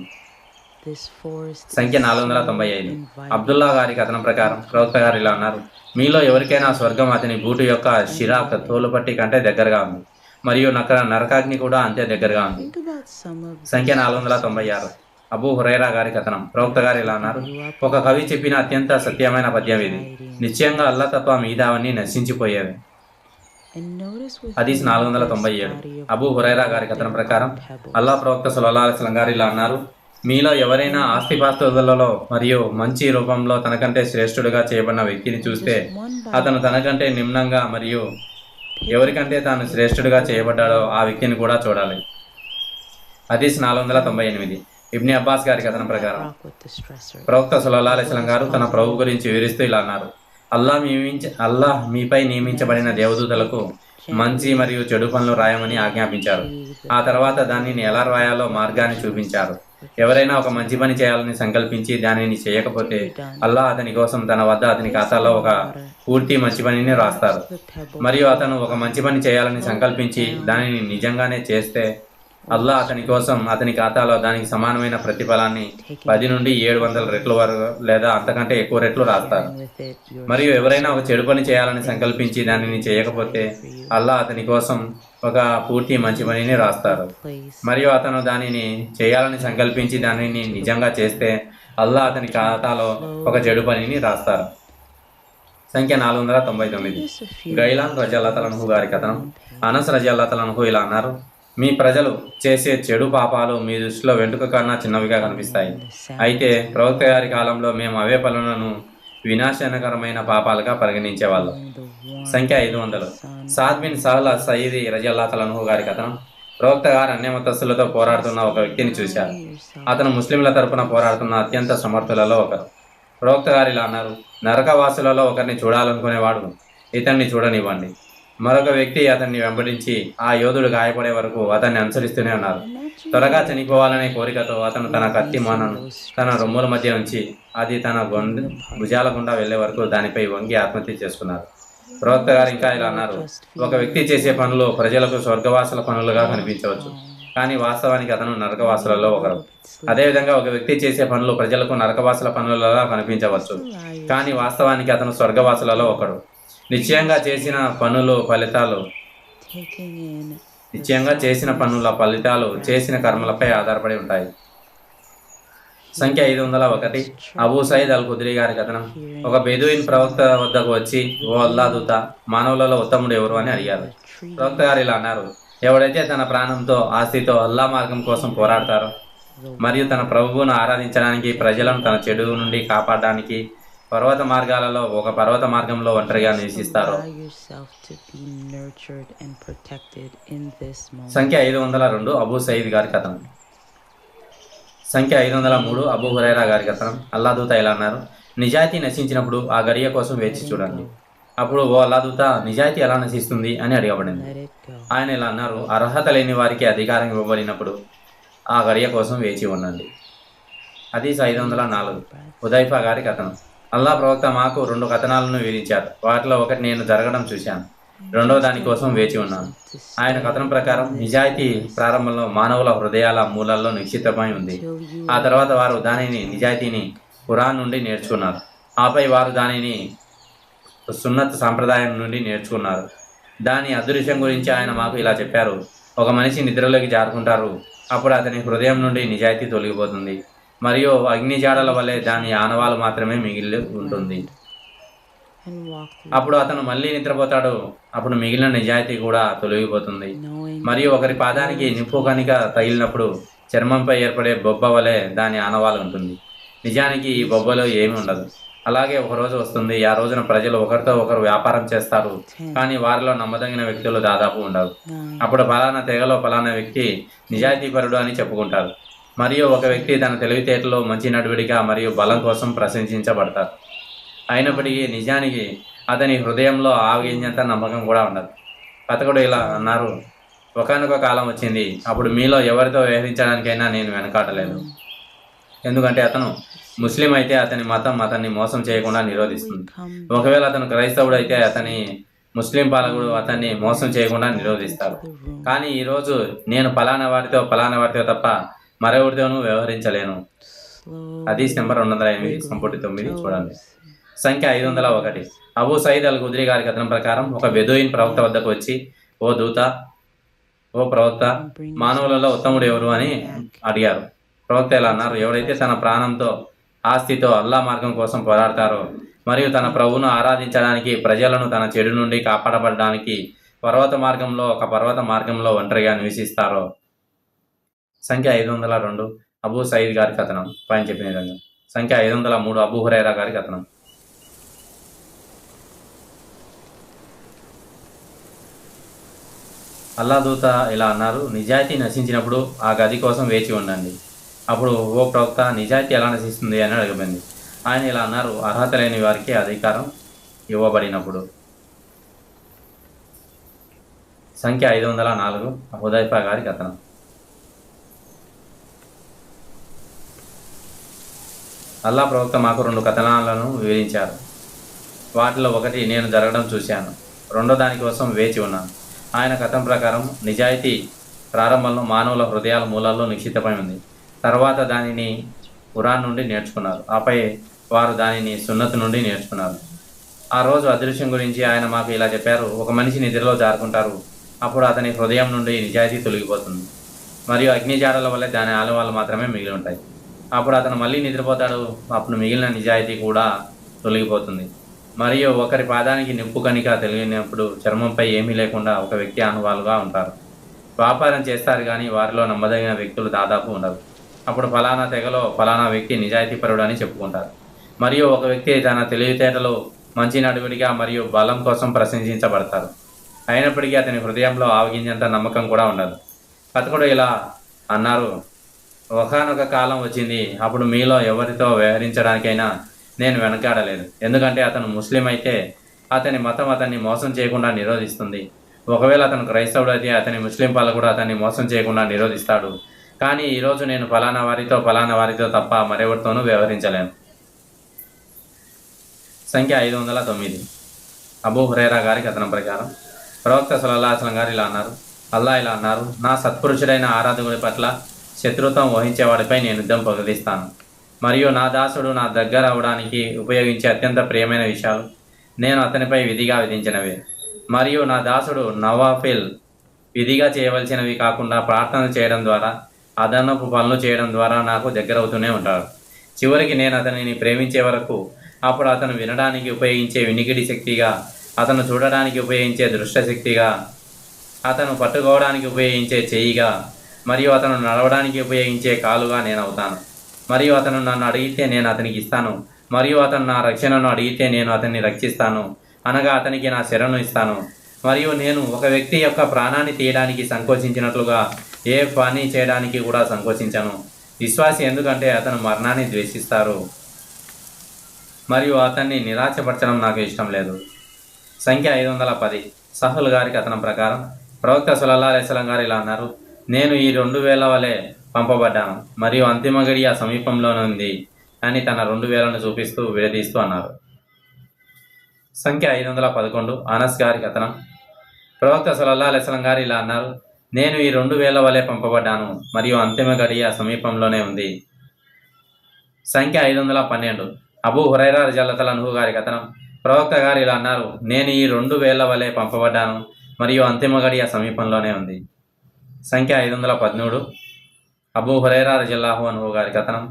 సంఖ్య 495. అబ్దుల్లా గారి కథనం ప్రకారం ప్రవక్త గారు ఇలా అన్నారు, మీలో ఎవరికైనా స్వర్గం అతని బూటు యొక్క షిరాక్ తోలుపట్టి కంటే దగ్గరగా ఉంది మరియు నరకాగ్ని కూడా అంతే దగ్గరగా ఉంది. సంఖ్య 496. అబూ హురైరా గారి కథనం ప్రవక్త గారు ఇలా అన్నారు, ఒక కవి చెప్పిన అత్యంత సత్యమైన పద్యం ఇది, నిశ్చయంగా అల్లా తప్ప మిగతావన్నీ నశించిపోయేవి. హదీస్ 497. అబూ హురైరా గారి కథనం ప్రకారం అల్లా ప్రవక్త సల్లల్లాహు అలైహి వసల్లం గారు ఇలా అన్నారు, మీలో ఎవరైనా ఆస్తిపాస్తులలో మరియు మంచి రూపంలో తనకంటే శ్రేష్ఠుడిగా చేయబడిన వ్యక్తిని చూస్తే అతను తనకంటే నిమ్నంగా మరియు ఎవరికంటే తాను శ్రేష్ఠుడిగా చేయబడ్డాడో ఆ వ్యక్తిని కూడా చూడాలి. హదీస్ 498. ఇబ్ని అబ్బాస్ గారి కథనం ప్రకారం ప్రవక్త సల్లల్లాహు అలైహి వసల్లం గారు తన ప్రభు గురించి వివరిస్తూ ఇలా అన్నారు, అల్లాహ్ మీపై నియమించబడిన దేవదూతలకు మంచి మరియు చెడు పనులు రాయమని ఆజ్ఞాపించారు. ఆ తర్వాత దానిని ఎలా రాయాలో మార్గాన్ని చూపించారు. ఎవరైనా ఒక మంచి పని చేయాలని సంకల్పించి దానిని చేయకపోతే అల్లాహ్ అతని కోసం తన వద్ద అతని ఖాతాలో ఒక పూర్తి మంచి పనిని రాస్తారు. మరియు అతను ఒక మంచి పని చేయాలని సంకల్పించి దానిని నిజంగానే చేస్తే అల్లాహ్ అతని కోసం అతని ఖాతాలో దానికి సమానమైన ప్రతిఫలాన్ని 10 నుండి 700 రెట్ల వరకు లేదా అంతకంటే ఎక్కువ రెట్లు రాస్తారు. మరియు ఎవరైనా ఒక చెడు పని చేయాలని సంకల్పించి దానిని చేయకపోతే అల్లాహ్ అతని కోసం ఒక పూర్తి మంచి పనిని రాస్తారు. మరియు అతను దానిని చేయాలని సంకల్పించి దానిని నిజంగా చేస్తే అల్లాహ్ అతని ఖాతాలో ఒక చెడు పనిని రాస్తారు. సంఖ్య 499. గైలాన్ రజల్లాహు అన్హు గారి కథనం అనస్ రజల్లాహు అన్హు ఇలా అన్నారు, మీ ప్రజలు చేసే చెడు పాపాలు మీ దృష్టిలో వెంట్రుక కన్నా చిన్నవిగా కనిపిస్తాయి. అయితే ప్రవక్త గారి కాలంలో మేము అవే పనులను వినాశనకరమైన పాపాలుగా పరిగణించేవాళ్ళం. సంఖ్య 500. సాద్ బిన్ సహల్ సయీదీ రజల్లాహు అన్హు గారి కథనం ప్రవక్త గారు అన్య మతస్థులతో పోరాడుతున్న ఒక వ్యక్తిని చూశారు. అతను ముస్లింల తరపున పోరాడుతున్న అత్యంత సమర్థులలో ఒకరు. ప్రవక్త గారు ఇలా అన్నారు, నరకవాసులలో ఒకరిని చూడాలనుకునేవాడు ఇతన్ని చూడనివ్వండి. మరొక వ్యక్తి అతన్ని వెంబడించి ఆ యోధుడు గాయపడే వరకు అతన్ని అనుసరిస్తూనే ఉన్నారు. త్వరగా చనిపోవాలనే కోరికతో అతను తన కత్తి మానను తన రొమ్ముల మధ్య ఉంచి అది తన భుజాల గుండా వెళ్లే వరకు దానిపై వంగి ఆత్మహత్య చేసుకున్నారు. ప్రవక్త గారు ఇంకా ఇలా అన్నారు, ఒక వ్యక్తి చేసే పనులు ప్రజలకు స్వర్గవాసుల పనులుగా కనిపించవచ్చు, కానీ వాస్తవానికి అతను నరకవాసులలో ఒకరు. అదేవిధంగా ఒక వ్యక్తి చేసే పనులు ప్రజలకు నరకవాసుల పనులలో కనిపించవచ్చు, కానీ వాస్తవానికి అతను స్వర్గవాసులలో ఒకడు. నిశ్చయంగా చేసిన పనుల ఫలితాలు చేసిన కర్మలపై ఆధారపడి ఉంటాయి. సంఖ్య 501. అబూ సయీద్ అల్ ఖుద్రీ గారి కథనం ఒక బెదూయిన్ ప్రవక్త వద్దకు వచ్చి, ఓ అల్లా దూత, మానవులలో ఉత్తముడు ఎవరు అని అడిగారు. ప్రవక్త గారు ఇలా అన్నారు, ఎవడైతే తన ప్రాణంతో ఆస్తితో అల్లా మార్గం కోసం పోరాడతారో మరియు తన ప్రభువును ఆరాధించడానికి ప్రజలను తన చెడు నుండి కాపాడడానికి పర్వత మార్గాలలో ఒక పర్వత మార్గంలో ఒంటరిగా Just నివసిస్తారో. allow yourself to be nurtured and protected in this moment. సంఖ్య 502 అబూ సయీద్ గారి కథనం. సంఖ్య 503 అబూ హురైరా గారి కథనం. అల్లా దూత ఇలా అన్నారు, నిజాయితీ నశించినప్పుడు ఆ గడియ కోసం వేచి చూడండి. అప్పుడు ఓ అల్లా దూత, నిజాయితీ ఎలా నశిస్తుంది అని అడగబడింది. Let it go. ఆయన ఇలా అన్నారు, అర్హత లేని వారికి అధికారం ఇవ్వబడినప్పుడు ఆ గడియ కోసం వేచి ఉండండి. హదీస్ 504 హుదైఫా గారి కథనం. అల్లా ప్రవక్త మాకు 2 కథనాలను వివరించారు. వాటిలో ఒకటి నేను జరగడం చూశాను, రెండో దానికోసం వేచి ఉన్నాను. ఆయన కథనం ప్రకారం నిజాయితీ ప్రారంభంలో మానవుల హృదయాల మూలాల్లో నిక్షిప్తమై ఉంది. ఆ తర్వాత వారు దానిని నిజాయితీని ఖురాన్ నుండి నేర్చుకున్నారు. ఆపై వారు దానిని సున్నత్ సాంప్రదాయం నుండి నేర్చుకున్నారు. దాని అదృశ్యం గురించి ఆయన మాకు ఇలా చెప్పారు, ఒక మనిషి నిద్రలోకి జారుకుంటారు, అప్పుడు అతని హృదయం నుండి నిజాయితీ తొలగిపోతుంది మరియు అగ్నిజాడల వల్లే దాని ఆనవాలు మాత్రమే మిగిలి ఉంటుంది. అప్పుడు అతను మళ్ళీ నిద్రపోతాడు, అప్పుడు మిగిలిన నిజాయితీ కూడా తొలగిపోతుంది. మరియు ఒకరి పాదానికి నిప్పు కణిక తగిలినప్పుడు చర్మంపై ఏర్పడే బొబ్బ వలె దాని ఆనవాలు ఉంటుంది. నిజానికి ఈ బొబ్బలో ఏమీ ఉండదు. అలాగే ఒక రోజు వస్తుంది, ఆ రోజున ప్రజలు ఒకరితో ఒకరు వ్యాపారం చేస్తారు, కానీ వారిలో నమ్మదగిన వ్యక్తులు దాదాపు ఉండరు. అప్పుడు ఫలానా తెగలో ఫలానా వ్యక్తి నిజాయితీపరుడు అని చెప్పుకుంటారు, మరియు ఒక వ్యక్తి తన తెలివితేటలో మంచి నడువడిగా మరియు బలం కోసం ప్రశంసించబడతారు. అయినప్పటికీ నిజానికి అతని హృదయంలో ఆవగింజంత నమ్మకం కూడా ఉండదు. కథకుడు ఇలా అన్నారు, ఒకానొక కాలం వచ్చింది, అప్పుడు మీలో ఎవరితో వ్యవహరించడానికైనా నేను వెనకాడలేదు. ఎందుకంటే అతను ముస్లిం అయితే అతని మతం అతన్ని మోసం చేయకుండా నిరోధిస్తుంది. ఒకవేళ అతను క్రైస్తవుడు అయితే అతని ముస్లిం పాలకుడు అతన్ని మోసం చేయకుండా నిరోధిస్తారు. కానీ ఈరోజు నేను ఫలానా వారితో తప్ప మరెవరితోనూ వ్యవహరించలేను. హదీస్ నెంబర్ 208 సంపుటి 9 చూడండి. సంఖ్య 501 అబూ సయీద్ అల్ ఖుద్రీ గారి కథనం ప్రకారం ఒక బెదూయిన్ ప్రవక్త వద్దకు వచ్చి, ఓ ప్రవక్త, మానవులలో ఉత్తముడు ఎవరు అని అడిగారు. ప్రవక్త ఇలా అన్నారు, ఎవరైతే తన ప్రాణంతో ఆస్తితో అల్లా మార్గం కోసం పోరాడతారో మరియు తన ప్రభువును ఆరాధించడానికి ప్రజలను తన చెడు నుండి కాపాడబడడానికి ఒక పర్వత మార్గంలో ఒంటరిగా నివసిస్తారో. సంఖ్య 502 అబూ సయీద్ గారి కథనం పైన చెప్పిన విధంగా. సంఖ్య 503 అబూ హురైరా గారి కథనం. అల్లా దూత ఇలా అన్నారు, నిజాయితీ నశించినప్పుడు ఆ గది కోసం వేచి ఉండండి. అప్పుడు ఓ ప్రవక్త, నిజాయితీ ఎలా నశిస్తుంది అని అడగబడింది. ఆయన ఇలా అన్నారు, అర్హత లేని వారికి అధికారం ఇవ్వబడినప్పుడు. సంఖ్య 504 హుదైఫా గారి కథనం. అల్లా ప్రవక్త మాకు 2 కథనాలను వివరించారు. వాటిలో ఒకటి నేను జరగడం చూశాను, రెండో దానికోసం వేచి ఉన్నాను. ఆయన కథనం ప్రకారం నిజాయితీ ప్రారంభంలో మానవుల హృదయాల మూలాల్లో నిక్షిప్తమై ఉంది. తర్వాత దానిని ఖురాన్ నుండి నేర్చుకున్నారు. ఆపై వారు దానిని సున్నత్ నుండి నేర్చుకున్నారు. ఆ రోజు అదృశ్యం గురించి ఆయన మాకు ఇలా చెప్పారు, ఒక మనిషి నిద్రలో జారుకుంటారు, అప్పుడు అతని హృదయం నుండి నిజాయితీ తొలగిపోతుంది మరియు అగ్నిజాడల వల్ల దాని ఆనవాళ్ళు మాత్రమే మిగిలి ఉంటాయి. అప్పుడు అతను మళ్ళీ నిద్రపోతాడు, అప్పుడు మిగిలిన నిజాయితీ కూడా తొలగిపోతుంది. మరియు ఒకరి పాదానికి నిప్పు కణిక తెలిగినప్పుడు చర్మంపై ఏమీ లేకుండా ఒక వ్యక్తి ఆనవాలుగా ఉంటారు. వ్యాపారం చేస్తారు కానీ వారిలో నమ్మదగిన వ్యక్తులు దాదాపు ఉండరు. అప్పుడు ఫలానా తెగలో ఫలానా వ్యక్తి నిజాయితీపరుడు అని చెప్పుకుంటారు, మరియు ఒక వ్యక్తి తన తెలివితేటలు మంచి నడువడిగా మరియు బలం కోసం ప్రశంసించబడతారు. అయినప్పటికీ అతని హృదయంలో ఆవగింజంత నమ్మకం కూడా ఉండదు. కథకుడు ఇలా అన్నారు, ఒకానొక కాలం వచ్చింది, అప్పుడు మీలో ఎవరితో వ్యవహరించడానికైనా నేను వెనకాడలేదు. ఎందుకంటే అతను ముస్లిం అయితే అతని మతం అతన్ని మోసం చేయకుండా నిరోధిస్తుంది. ఒకవేళ అతను క్రైస్తవుడు అయితే అతని ముస్లిం పాలకుడు అతన్ని మోసం చేయకుండా నిరోధిస్తాడు. కానీ ఈరోజు నేను ఫలానా వారితో తప్ప మరెవరితోనూ వ్యవహరించలేను. సంఖ్య 509 అబూ హురైరా గారి కథనం ప్రకారం ప్రవక్త సల్లల్లాహు అలైహి వసల్లం గారు ఇలా అన్నారు, అల్లా ఇలా అన్నారు, నా సత్పురుషుడైన ఆరాధకుడి పట్ల శత్రుత్వం వహించేవాడిపై నేను యుద్ధం ప్రకటిస్తాను. మరియు నా దాసుడు నా దగ్గర అవడానికి ఉపయోగించే అత్యంత ప్రియమైన విషయాలు నేను అతనిపై విధిగా విధించినవే. మరియు నా దాసుడు నవాఫిల్ విధిగా చేయవలసినవి కాకుండా ప్రార్థన చేయడం ద్వారా అదనపు పనులు చేయడం ద్వారా నాకు దగ్గరవుతూనే ఉంటాడు. చివరికి నేను అతనిని ప్రేమించే వరకు, అప్పుడు అతను వినడానికి ఉపయోగించే వినికిడి శక్తిగా, అతను చూడడానికి ఉపయోగించే దృష్టశక్తిగా, అతను పట్టుకోవడానికి ఉపయోగించే చెయ్యిగా మరియు అతను నడవడానికి ఉపయోగించే కాలుగా నేను అవుతాను. మరియు అతను నన్ను అడిగితే నేను అతనికి ఇస్తాను. మరియు అతను నా రక్షణను అడిగితే నేను అతన్ని రక్షిస్తాను, అనగా అతనికి నా శరణు ఇస్తాను. మరియు నేను ఒక వ్యక్తి యొక్క ప్రాణాన్ని తీయడానికి సంకోచించినట్లుగా ఏ పని చేయడానికి కూడా సంకోచించను. విశ్వాసి ఎందుకంటే అతను మరణాన్ని ద్వేషిస్తారు మరియు అతన్ని నిరాశపరచడం నాకు ఇష్టం లేదు. సంఖ్య 510. సహల్ గారి కథనం ప్రకారం ప్రవక్త సల్లల్లాహు అలైహి వసల్లం గారు ఇలా అన్నారు: నేను ఈ 2000 వలె పంపబడ్డాను మరియు అంతిమ గడియ సమీపంలోనే ఉంది అని తన 2000ను చూపిస్తూ విడదీస్తూ అన్నారు. సంఖ్య 511. అనస్ గారి కథనం ప్రవక్త సల్లల్లాహు అలైహి వసల్లం గారు ఇలా అన్నారు: నేను ఈ 2000 వలె పంపబడ్డాను మరియు అంతిమ గడియ సమీపంలోనే ఉంది. సంఖ్య 512. అబూ హురైరా రజియల్లాహు అన్హు గారి కథనం ప్రవక్త గారు ఇలా అన్నారు: నేను ఈ 2000 వలె పంపబడ్డాను మరియు అంతిమ గడియ సమీపంలోనే ఉంది. సంఖ్య 513. అబూ హురైరా రజియల్లాహు అన్హు గారి కథనం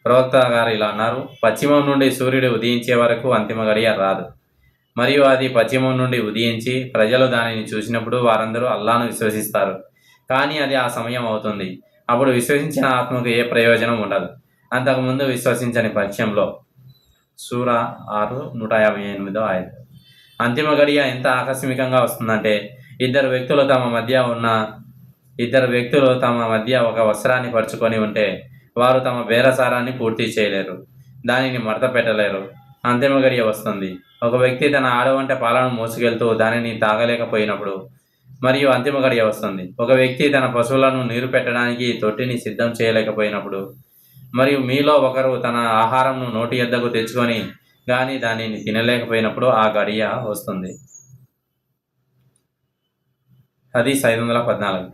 ప్రవక్త గారు ఇలా అన్నారు: పశ్చిమం నుండి సూర్యుడు ఉదయించే వరకు అంతిమ గడియ రాదు, మరియు అది పశ్చిమం నుండి ఉదయించి ప్రజలు దానిని చూసినప్పుడు వారందరూ అల్లాను విశ్వసిస్తారు, కానీ అది ఆ సమయం అవుతుంది. అప్పుడు విశ్వసించిన ఆత్మకు ఏ ప్రయోజనం ఉండదు అంతకుముందు విశ్వసించని పక్షంలో. సూరా 6 158వ ఆయత. అంతిమ గడియ ఎంత ఆకస్మికంగా వస్తుందంటే ఇద్దరు వ్యక్తులు తమ మధ్య ఒక వస్త్రాన్ని పరుచుకొని ఉంటే వారు తమ బేరసారాన్ని పూర్తి చేయలేరు, దానిని మడత పెట్టలేరు. అంతిమ గడియ వస్తుంది. ఒక వ్యక్తి తన ఆడవంట పాలను మోసుకెళ్తూ దానిని తాగలేకపోయినప్పుడు మరియు అంతిమ గడియ వస్తుంది. ఒక వ్యక్తి తన పశువులను నీరు పెట్టడానికి తొట్టిని సిద్ధం చేయలేకపోయినప్పుడు మరియు మీలో ఒకరు తన ఆహారంను నోటి యొద్దకు తెచ్చుకొని కానీ దానిని తినలేకపోయినప్పుడు ఆ గడియ వస్తుంది. హదీస్ 514.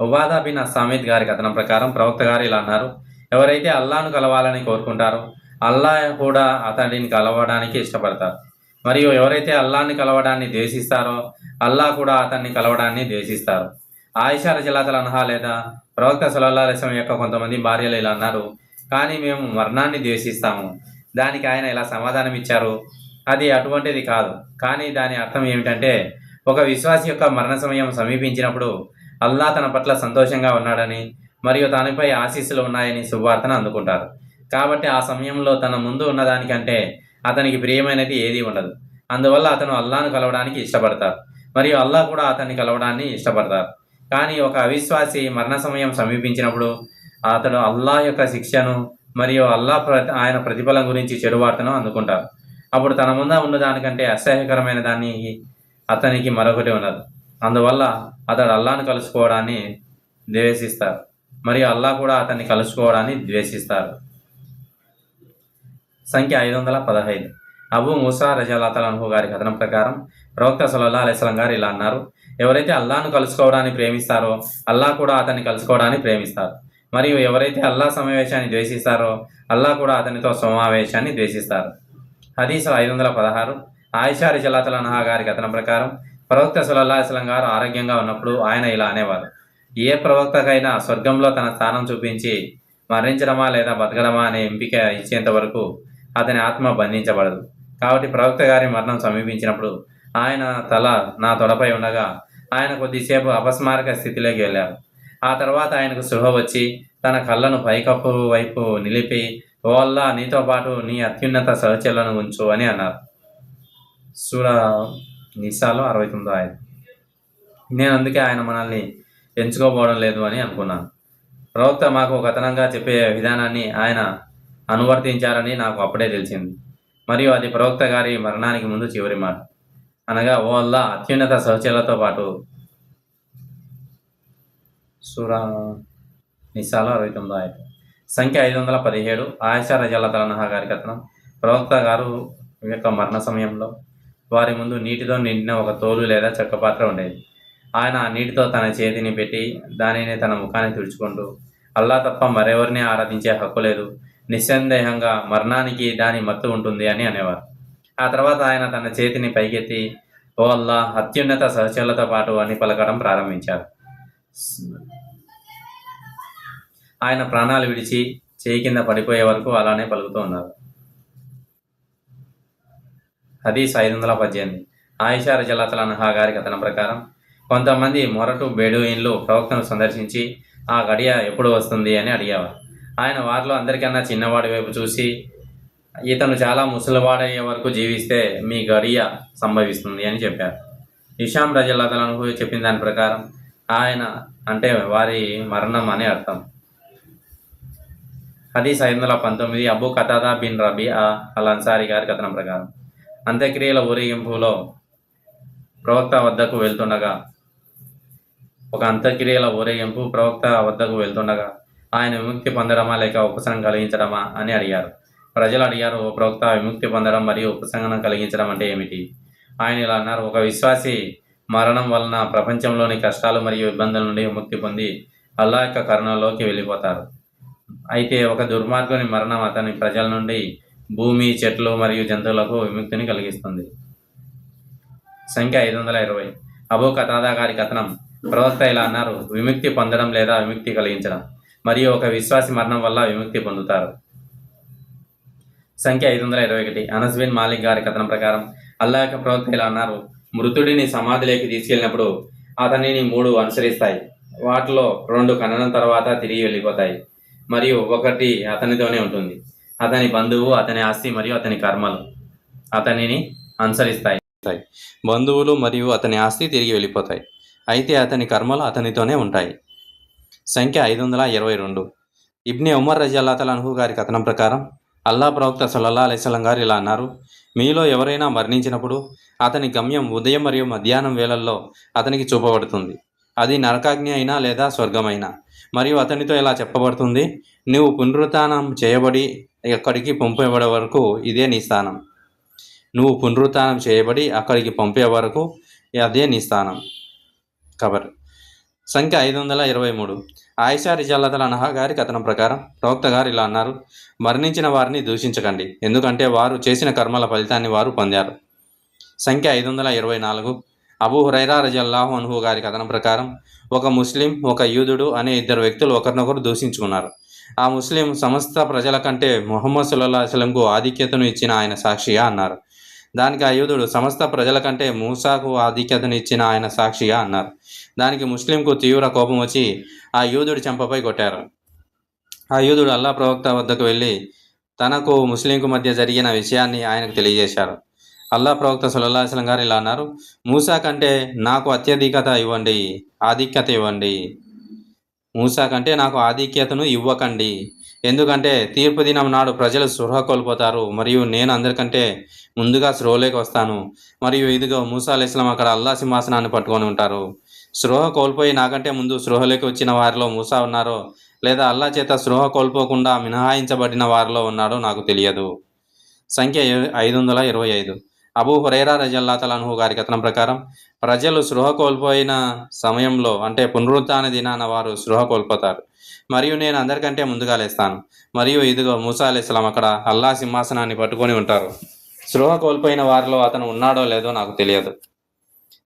ఉబాదా బిన్ అస్సామిద్ గారి కథనం ప్రకారం ప్రవక్త గారు ఇలా అన్నారు: ఎవరైతే అల్లాను కలవాలని కోరుకుంటారో అల్లా కూడా అతడిని కలవడానికి ఇష్టపడతారు, మరియు ఎవరైతే అల్లాని కలవడాన్ని ద్వేషిస్తారో అల్లా కూడా అతన్ని కలవడాన్ని ద్వేషిస్తారు. ఆయిషా రజియల్లాహు అన్హా లేదా ప్రవక్త సల్లల్లాహు అలైహి వసల్లం యొక్క కొంతమంది భార్యలు ఇలా అన్నారు: కానీ మేము మరణాన్ని ద్వేషిస్తాము. దానికి ఆయన ఇలా సమాధానం ఇచ్చారు: అది అటువంటిది కాదు, కానీ దాని అర్థం ఏమిటంటే ఒక విశ్వాసి యొక్క మరణ సమయం సమీపించినప్పుడు అల్లా తన పట్ల సంతోషంగా ఉన్నాడని మరియు తనపై ఆశీస్సులు ఉన్నాయని శుభవార్తను అందుకుంటారు. కాబట్టి ఆ సమయంలో తన ముందు ఉన్నదానికంటే అతనికి ప్రియమైనది ఏదీ ఉండదు. అందువల్ల అతను అల్లాను కలవడానికి ఇష్టపడతారు మరియు అల్లా కూడా అతన్ని కలవడాన్ని ఇష్టపడతారు. కానీ ఒక అవిశ్వాసి మరణ సమయం సమీపించినప్పుడు అతడు అల్లా యొక్క శిక్షను మరియు ఆయన ప్రతిఫలం గురించి చెడు వార్తను అందుకుంటారు. అప్పుడు తన ముందు ఉన్నదానికంటే అసహ్యకరమైన దాన్ని అతనికి మరొకటి ఉండదు. అందువల్ల అతడు అల్లాను కలుసుకోవడాన్ని ద్వేషిస్తారు మరియు అల్లా కూడా అతన్ని కలుసుకోవడాన్ని ద్వేషిస్తారు. సంఖ్య 515. అబూ మూసా రజియల్లాహు అన్హు గారి కథనం ప్రకారం ప్రవక్త సల్లల్లాహు అలైహి వసల్లం గారు ఇలా అన్నారు: ఎవరైతే అల్లాను కలుసుకోవడాన్ని ప్రేమిస్తారో అల్లా కూడా అతన్ని కలుసుకోవడాన్ని ప్రేమిస్తారు, మరియు ఎవరైతే అల్లా సమావేశాన్ని ద్వేషిస్తారో అల్లా కూడా అతనితో సమావేశాన్ని ద్వేషిస్తారు. హదీస్ 516. ఆయిషా రజియల్లాహు అన్హా గారి కథనం ప్రకారం ప్రవక్త సల్లల్లాహు అలైహి వసల్లం గారు ఆరోగ్యంగా ఉన్నప్పుడు ఆయన ఇలా అనేవారు: ఏ ప్రవక్తకైనా స్వర్గంలో తన స్థానం చూపించి మరణించడమా లేదా బతకడమా అనే ఎంపిక ఇచ్చేంత వరకు అతని ఆత్మ బంధించబడదు. కాబట్టి ప్రవక్త గారి మరణం సమీపించినప్పుడు ఆయన తల నా తొడపై ఉండగా ఆయన కొద్దిసేపు అపస్మారక స్థితిలోకి వెళ్ళారు. ఆ తర్వాత ఆయనకు స్పృహ వచ్చి తన కళ్ళను పైకప్పు వైపు నిలిపి, ఓ అల్లా, నీతో పాటు నీ అత్యున్నత సహచరులను ఉంచు అని అన్నారు. సూరా నిసాలో 69వ ఆయత. నేను అందుకే ఆయన మనల్ని ఎంచుకోబోవడం లేదు అని అనుకున్నాను. ప్రవక్త మాకు కథనంగా చెప్పే విధానాన్ని ఆయన అనువర్తించారని నాకు అప్పుడే తెలిసింది, మరియు అది ప్రవక్త గారి మరణానికి ముందు చివరి మాట, అనగా ఓ అల్లా, అత్యున్నత సహచరులతో పాటు. సూరా నిసాలో 69వ ఆయత. సంఖ్య 517. ఆయిషా రజియల్లాహు అన్హా గారి కథనం ప్రవక్త గారు యొక్క మరణ సమయంలో వారి ముందు నీటితో నిండిన ఒక తోలు లేదా చెక్క పాత్ర ఉండేది. ఆయన ఆ నీటితో తన చేతిని పెట్టి దానిని తన ముఖాన్ని తుడుచుకుంటూ, అల్లా తప్ప మరెవరిని ఆరాధించే హక్కు లేదు, నిస్సందేహంగా మరణానికి దాని మత్తు ఉంటుంది అని అనేవారు. ఆ తర్వాత ఆయన తన చేతిని పైకెత్తి, ఓ అల్లా, అత్యున్నత సహచరులతో పాటు అని పలకడం ప్రారంభించారు. ఆయన ప్రాణాలు విడిచి చేయి కింద పడిపోయే వరకు అలానే పలుకుతూ ఉన్నారు. హదీస్ 518. ఆయిషా రజియల్లాహు అన్హా గారి కథనం ప్రకారం కొంతమంది మొరటు బెడూయిన్లు ప్రవక్తను సందర్శించి ఆ గడియ ఎప్పుడు వస్తుంది అని అడిగేవారు. ఆయన వారిలో అందరికన్నా చిన్నవాడి వైపు చూసి, ఇతను చాలా ముసలివాడయ్యే వరకు జీవిస్తే మీ గడియ సంభవిస్తుంది అని చెప్పారు. హిషాం రజల్లాహు చెప్పిన దాని ప్రకారం ఆయన అంటే వారి మరణం అని అర్థం. హదీస్ 519 అబూ ఖతాదా బిన్ రబీఆ అల్ అన్సారీ గారి కథనం ప్రకారం అంత్యక్రియల ఊరేగింపులో ప్రవక్త వద్దకు వెళ్తుండగా ఆయన విముక్తి పొందడమా లేక ఉపశమనం కలిగించడమా అని అడిగారు. ప్రజలు అడిగారు, ఓ ప్రవక్త, విముక్తి పొందడం మరియు ఉపశమనం కలిగించడం అంటే ఏమిటి? ఆయన ఇలా అన్నారు, ఒక విశ్వాసి మరణం వలన ప్రపంచంలోని కష్టాలు మరియు ఇబ్బందుల నుండి విముక్తి పొంది అల్లాహ్ యొక్క కరుణలోకి వెళ్ళిపోతారు. అయితే ఒక దుర్మార్గుని మరణం అతని ప్రజల నుండి భూమి, చెట్లు మరియు జంతువులకు విముక్తిని కలిగిస్తుంది. సంఖ్య 520 అబూ ఖతాదా గారి కథనం. ప్రవక్త ఇలా అన్నారు, విముక్తి పొందడం లేదా విముక్తి కలిగించడం మరియు ఒక విశ్వాసి మరణం వల్ల విముక్తి పొందుతారు. సంఖ్య 521 అనస్ బిన్ మాలిక్ గారి కథనం ప్రకారం అల్లాహ్ యొక్క ప్రవక్త ఇలా అన్నారు, మృతుడిని సమాధిలోకి తీసుకెళ్ళినప్పుడు అతనిని 3 అనుసరిస్తాయి. వాటిలో 2 ఖననం తర్వాత తిరిగి వెళ్ళిపోతాయి మరియు 1 అతనితోనే ఉంటుంది. అతని బంధువు, అతని ఆస్తి మరియు అతని కర్మలు అతనిని అనుసరిస్తాయి. బంధువులు మరియు అతని ఆస్తి తిరిగి వెళ్ళిపోతాయి, అయితే అతని కర్మలు అతనితోనే ఉంటాయి. సంఖ్య 522 ఇబ్నే ఉమర్ రజియల్లాహు అన్హు గారి కథనం ప్రకారం అల్లాహ్ ప్రవక్త సల్లల్లాహు అలైహి వసల్లం గారు ఇలా అన్నారు, మీలో ఎవరైనా మరణించినప్పుడు అతని గమ్యం ఉదయం మరియు మధ్యాహ్నం వేళల్లో అతనికి చూపబడుతుంది. అది నరకాగ్ని అయినా లేదా స్వర్గమైనా. మరియు అతనితో ఇలా చెప్పబడుతుంది, నువ్వు పునరుత్థానం చేయబడి అక్కడికి పంపబడే వరకు ఇదే నీ స్థానం. అదే నీ స్థానం. ఖబర్. సంఖ్య 523 ఆయిషా రజియల్లాహు అన్హా గారి కథనం ప్రకారం ప్రవక్త గారు ఇలా అన్నారు, మరణించిన వారిని దూషించకండి, ఎందుకంటే వారు చేసిన కర్మల ఫలితాన్ని వారు పొందారు. సంఖ్య 524 అబూ హురైరా రజియల్లాహు అన్హు గారి కథనం ప్రకారం ఒక ముస్లిం, ఒక యూదుడు అనే 2 వ్యక్తులు ఒకరినొకరు దూషించుకున్నారు. ఆ ముస్లిం సమస్త ప్రజల కంటే ముహమ్మద్ సల్లల్లాహు అలైహి వసల్లంకు ఆధిక్యతను ఇచ్చిన ఆయన సాక్షిగా అన్నారు. దానికి ఆ యూదుడు సమస్త ప్రజల కంటే మూసాకు ఆధిక్యతను ఇచ్చిన ఆయన సాక్షిగా అన్నారు. దానికి ముస్లింకు తీవ్ర కోపం వచ్చి ఆ యూదుడి చెంపపై కొట్టారు. ఆ యూదుడు అల్లాహ్ ప్రవక్త వద్దకు వెళ్ళి తనకు ముస్లింకు మధ్య జరిగిన విషయాన్ని ఆయనకు తెలియజేశారు. అల్లాహ్ ప్రవక్త సల్లల్లాహు అలైహి వసల్లం గారు ఇలా అన్నారు, మూసా కంటే నాకు ఆధిక్యతను ఇవ్వకండి, ఎందుకంటే తీర్పు దినం నాడు ప్రజలు స్పృహ కోల్పోతారు మరియు నేను అందరికంటే ముందుగా స్పృహలోకి వస్తాను. మరియు ఇదిగో మూసా అలైహిస్సలాం అక్కడ అల్లాహ్ సింహాసనాన్ని పట్టుకొని ఉంటారు. స్పృహ కోల్పోయి నాకంటే ముందు స్పృహలోకి వచ్చిన వారిలో మూసా ఉన్నారో లేదా అల్లాహ్ చేత స్పృహ కోల్పోకుండా మినహాయించబడిన వారిలో ఉన్నాడో నాకు తెలియదు. సంఖ్య 525 అబూ హురైరా రజియల్లాహు అన్హు గారి కథనం ప్రకారం ప్రజలు స్పృహ కోల్పోయిన సమయంలో అంటే పునరుత్థాన దినాన వారు స్పృహ కోల్పోతారు మరియు నేను అందరికంటే ముందుగా లేస్తాను. మరియు ఇదిగో మూసా అలైహిస్సలాం అక్కడ అల్లాహ్ సింహాసనాన్ని పట్టుకొని ఉంటారు. స్పృహ కోల్పోయిన వారిలో అతను ఉన్నాడో లేదో నాకు తెలియదు.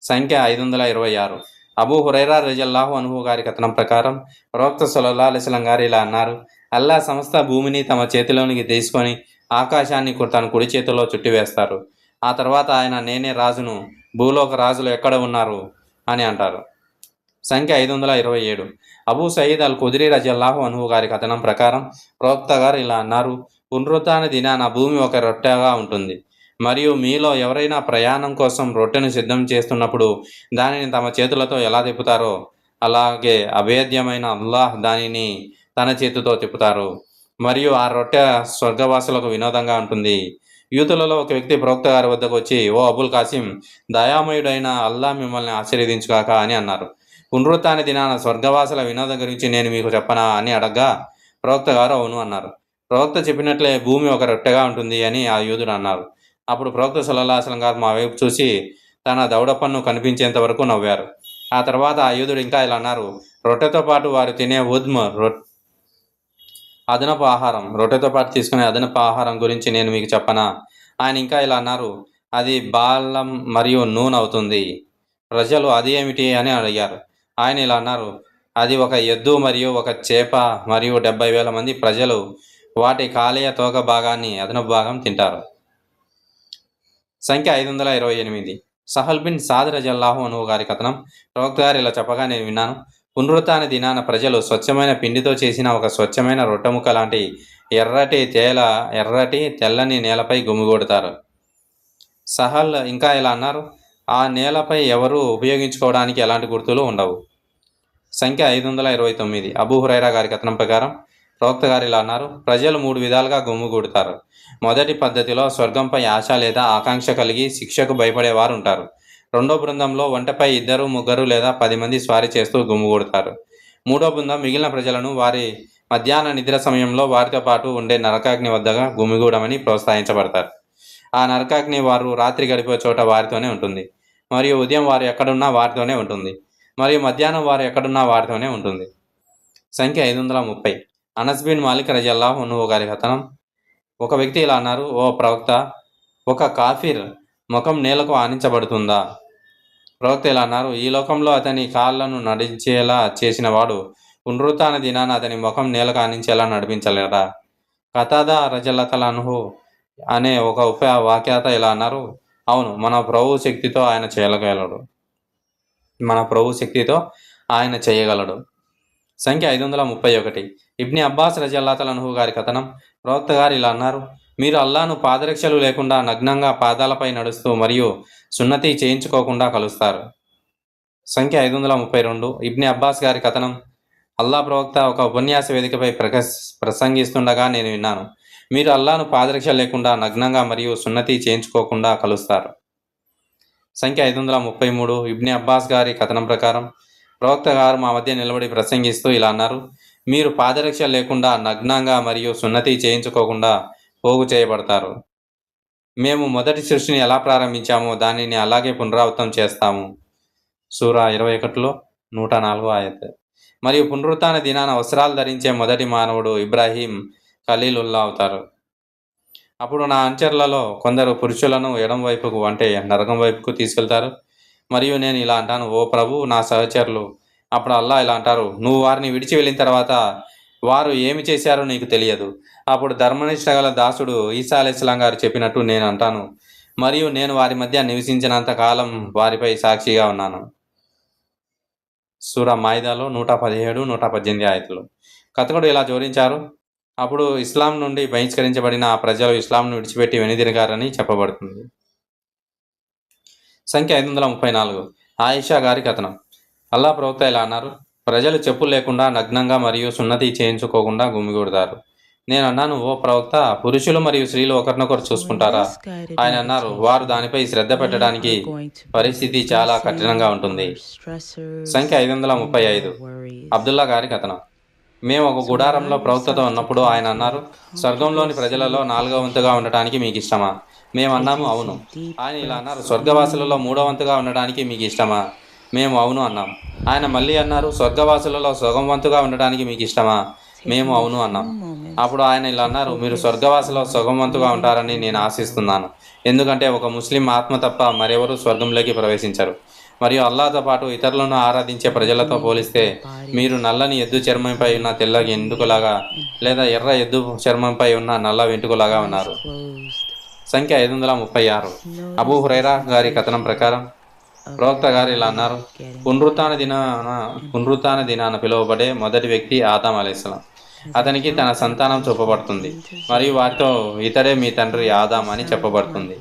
సంఖ్య 526 అబూ హురైరా రజియల్లాహు అన్హు గారి కథనం ప్రకారం ప్రవక్త సల్లల్లాహు అలైహి వసల్లం గారు ఇలా అన్నారు, అల్లాహ్ సమస్త భూమిని తమ చేతిలోనికి తీసుకొని ఆకాశాన్ని తన కుడి చేతిలో చుట్టివేస్తారు. ఆ తర్వాత ఆయన, నేనే రాజును, భూలోక రాజులు ఎక్కడ ఉన్నారు అని అంటారు. సంఖ్య 527 అబూ సయీద్ అల్ ఖుద్రీ రజియల్లాహు అన్హు గారి కథనం ప్రకారం ప్రవక్త గారు ఇలా అన్నారు, పునరుత్థాన దినాన భూమి ఒక రొట్టెగా ఉంటుంది మరియు మీలో ఎవరైనా ప్రయాణం కోసం రొట్టెను సిద్ధం చేస్తున్నప్పుడు దానిని తమ చేతులతో ఎలా తిప్పుతారో అలాగే అభేద్యమైన అల్లాహ్ దానిని తన చేతితో తిప్పుతారు మరియు ఆ రొట్టె స్వర్గవాసులకు వినోదంగా ఉంటుంది. యూతులలో ఒక వ్యక్తి ప్రవక్త గారి వద్దకు వచ్చి, ఓ అబుల్ కాసిం, దయామయుడైన అల్లాహ్ మిమ్మల్ని ఆశీర్వదించుగాక అని అన్నారు. పునరుత్థాన దినాన స్వర్గవాసుల వినోదం గురించి నేను మీకు చెప్పనా అని అడగ్గా ప్రవక్త గారు అవును అన్నారు. ప్రవక్త చెప్పినట్లే భూమి ఒక రొట్టెగా ఉంటుంది అని ఆ యూదుడు అన్నారు. అప్పుడు ప్రవక్త సల్లల్లాహు అలైహి వసల్లం గారు మా వైపు చూసి తన దవడపన్ను కనిపించేంత వరకు నవ్వారు. ఆ తర్వాత ఆ యూదుడు ఇంకా ఇలా అన్నారు, రొట్టెతో పాటు వారు తినే అదనపు ఆహారం, రొట్టెతో పాటు తీసుకునే అదనపు ఆహారం గురించి నేను మీకు చెప్పనా? ఆయన ఇంకా ఇలా అన్నారు, అది బాలం మరియు నూనె అవుతుంది. ప్రజలు అది ఏమిటి అని అడిగారు. ఆయన ఇలా అన్నారు, అది ఒక ఎద్దు మరియు ఒక చేప మరియు 70,000 మంది ప్రజలు వాటి కాలేయ తోక భాగాన్ని అదనపు భాగం తింటారు. సంఖ్య 528 సహల్ బిన్ సాద్ రజియల్లాహు అన్హు గారి కథనం ప్రవక్త గారు ఇలా చెప్పగా నేను విన్నాను, పునరుత్థాన దినాన ప్రజలు స్వచ్ఛమైన పిండితో చేసిన ఒక స్వచ్ఛమైన రొట్టెముక్క లాంటి ఎర్రటి తెల్లని నేలపై గుమిగూడతారు. సహల్ ఇంకా ఇలా అన్నారు, ఆ నేలపై ఎవరూ ఉపయోగించుకోవడానికి ఎలాంటి గుర్తులు ఉండవు. సంఖ్య 529. అబూ హురైరా గారి కథనం ప్రకారం ప్రవక్త గారు ఇలా అన్నారు, ప్రజలు 3 విధాలుగా గుమిగూడతారు. మొదటి పద్ధతిలో స్వర్గంపై ఆశ లేదా ఆకాంక్ష కలిగి శిక్షకు భయపడేవారు ఉంటారు. రెండో బృందంలో ఒంటెపై 2, 3 లేదా 10 మంది స్వారీ చేస్తూ గుమిగూడతారు. మూడో బృందం మిగిలిన ప్రజలను వారి మధ్యాహ్న నిద్ర సమయంలో వారితో పాటు ఉండే నరకాగ్ని వద్దగా గుమిగూడమని ప్రోత్సహించబడతారు. ఆ నరకాగ్ని వారు రాత్రి గడిపే చోట వారితోనే ఉంటుంది, మరియు ఉదయం వారు ఎక్కడున్నా వారితోనే ఉంటుంది, మరియు మధ్యాహ్నం వారు ఎక్కడున్నా వారితోనే ఉంటుంది. సంఖ్య 530. అనస్ బిన్ మాలిక్ రజియల్లాహు అన్హు గారి కథనం. ఒక వ్యక్తి ఇలా అన్నారు, ఓ ప్రవక్త, ఒక కాఫిర్ ముఖం నేలకు ఆనించబడుతుందా? ప్రవక్త ఇలా అన్నారు, ఈ లోకంలో అతని కాళ్లను నడిచేలా చేసిన వాడు పునరుత్థాన దినాన అతని ముఖం నేలకు ఆనించేలా నడిపించలేరా? కతాదా రజియల్లాహు అన్హు అనే ఒక వాక్యాత ఇలా అన్నారు, అవును, మన ప్రభు శక్తితో ఆయన చేయగలడు. సంఖ్య 531. ఇబ్ని అబ్బాస్ రజియల్లాహు అన్హు గారి కథనం. ప్రవక్త గారు ఇలా అన్నారు, మీరు అల్లాను పాదరక్షలు లేకుండా నగ్నంగా పాదాలపై నడుస్తూ మరియు సున్నతి చేయించుకోకుండా కలుస్తారు. సంఖ్య 532. ఇబ్ని అబ్బాస్ గారి కథనం. అల్లా ప్రవక్త ఒక ఉపన్యాస వేదికపై ప్రసంగిస్తుండగా నేను విన్నాను, మీరు అల్లాను పాదరక్ష లేకుండా నగ్నంగా మరియు సున్నతి చేయించుకోకుండా కలుస్తారు. సంఖ్య 533. ఇబ్ని అబ్బాస్ గారి కథనం ప్రకారం ప్రవక్త గారు మా మధ్య నిలబడి ప్రసంగిస్తూ ఇలా అన్నారు, మీరు పాదరక్ష లేకుండా నగ్నంగా మరియు సున్నతి చేయించుకోకుండా పోగు చేయబడతారు. మేము మొదటి సృష్టిని ఎలా ప్రారంభించామో దానిని అలాగే పునరావృతం చేస్తాము. సూరా 21లో 104వ ఆయత్. మరియు పునరుత్థాన దినాన వస్త్రాలు ధరించే మొదటి మానవుడు ఇబ్రాహీం ఖలీలుల్లా అవుతారు. అప్పుడు నా అనుచరులలో కొందరు పురుషులను ఎడం వైపుకు అంటే నరకం వైపుకు తీసుకెళ్తారు, మరియు నేను ఇలా అంటాను, ఓ ప్రభు, నా సహచరులు. అప్పుడు అల్లా ఇలా అంటారు, నువ్వు వారిని విడిచి వెళ్ళిన తర్వాత వారు ఏమి చేశారో నీకు తెలియదు. అప్పుడు ధర్మనిష్ట గల దాసుడు ఈసా అలైహిస్సలాం గారు చెప్పినట్టు నేను అంటాను, మరియు నేను వారి మధ్య నివసించినంత కాలం వారిపై సాక్షిగా ఉన్నాను. సూరా మాయిదాలో 117, 118 ఆయతులు. కథకుడు ఇలా జోడించారు, అప్పుడు ఇస్లాం నుండి బహిష్కరించబడిన ఆ ప్రజలు ఇస్లాంను విడిచిపెట్టి వెనుదిరిగారని చెప్పబడుతుంది. సంఖ్య 534. ఆయిషా గారి కథనం. అల్లా ప్రవక్త ఇలా అన్నారు, ప్రజలు చెప్పులు లేకుండా నగ్నంగా మరియు సున్నతి చేయించుకోకుండా గుమిగూడతారు. నేను అన్నాను, ఓ ప్రవక్త, పురుషులు మరియు స్త్రీలు ఒకరినొకరు చూసుకుంటారా? ఆయన అన్నారు, వారు దానిపై శ్రద్ధ పెట్టడానికి పరిస్థితి చాలా కఠినంగా ఉంటుంది. సంఖ్య 535. అబ్దుల్లా గారి కథనం. మేము ఒక గుడారంలో ప్రవక్తతో ఉన్నప్పుడు ఆయన అన్నారు, స్వర్గంలోని ప్రజలలో 4వ వంతుగా ఉండటానికి మీకు ఇష్టమా? మేము అన్నాము, అవును. ఆయన ఇలా అన్నారు, స్వర్గవాసులలో 3వ వంతుగా ఉండడానికి మీకు ఇష్టమా? మేము అవును అన్నాం. ఆయన మళ్ళీ అన్నారు, స్వర్గవాసులలో సగం వంతుగా ఉండడానికి మీకు ఇష్టమా? మేము అవును అన్నాం. అప్పుడు ఆయన ఇలా అన్నారు, మీరు స్వర్గవాసులో సగం వంతుగా ఉంటారని నేను ఆశిస్తున్నాను, ఎందుకంటే ఒక ముస్లిం ఆత్మ తప్ప మరెవరూ స్వర్గంలోకి ప్రవేశించరు. మరియు అల్లాహ్తో పాటు ఇతరులను ఆరాధించే ప్రజలతో పోలిస్తే మీరు నల్లని ఎద్దు చర్మంపై ఉన్న తెల్ల వెంట్రుకలాగా లేదా ఎర్ర ఎద్దు చర్మంపై ఉన్న నల్ల వెంట్రుకలాగా ఉన్నారు. సంఖ్య 536. అబూ హురైరా గారి కథనం ప్రకారం ప్రవక్త గారు ఇలా అన్నారు, పునరుత్థాన దినాన పిలువబడే మొదటి వ్యక్తి ఆదం అలైహిస్సలాం. అతనికి తన సంతానం చూపబడుతుంది, మరియు వారితో ఇతడే మీ తండ్రి ఆదాం అని చెప్పబడుతుంది.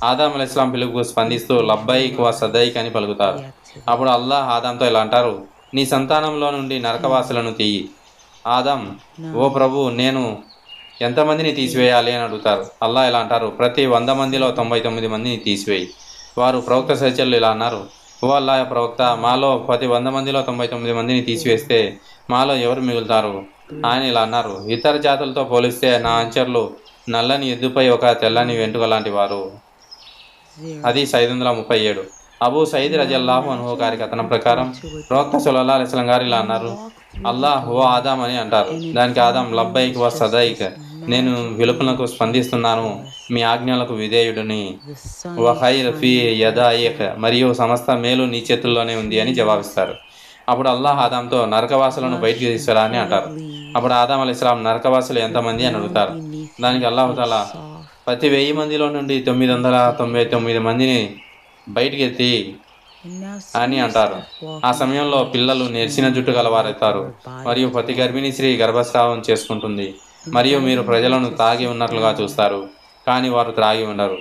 ఆదాం అలైహిస్సలాం పిలుపుకు స్పందిస్తూ లబ్బైక్ వ సదైక్ అని పలుకుతారు. అప్పుడు అల్లాహ్ ఆదాంతో ఇలా అంటారు, నీ సంతానంలో నుండి నరకవాసులను తీయి. ఆదాం, ఓ ప్రభు, నేను ఎంతమందిని తీసివేయాలి అని అడుగుతారు. అల్లాహ్ ఇలా అంటారు, ప్రతి 100 మందిలో 99 మందిని తీసివేయి. వారు ప్రవక్త సహచరులు ఇలా అన్నారు, ఓ అల్లాహ్ ప్రవక్త, మాలో ప్రతి 100 మందిలో 99 మందిని తీసివేస్తే మాలో ఎవరు మిగులుతారు? ఆయన ఇలా అన్నారు, ఇతర జాతులతో పోలిస్తే నా అనుచరులు నల్లని ఎద్దుపై ఒక తెల్లని వెంట్రుక లాంటి వారు. అది 537. అబూ సయీద్ రజియల్లాహు అన్హు గారి కథనం ప్రకారం ప్రవక్త సల్లల్లాహు అలైహి వసల్లం గారు ఇలా అన్నారు, అల్లాహ్ ఓ ఆదాం అని అంటారు. దానికి ఆదాం లబ్బైక్ వ సదైక్, నేను పిలుపులకు స్పందిస్తున్నాను, మీ ఆజ్ఞలకు విధేయుడిని. వ ఖైర్ ఫీ యదాయిక్, మరియు సమస్త మేలు నీ చేతుల్లోనే ఉంది అని జవాబిస్తారు. అప్పుడు అల్లాహ్ ఆదాంతో నరకవాసులను బయటికి తీసుకురా అని అంటారు. అప్పుడు ఆదాం అలైహిస్సలాం నరకవాసులు ఎంతమంది అని అడుగుతారు. దానికి అల్లాహు తాలా ప్రతి 1000 మందిలో నుండి 999 మందిని బయటికి ఎత్తి And now అని see అంటారు. yourself ఆ walking సమయంలో through పిల్లలు each నెరిసిన జుట్టు room గలవారవుతారు your body మరియు is ప్రతి walking, గర్భిణీ స్త్రీ గర్భస్రావం చేసుకుంటుంది మరియు మీరు inviting you ప్రజలను to తాగి sit ఉన్నట్లుగా down, చూస్తారు, కానీ వారు త్రాగి ఉండరు.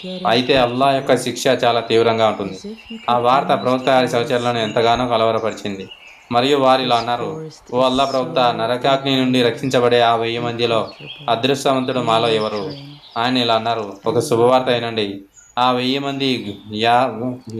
get అయితే అల్లా యొక్క uncomfortable, శిక్ష చాలా తీవ్రంగా ఉంటుంది. as if you ఆ could వార్త almost ప్రవక్త గారి fall సహచరులను asleep. ఎంతగానో కలవరపరిచింది మరియు వారు ఇలా This అన్నారు, forest oh is Allah so ప్రవక్త, నరకాగ్ని నుండి inviting రక్షించబడే ఆ 1000 మందిలో comfortable అదృష్టవంతుడు and మాలో ఎవరు? nurturing. ఆయన ఇలా అన్నారు, ఒక I శుభవార్త love you. అయినండి, ఆ 1000 మంది యా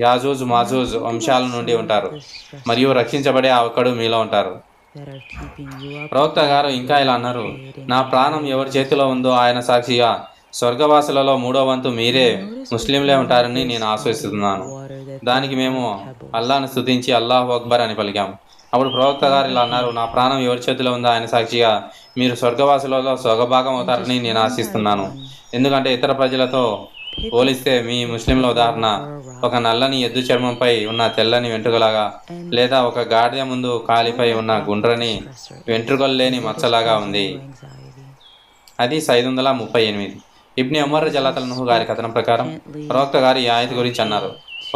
యాజూజ్ Now మాజూజ్ think వంశాల about నుండి some of ఉంటారు the మరియు stressors రక్షించబడే ఆ ఒక్కడు మీలో ఉంటారు. that are keeping you up ప్రవక్త at గారు night, ఇంకా ఇలా అన్నారు, creating నా ప్రాణం ఎవరి చేతిలో anxiety. ఉందో ఆయన సాక్షిగా స్వర్గవాసులలో 3వ వంతు మీరే Notice with ముస్లింలే me ఉంటారని this నేను body of ఆశిస్తున్నాను. water that దానికి there మేము are pebbles. అల్లాను స్తుతించి అల్లాహు అక్బర్ అని పలికాము. అప్పుడు ప్రవక్త గారు ఇలా అన్నారు, నా ప్రాణం ఎవరి చేతిలో ఉందో ఆయన సాక్షిగా మీరు స్వర్గవాసులలో స్వర్గభాగం And అవుతారని just నేను one by ఆశిస్తున్నాను. one, ఎందుకంటే ఇతర ప్రజలతో pick up పోలిస్తే మీ a ముస్లింల pebble ఉదాహరణ or a ఒక rock నల్లని ఎద్దు చర్మంపై ఉన్న తెల్లని వెంట్రుకలాగా and లేదా ఒక గాడిద ముందు throw కాలిపై that ఉన్న rock at the గుండ్రని stressor, వెంట్రుకలు లేని as if it's మచ్చలాగా causing ఉంది. you anxiety. అది 538. ఇబ్ని ఉమర్ రజల్లాహు గారి కథనం ప్రకారం Gently, ప్రవక్త గారు ఈ ఆయత గురించి అన్నారు,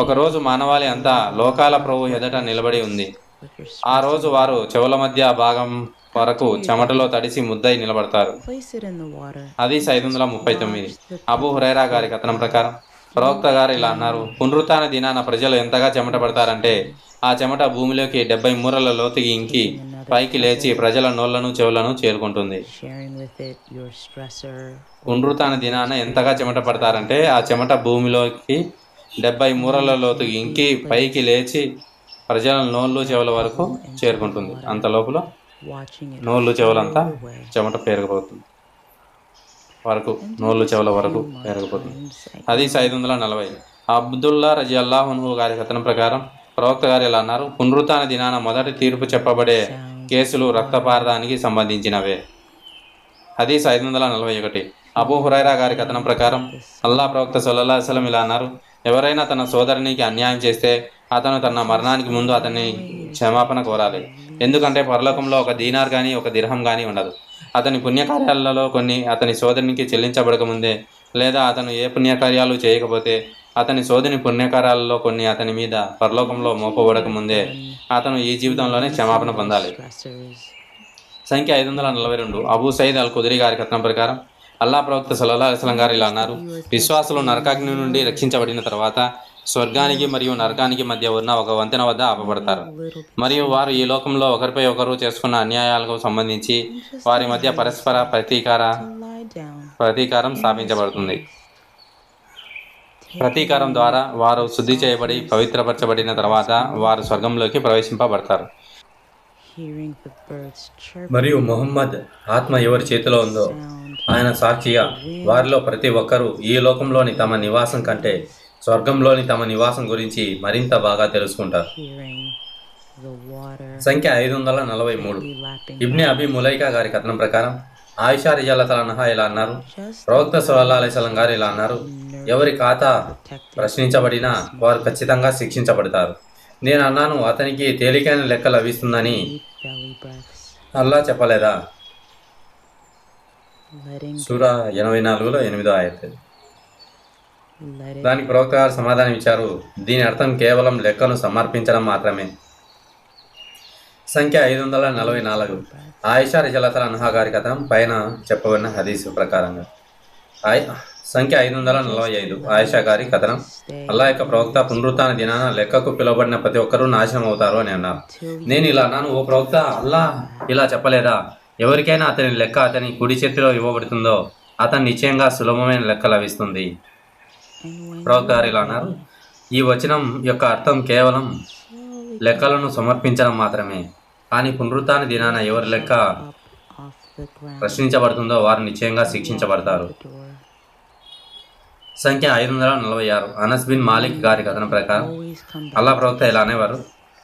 ఒకరోజు మానవాళి అంతా లోకాల ప్రభు ఎదుట నిలబడి ఉంది. with your ఆ stress రోజు in వారు చెవుల మధ్య భాగం వరకు చెమటలో తడిసి ముద్దై నిలబడతారు. place it in the water. అది and just 539. watch the Abu Hurairah గారి కథనం ప్రకారం ప్రవక్త గారు ఇలా అన్నారు, పునరుత్థాన దినాన ప్రజలు ఎంతగా చెమట పడతారంటే ఆ చెమట భూమిలోకి 70 మూరల లోతుకి ఇంకి పైకి లేచి ప్రజల నోళ్లను చెవులను చేరుకుంటుంది. sharing with it your stressor or పునరుత్థాన దినాన ఎంతగా చెమట పడతారంటే ఆ చెమట భూమిలోకి 70 మూరల లోతుకి ఇంకి పైకి లేచి ప్రజల నోళ్ళు చెవుల వరకు చేరుకుంటుంది. అంత లోపల watching it నోళ్ళు చెవులంతా flow away. చెమట పేరుకుపోతుంది వరకు, నోళ్ళు చెవుల వరకు పేరుకుపోతుంది. అది 540. అబ్దుల్లా రజియల్లాహు గారి కథనం ప్రకారం ప్రవక్త గారు ఇలా అన్నారు, పునరుత్థాన దినాన మొదటి తీర్పు చెప్పబడే కేసులు రక్తపారదానికి సంబంధించినవే. అది 541. అబూ హురైరా గారి కథనం ప్రకారం అల్లా ప్రవక్త సల్లల్లాహు అలైహి వసల్లం ఇలా అన్నారు, ఎవరైనా తన సోదరునికి అన్యాయం చేస్తే అతను తన మరణానికి ముందు అతన్ని క్షమాపణ కోరాలి. ఎందుకంటే పరలోకంలో ఒక దీనార్ కానీ ఒక దిర్హం కానీ ఉండదు. అతని పుణ్యకార్యాలలో కొన్ని అతని సోదరునికి చెల్లించబడకముందే లేదా అతను ఏ పుణ్యకార్యాలు చేయకపోతే అతని సోదరుని పుణ్యకార్యాలలో కొన్ని అతని మీద పరలోకంలో మోపబడకముందే అతను ఈ జీవితంలోనే క్షమాపణ పొందాలి. సంఖ్య 542. అబూ సయీద్ అల్ ఖుదరీ గారి కథనం ప్రకారం అల్లా ప్రవక్త సల్లల్లాహు అలైహి వసల్లం గారు ఇలా అన్నారు, విశ్వాసులు నరకాగ్ని నుండి రక్షించబడిన తర్వాత స్వర్గానికి మరియు నరకానికి మధ్య ఉన్న ఒక వంతెన వద్ద ఆపబడతారు మరియు వారు ఈ లోకంలో ఒకరిపై ఒకరు చేసుకున్న అన్యాయాలకు సంబంధించి వారి మధ్య పరస్పర ప్రతీకారం స్థాపించబడుతుంది. ప్రతీకారం ద్వారా వారు శుద్ధి చేయబడి పవిత్రపరచబడిన తర్వాత వారు స్వర్గంలోకి ప్రవేశింపబడతారు. మరియు ముహమ్మద్ ఆత్మ ఎవరి చేతిలో ఉందో ఆయన సాక్షిగా వారిలో ప్రతి ఒక్కరూ ఈ లోకంలోని తమ నివాసం కంటే స్వర్గంలోని తమ నివాసం గురించి మరింత బాగా తెలుసుకుంటారు. సంఖ్య 543. ఇబ్ని అబీ ములైకా గారి కథనం ప్రకారం ఆయిషా రజియల్లాహు అన్హా ఇలా అన్నారు, ప్రవక్త సల్లల్లాహు అలైహి వసల్లం గారు ఇలా అన్నారు, ఎవరి ఖాతా ప్రశ్నించబడినా వారు ఖచ్చితంగా శిక్షించబడతారు. నేను అన్నాను, అతనికి తేలికైన లెక్క లభిస్తుందని అల్లా చెప్పలేదా? సూరా 84లో 8వ ఆయత్. దానికి ప్రవక్త గారు సమాధానం ఇచ్చారు, దీని అర్థం కేవలం లెక్కను సమర్పించడం మాత్రమే. సంఖ్య 544. ఆయిషా రజియల్లాహు అన్హా గారి కథనం పైన చెప్పబడిన హదీసు ప్రకారంగా. సంఖ్య 545. ఆయిషా గారి కథనం, అల్లా యొక్క ప్రవక్త పునరుత్థాన దినాన లెక్కకు పిలువబడిన ప్రతి ఒక్కరూ నాశనం అవుతారు అని అన్నారు. నేను ఇలా అన్నాను, ఓ ప్రవక్త, అల్లా ఇలా చెప్పలేదా? ఎవరికైనా అతని లెక్క అతని కుడి చేతిలో ఇవ్వబడుతుందో అతను నిశ్చయంగా సులభమైన లెక్క లభిస్తుంది. ప్రవక్త గారు ఇలా అన్నారు, ఈ వచనం యొక్క అర్థం కేవలం లెక్కలను సమర్పించడం మాత్రమే, కానీ పునరుత్థాన దినాన ఎవరి లెక్క ప్రశ్నించబడుతుందో వారు నిశ్చయంగా శిక్షించబడతారు. సంఖ్య 546. అనస్ బిన్ మాలిక్ గారి కథనం ప్రకారం అల్లా ప్రవక్త ఇలా అనేవారు,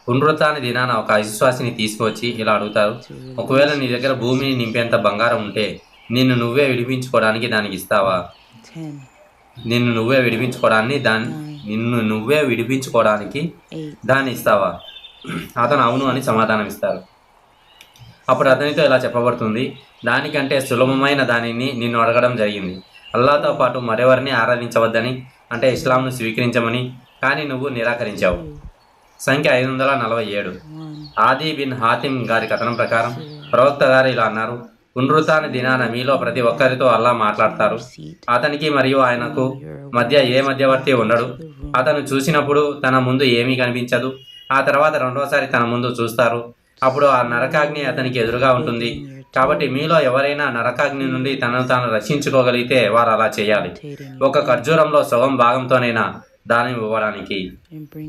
పునరుత్థాన దినాన ఒక అవిశ్వాసిని తీసుకువచ్చి ఇలా అడుగుతారు, ఒకవేళ నీ దగ్గర భూమిని నింపేంత బంగారం ఉంటే నిన్ను నువ్వే విడిపించుకోవడానికి దానికి ఇస్తావా? నిన్ను నువ్వే విడిపించుకోవడానికి దాన్ని ఇస్తావా? అతను అవును అని సమాధానం ఇస్తారు. అప్పుడు అతనితో ఇలా చెప్పబడుతుంది, దానికంటే సులభమైన దానిని నిన్ను అడగడం జరిగింది. అల్లాతో పాటు మరెవరిని ఆరాధించవద్దని, అంటే ఇస్లాంను స్వీకరించమని కానీ నువ్వు నిరాకరించావు. 2, సంఖ్య 547. 1, ఆది బిన్ హాతిమ్ గారి కథనం ప్రకారం ప్రవక్త గారు ఇలా అన్నారు: పునరుత్థాన దినాన మీలో ప్రతి ఒక్కరితో అల్లా మాట్లాడతారు. అతనికి మరియు ఆయనకు మధ్య ఏ మధ్యవర్తి ఉండడు. అతను చూసినప్పుడు తన ముందు ఏమీ కనిపించదు. ఆ తర్వాత రెండోసారి తన ముందు చూస్తారు. అప్పుడు ఆ నరకాగ్ని అతనికి ఎదురుగా ఉంటుంది. కాబట్టి మీలో ఎవరైనా నరకాగ్ని నుండి తనను తాను రక్షించుకోగలిగితే వారు అలా చేయాలి, ఒక ఖర్జూరంలో సగం భాగంతోనైనా దానం ఇవ్వడానికి.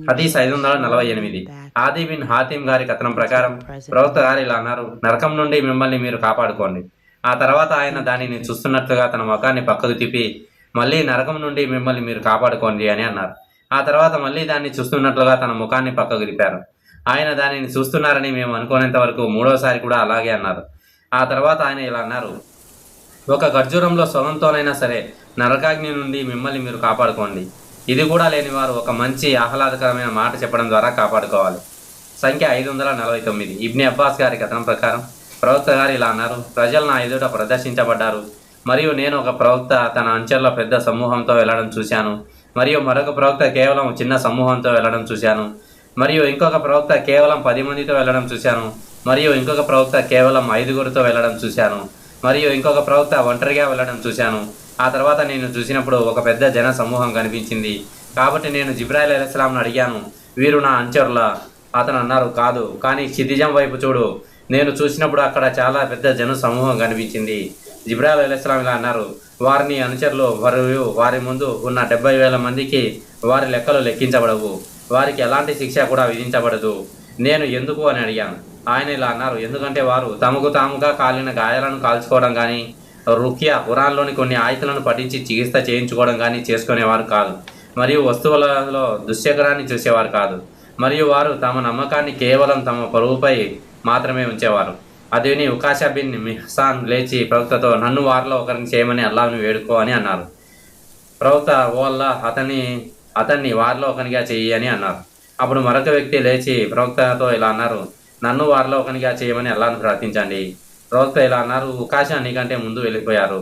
హదీస్ 548. ఆది బిన్ హాతిమ్ గారి కథనం ప్రకారం ప్రవక్త గారు ఇలా అన్నారు: నరకం నుండి మిమ్మల్ని మీరు కాపాడుకోండి. ఆ తర్వాత ఆయన దానిని చూస్తున్నట్లుగా తన ముఖాన్ని పక్కకు తిప్పి మళ్ళీ నరకం నుండి మిమ్మల్ని మీరు కాపాడుకోండి అని అన్నారు. ఆ తర్వాత మళ్ళీ దాన్ని చూస్తున్నట్లుగా తన ముఖాన్ని పక్కకు తిప్పారు. ఆయన దానిని చూస్తున్నారని మేము అనుకునేంత వరకు మూడోసారి కూడా అలాగే అన్నారు. ఆ తర్వాత ఆయన ఇలా అన్నారు: ఒక ఖర్జూరంలో సొగంతోనైనా సరే నరకాగ్ని నుండి మిమ్మల్ని మీరు కాపాడుకోండి. ఇది కూడా లేని వారు ఒక మంచి ఆహ్లాదకరమైన మాట చెప్పడం ద్వారా కాపాడుకోవాలి. సంఖ్య 549. ఇబ్ని అబ్బాస్ గారి కథనం ప్రకారం ప్రవక్త గారు ఇలా అన్నారు: ప్రజలు నా ఎదుట ప్రదర్శించబడ్డారు, మరియు నేను ఒక ప్రవక్త తన అంచెల్లో పెద్ద సమూహంతో వెళ్ళడం చూశాను, మరియు మరొక ప్రవక్త కేవలం చిన్న సమూహంతో వెళ్ళడం చూశాను, మరియు ఇంకొక ప్రవక్త కేవలం 10 మందితో వెళ్ళడం చూశాను, మరియు ఇంకొక ప్రవక్త కేవలం 5గురితో వెళ్ళడం చూశాను, మరియు ఇంకొక ప్రవక్త ఒంటరిగా వెళ్ళడం చూశాను. ఆ తర్వాత నేను చూసినప్పుడు ఒక పెద్ద జన సమూహం కనిపించింది. కాబట్టి నేను జిబ్రాయిల్ అలైహిస్సలాంను అడిగాను, వీరు నా అనుచరులా? అతను అన్నారు, కాదు, కానీ క్షితిజం వైపు చూడు. నేను చూసినప్పుడు అక్కడ చాలా పెద్ద జన సమూహం కనిపించింది. జిబ్రాయిల్ అలైహిస్సలాం ఇలా అన్నారు: వారిని అనుచరులు మరియు వారి ముందు ఉన్న 70,000 మందికి వారి లెక్కలు లెక్కించబడవు, వారికి ఎలాంటి శిక్ష కూడా విధించబడదు. నేను ఎందుకు అని అడిగాను. ఆయన ఇలా అన్నారు: ఎందుకంటే వారు తమకు తాముగా కాలిన గాయాలను కాల్చుకోవడం కానీ, రుఖ్యా ఖురాన్లోని కొన్ని ఆయతులను పఠించి చికిత్స చేయించుకోవడం కానీ చేసుకునేవారు కాదు, మరియు వస్తువులలో దుశ్శకరాన్ని చూసేవారు కాదు, మరియు వారు తమ నమ్మకాన్ని కేవలం తమ పరువుపై మాత్రమే ఉంచేవారు. అది విని ఉకాషా బిన్ మిహ్సాన్ లేచి ప్రవక్తతో, నన్ను వారిలో ఒకరిని చేయమని అల్లాహ్ను వేడుకో అని అన్నారు. ప్రవక్త, ఓ అల్లాహ్, అతన్ని వారిలో ఒకనిగా చెయ్యి అని అన్నారు. అప్పుడు మరొక వ్యక్తి లేచి ప్రవక్తతో ఇలా అన్నారు: నన్ను వారిలో ఒకనిగా చేయమని అల్లాహ్ను ప్రార్థించండి. ప్రవక్త ఇలా అన్నారు: ఉకాషా నీకంటే ముందు వెళ్ళిపోయారు.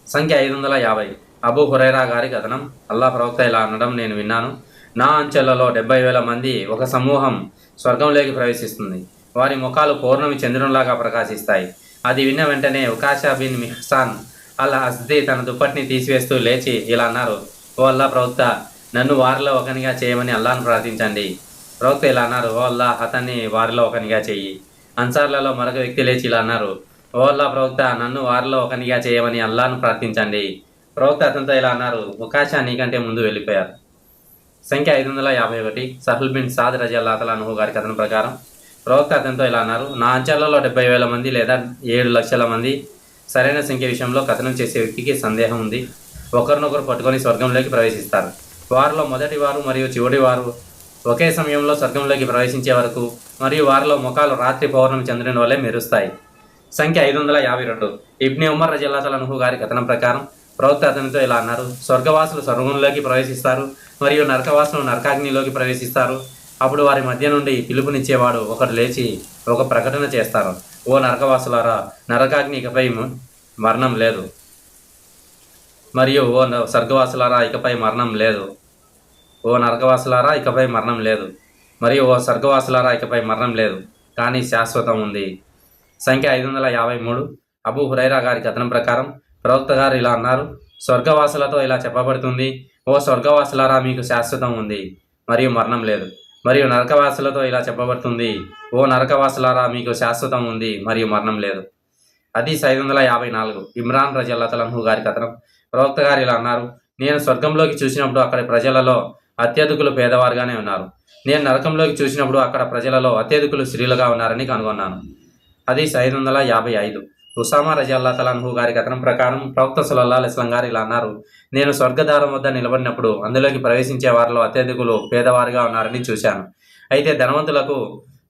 సంఖ్య 550. అబూ హురైరా గారి కథనం. అల్లాహ్ ప్రవక్త ఇలా అనడం నేను విన్నాను: నా అంచెలలో 70,000 మంది ఒక సమూహం స్వర్గంలోకి ప్రవేశిస్తుంది. వారి ముఖాలు పౌర్ణమి చంద్రునిలాగా ప్రకాశిస్తాయి. అది విన్న వెంటనే ఉకాషా బిన్ మిహ్సాన్ అల్ అస్దీ తన దుప్పటిని తీసివేస్తూ లేచి ఇలా అన్నారు: ఓ అల్లాహ్ ప్రవక్త, నన్ను వారిలో ఒకనిగా చేయమని అల్లాహ్ను ప్రార్థించండి. ప్రవక్త ఇలా అన్నారు: ఓ అల్లాహ్, అతన్ని వారిలో ఒకనిగా చెయ్యి. అన్సార్లలో మరొక వ్యక్తి లేచి ఇలా అన్నారు: ఓ అల్లాహ్ ప్రవక్త, నన్ను వారిలో ఒకనిగా చేయమని అల్లాహ్ను ప్రార్థించండి. ప్రవక్త అతనితో ఇలా అన్నారు: ఉకాషా నీకంటే ముందు వెళ్ళిపోయారు. సంఖ్య 551. సహల్ బిన్ సాద్ రజియల్లాహు అన్హు గారి కథనం ప్రకారం ప్రవక్త అతనితో ఇలా అన్నారు: నా అంచెలలో 70,000 మంది లేదా 7 లక్షల మంది సరైన సంఖ్య విషయంలో కథనం చేసే వ్యక్తికి సందేహం ఉంది. ఒకరినొకరు పట్టుకొని స్వర్గంలోకి ప్రవేశిస్తారు. వారిలో మొదటి వారు మరియు చివరి వారు ఒకే సమయంలో స్వర్గంలోకి ప్రవేశించే వరకు, మరియు వారిలో ముఖాలు రాత్రి పౌర్ణమి చంద్రుని వల్లే మెరుస్తాయి. సంఖ్య 552. ఇబ్ని ఉమర్ రజియల్లాహు అన్హు గారి కథనం ప్రకారం ప్రవక్త అతనితో ఇలా అన్నారు: స్వర్గవాసులు స్వర్గంలోకి ప్రవేశిస్తారు, మరియు నరకవాసులు నరకాగ్నిలోకి ప్రవేశిస్తారు. అప్పుడు వారి మధ్య నుండి పిలుపునిచ్చేవాడు ఒకడు లేచి ఒక ప్రకటన చేస్తారు: ఓ నరకవాసులారా, నరకాగ్ని ఇకపై మరణం లేదు, మరియు ఓ స్వర్గవాసులారా ఇకపై మరణం లేదు. ఓ నరకవాసులారా ఇకపై మరణం లేదు, మరియు ఓ స్వర్గవాసులారా ఇకపై మరణం లేదు, కానీ శాశ్వతం ఉంది. సంఖ్య 553. అబూ హురైరా గారి కథనం ప్రకారం ప్రవక్త గారు ఇలా అన్నారు: స్వర్గవాసులతో ఇలా చెప్పబడుతుంది: ఓ స్వర్గవాసులారా, మీకు శాశ్వతం ఉంది మరియు మరణం లేదు. మరియు నరకవాసులతో ఇలా చెప్పబడుతుంది: ఓ నరకవాసులారా, మీకు శాశ్వతం ఉంది మరియు మరణం లేదు. హదీస్ 554. ఇమ్రాన్ రజియల్లాహు అన్హు గారి కథనం. ప్రవక్త గారు ఇలా అన్నారు: నేను స్వర్గంలోకి చూసినప్పుడు అక్కడి ప్రజలలో అత్యధికులు పేదవారుగానే ఉన్నారు. నేను నరకంలోకి చూసినప్పుడు అక్కడ ప్రజలలో అత్యధికులు స్త్రీలుగా ఉన్నారని కనుగొన్నాను. హదీస్ 555. ఉసామా రజియల్లాహు అన్హు గారి కథనం ప్రకారం ప్రవక్త సల్లల్లాహు అలైహి వసల్లం గారు ఇలా అన్నారు: నేను స్వర్గద్వారం వద్ద నిలబడినప్పుడు అందులోకి ప్రవేశించే వారిలో అత్యధికులు పేదవారుగా ఉన్నారని చూశాను. అయితే ధనవంతులకు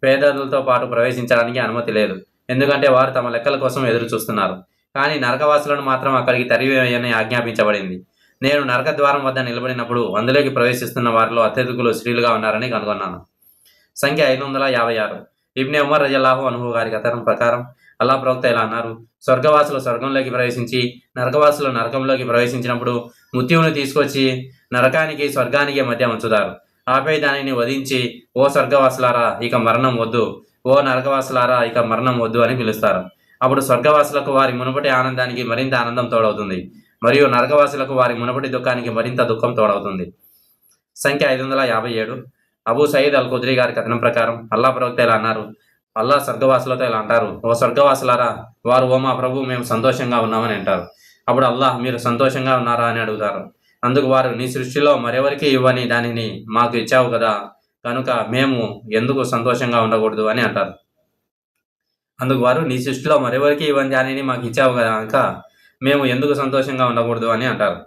పేదలతో పాటు ప్రవేశించడానికి అనుమతి లేదు, ఎందుకంటే వారు తమ లెక్కల కోసం ఎదురు చూస్తున్నారు. కానీ నరకవాసులను మాత్రం అక్కడికి తరివేయని ఆజ్ఞాపించబడింది. నేను నరక ద్వారం వద్ద నిలబడినప్పుడు అందులోకి ప్రవేశిస్తున్న వారిలో అత్యధికులు స్త్రీలుగా ఉన్నారని కనుగొన్నాను. సంఖ్య 556. ఇబ్ని ఉమర్ రజియల్లాహు అన్హు గారి కథనం ప్రకారం అల్లాహ్ ప్రవక్త ఇలా అన్నారు: స్వర్గవాసులు స్వర్గంలోకి ప్రవేశించి నరకవాసులు నరకంలోకి ప్రవేశించినప్పుడు ముత్యమును తీసుకొచ్చి నరకానికి స్వర్గానికి మధ్య ఉంచుతారు. ఆపై దానిని వధించి, ఓ స్వర్గవాసులారా ఇక మరణం వద్దు, ఓ నరకవాసులారా ఇక మరణం వద్దు అని పిలుస్తారు. అప్పుడు స్వర్గవాసులకు వారి మునుపటి ఆనందానికి మరింత ఆనందం తోడవుతుంది, మరియు నరకవాసులకు వారి మునుపటి దుఃఖానికి మరింత దుఃఖం తోడవుతుంది. సంఖ్య 557. అబూ సయీద్ అల్ ఖుద్రీ గారి కథనం ప్రకారం అల్లా ప్రవక్త ఇలా అన్నారు. అల్లా స్వర్గవాసులతో ఇలా అంటారు, ఓ స్వర్గవాసులారా, వారు ఓ మా ప్రభు మేము సంతోషంగా ఉన్నామని అంటారు. అప్పుడు అల్లాహ్ మీరు సంతోషంగా ఉన్నారా అని అడుగుతారు. అందుకు వారు, నీ సృష్టిలో మరెవరికి ఇవ్వని దానిని మాకు ఇచ్చావు కదా, కనుక మేము ఎందుకు సంతోషంగా ఉండకూడదు అని అంటారు. అందుకు వారు, నీ సృష్టిలో మరెవరికి ఇవ్వని దానిని మాకు ఇచ్చావు కనుక మేము ఎందుకు సంతోషంగా ఉండకూడదు అని అంటారు.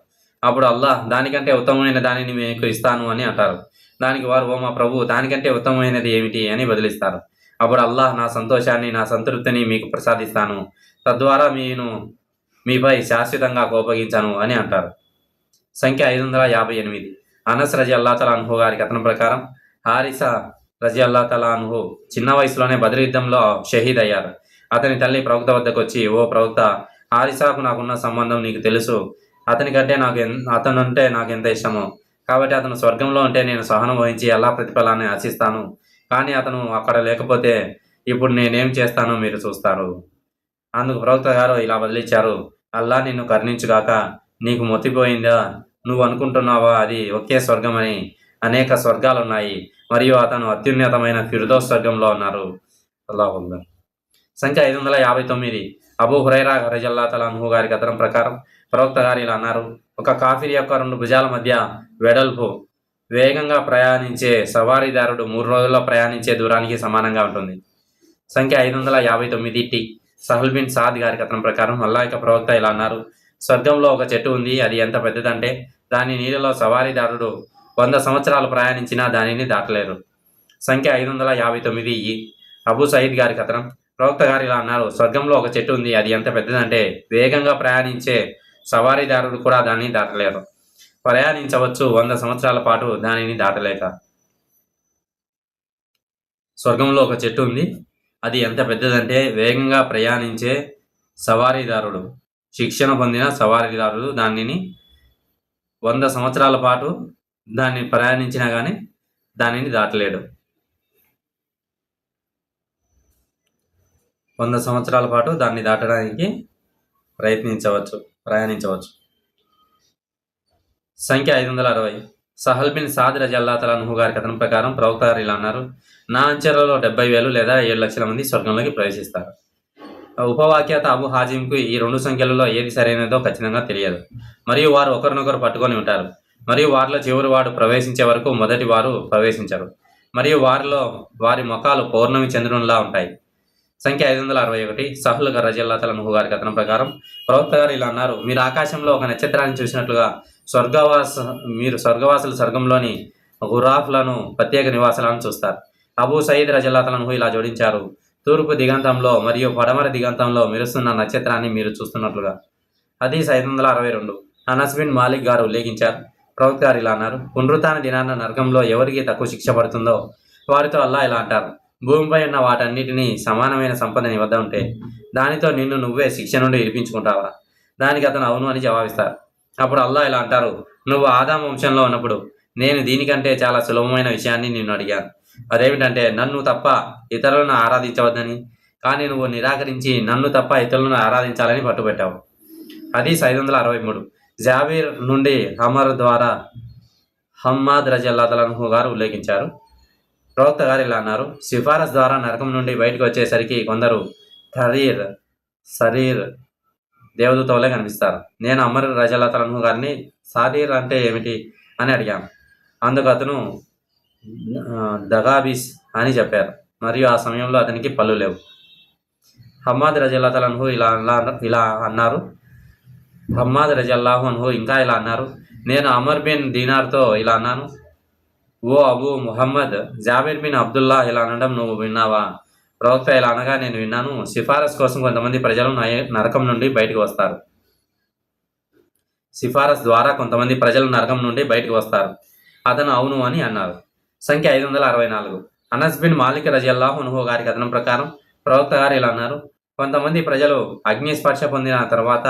అప్పుడు అల్లాహ్ దానికంటే ఉత్తమమైన దానిని మీకు ఇస్తాను అని అంటారు. దానికి వారు, ఓ మా ప్రభు దానికంటే ఉత్తమమైనది ఏమిటి అని బదిలిస్తారు. అప్పుడు అల్లాహ్ నా సంతోషాన్ని, నా సంతృప్తిని మీకు ప్రసాదిస్తాను, తద్వారా మీపై శాశ్వతంగా కోపగించాను అని అంటారు. సంఖ్య 558. అనస్ రజియల్లాహు తఆలా అన్హు గారి కథనం ప్రకారం హారిసా రజియల్లాహు తఆలా అన్హు చిన్న వయసులోనే బద్ర్ యుద్ధంలో షహీద్ అయ్యారు. అతని తల్లి ప్రవక్త వద్దకు వచ్చి, ఓ ప్రవక్త, హారిసాకు నాకున్న సంబంధం నీకు తెలుసు. అతనంటే నాకెంత ఇష్టమో, కాబట్టి అతను స్వర్గంలో ఉంటే నేను సహనం వహించి అల్లాహ్ ప్రతిఫలాన్ని ఆశిస్తాను. కానీ అతను అక్కడ లేకపోతే ఇప్పుడు నేనేం చేస్తానో మీరు చూస్తారు. అందుకు ప్రవక్త గారు ఇలా బదిలిచ్చారు, అల్లాహ్ నిన్ను కరుణించుగాక, నీకు మొత్తిపోయిందా? నువ్వు అనుకుంటున్నావా అది ఒకే స్వర్గమని? అనేక స్వర్గాలున్నాయి, మరియు అతను అత్యున్నతమైన ఫిర్దౌస్ స్వర్గంలో ఉన్నారు. అల్లాహు అక్బర్. సంఖ్య 559. అబూ హురైరా రజియల్లాహు తఆలా అన్హు గారి కథనం ప్రకారం ప్రవక్త గారు ఇలా అన్నారు, ఒక కాఫిర్ యొక్క 2 భుజాల మధ్య వెడల్పు వేగంగా ప్రయాణించే సవారీదారుడు 3 రోజుల్లో ప్రయాణించే దూరానికి సమానంగా ఉంటుంది. సంఖ్య 559. సహల్ బిన్ సాద్ గారి కథనం ప్రకారం అల్లాహ్ యొక్క ప్రవక్త ఇలా అన్నారు, స్వర్గంలో ఒక చెట్టు ఉంది, అది ఎంత పెద్దదంటే దాని నీళ్ళలో సవారీదారుడు 100 సంవత్సరాలు ప్రయాణించినా దానిని దాటలేరు. సంఖ్య 559. అబూ సయీద్ గారి కథనం ప్రవక్త గారు ఇలా అన్నారు, స్వర్గంలో ఒక చెట్టు ఉంది, అది ఎంత పెద్దదంటే వేగంగా ప్రయాణించే సవారీదారుడు కూడా దాన్ని దాటలేరు. ప్రయాణించవచ్చు 100 సంవత్సరాల పాటు దానిని దాటలేక. స్వర్గంలో ఒక చెట్టు ఉంది, అది ఎంత పెద్దదంటే వేగంగా ప్రయాణించే సవారీదారుడు, శిక్షణ పొందిన సవారీదారుడు దానిని 100 సంవత్సరాల పాటు దాన్ని ప్రయాణించినా కానీ దానిని దాటలేడు. 100 సంవత్సరాల పాటు దాన్ని దాటడానికి ప్రయాణించవచ్చు. సంఖ్య 560. సహల్ బిన్ సాద్ రజియల్లాహు తఆలా అన్హు గారి కథనం ప్రకారం ప్రవక్త గారు ఇలా అన్నారు, నా అంచనాలో 70,000 లేదా 7 లక్షల మంది స్వర్గంలోకి ప్రవేశిస్తారు. ఉపవాక్యత అబు హాజింకు ఈ 2 సంఖ్యలలో ఏది సరైనదో ఖచ్చితంగా తెలియదు, మరియు వారు ఒకరినొకరు పట్టుకొని ఉంటారు, మరియు వారిలో చివరి వాడు ప్రవేశించే వరకు మొదటి వారు ప్రవేశించరు, మరియు వారి ముఖాలు పౌర్ణమి చంద్రునిలా ఉంటాయి. సంఖ్య 561. సహల్ రజియల్లాహు తఆలా అన్హు గారి కథనం ప్రకారం ప్రవక్త గారు ఇలా అన్నారు, మీరు ఆకాశంలో ఒక నక్షత్రాన్ని చూసినట్లుగా మీరు స్వర్గవాసులు స్వర్గంలోని గురాఫ్లను ప్రత్యేక నివాసాలను చూస్తారు. అబూ సయీద్ రజియల్లాహు తఆలా అన్హు ఇలా జోడించారు, తూర్పు దిగంతంలో మరియు పడమర దిగంతంలో మెరుస్తున్న నక్షత్రాన్ని మీరు చూస్తున్నట్లుగా. హదీస్ 562. అనస్ బిన్ మాలిక్ గారు ఉల్లేఖించారు, ప్రవక్త గారు ఇలా అన్నారు, పునరుత్థాన దినాన నరకంలో ఎవరికి తక్కువ శిక్ష పడుతుందో వారితో అల్లాహ్ ఇలా అంటారు, భూమిపై ఉన్న వాటన్నిటినీ సమానమైన సంపద నీ వద్ద ఉంటే దానితో నిన్ను నువ్వే శిక్ష నుండి విడిపించుకుంటావా? దానికి అతను అవును అని జవాబిస్తారు. అప్పుడు అల్లాహ్ ఇలా అంటారు, నువ్వు ఆదాం వంశంలో ఉన్నప్పుడు నేను దీనికంటే చాలా సులభమైన విషయాన్ని నిన్ను అడిగాను, అదేమిటంటే నన్ను తప్ప ఇతరులను ఆరాధించవద్దని, కానీ నువ్వు నిరాకరించి నన్ను తప్ప ఇతరులను ఆరాధించాలని పట్టుబట్టావు. హదీస్ 563. జాబీర్ నుండి అమర్ ద్వారా హమ్మాద్ రజియల్లాహు తఆలా అన్హు గారు ఉల్లేఖించారు, ప్రవక్త గారు ఇలా అన్నారు, సిఫారసు ద్వారా నరకం నుండి బయటకు వచ్చేసరికి కొందరు శరీర్ దేవదూతలే కనిపిస్తారు. నేను అమర్ రజియల్లాహు తఆలా అన్హు గారిని సారీర్ అంటే ఏమిటి అని అడిగాను. అందుకు అతను దగాబీస్ అని చెప్పారు, మరియు ఆ సమయంలో అతనికి పళ్ళు లేవు. హమ్మాద్ రజియల్లాహు తఆలా అన్హు ఇలా అన్నారు. హమ్మాద్ రజియల్లాహు అన్హు ఇంకా ఇలా అన్నారు, నేను అమర్ బిన్ దీనార్తో ఇలా అన్నాను, ఓ అబూ ముహమ్మద్, జాబీర్ బిన్ అబ్దుల్లా ఇలా అనడం నువ్వు విన్నావా? ప్రవక్త ఇలా అనగా నేను విన్నాను, సిఫారసు కోసం కొంతమంది ప్రజలు నరకం నుండి బయటకు వస్తారు. సిఫారసు ద్వారా కొంతమంది ప్రజలు నరకం నుండి బయటకు వస్తారు. అతను అవును అని అన్నారు. సంఖ్య 564. అనస్ బిన్ మాలిక్ రజియల్లాహు అన్హు గారి కథనం ప్రకారం ప్రవక్త గారు ఇలా అన్నారు, కొంతమంది ప్రజలు అగ్ని స్పర్శ పొందిన తర్వాత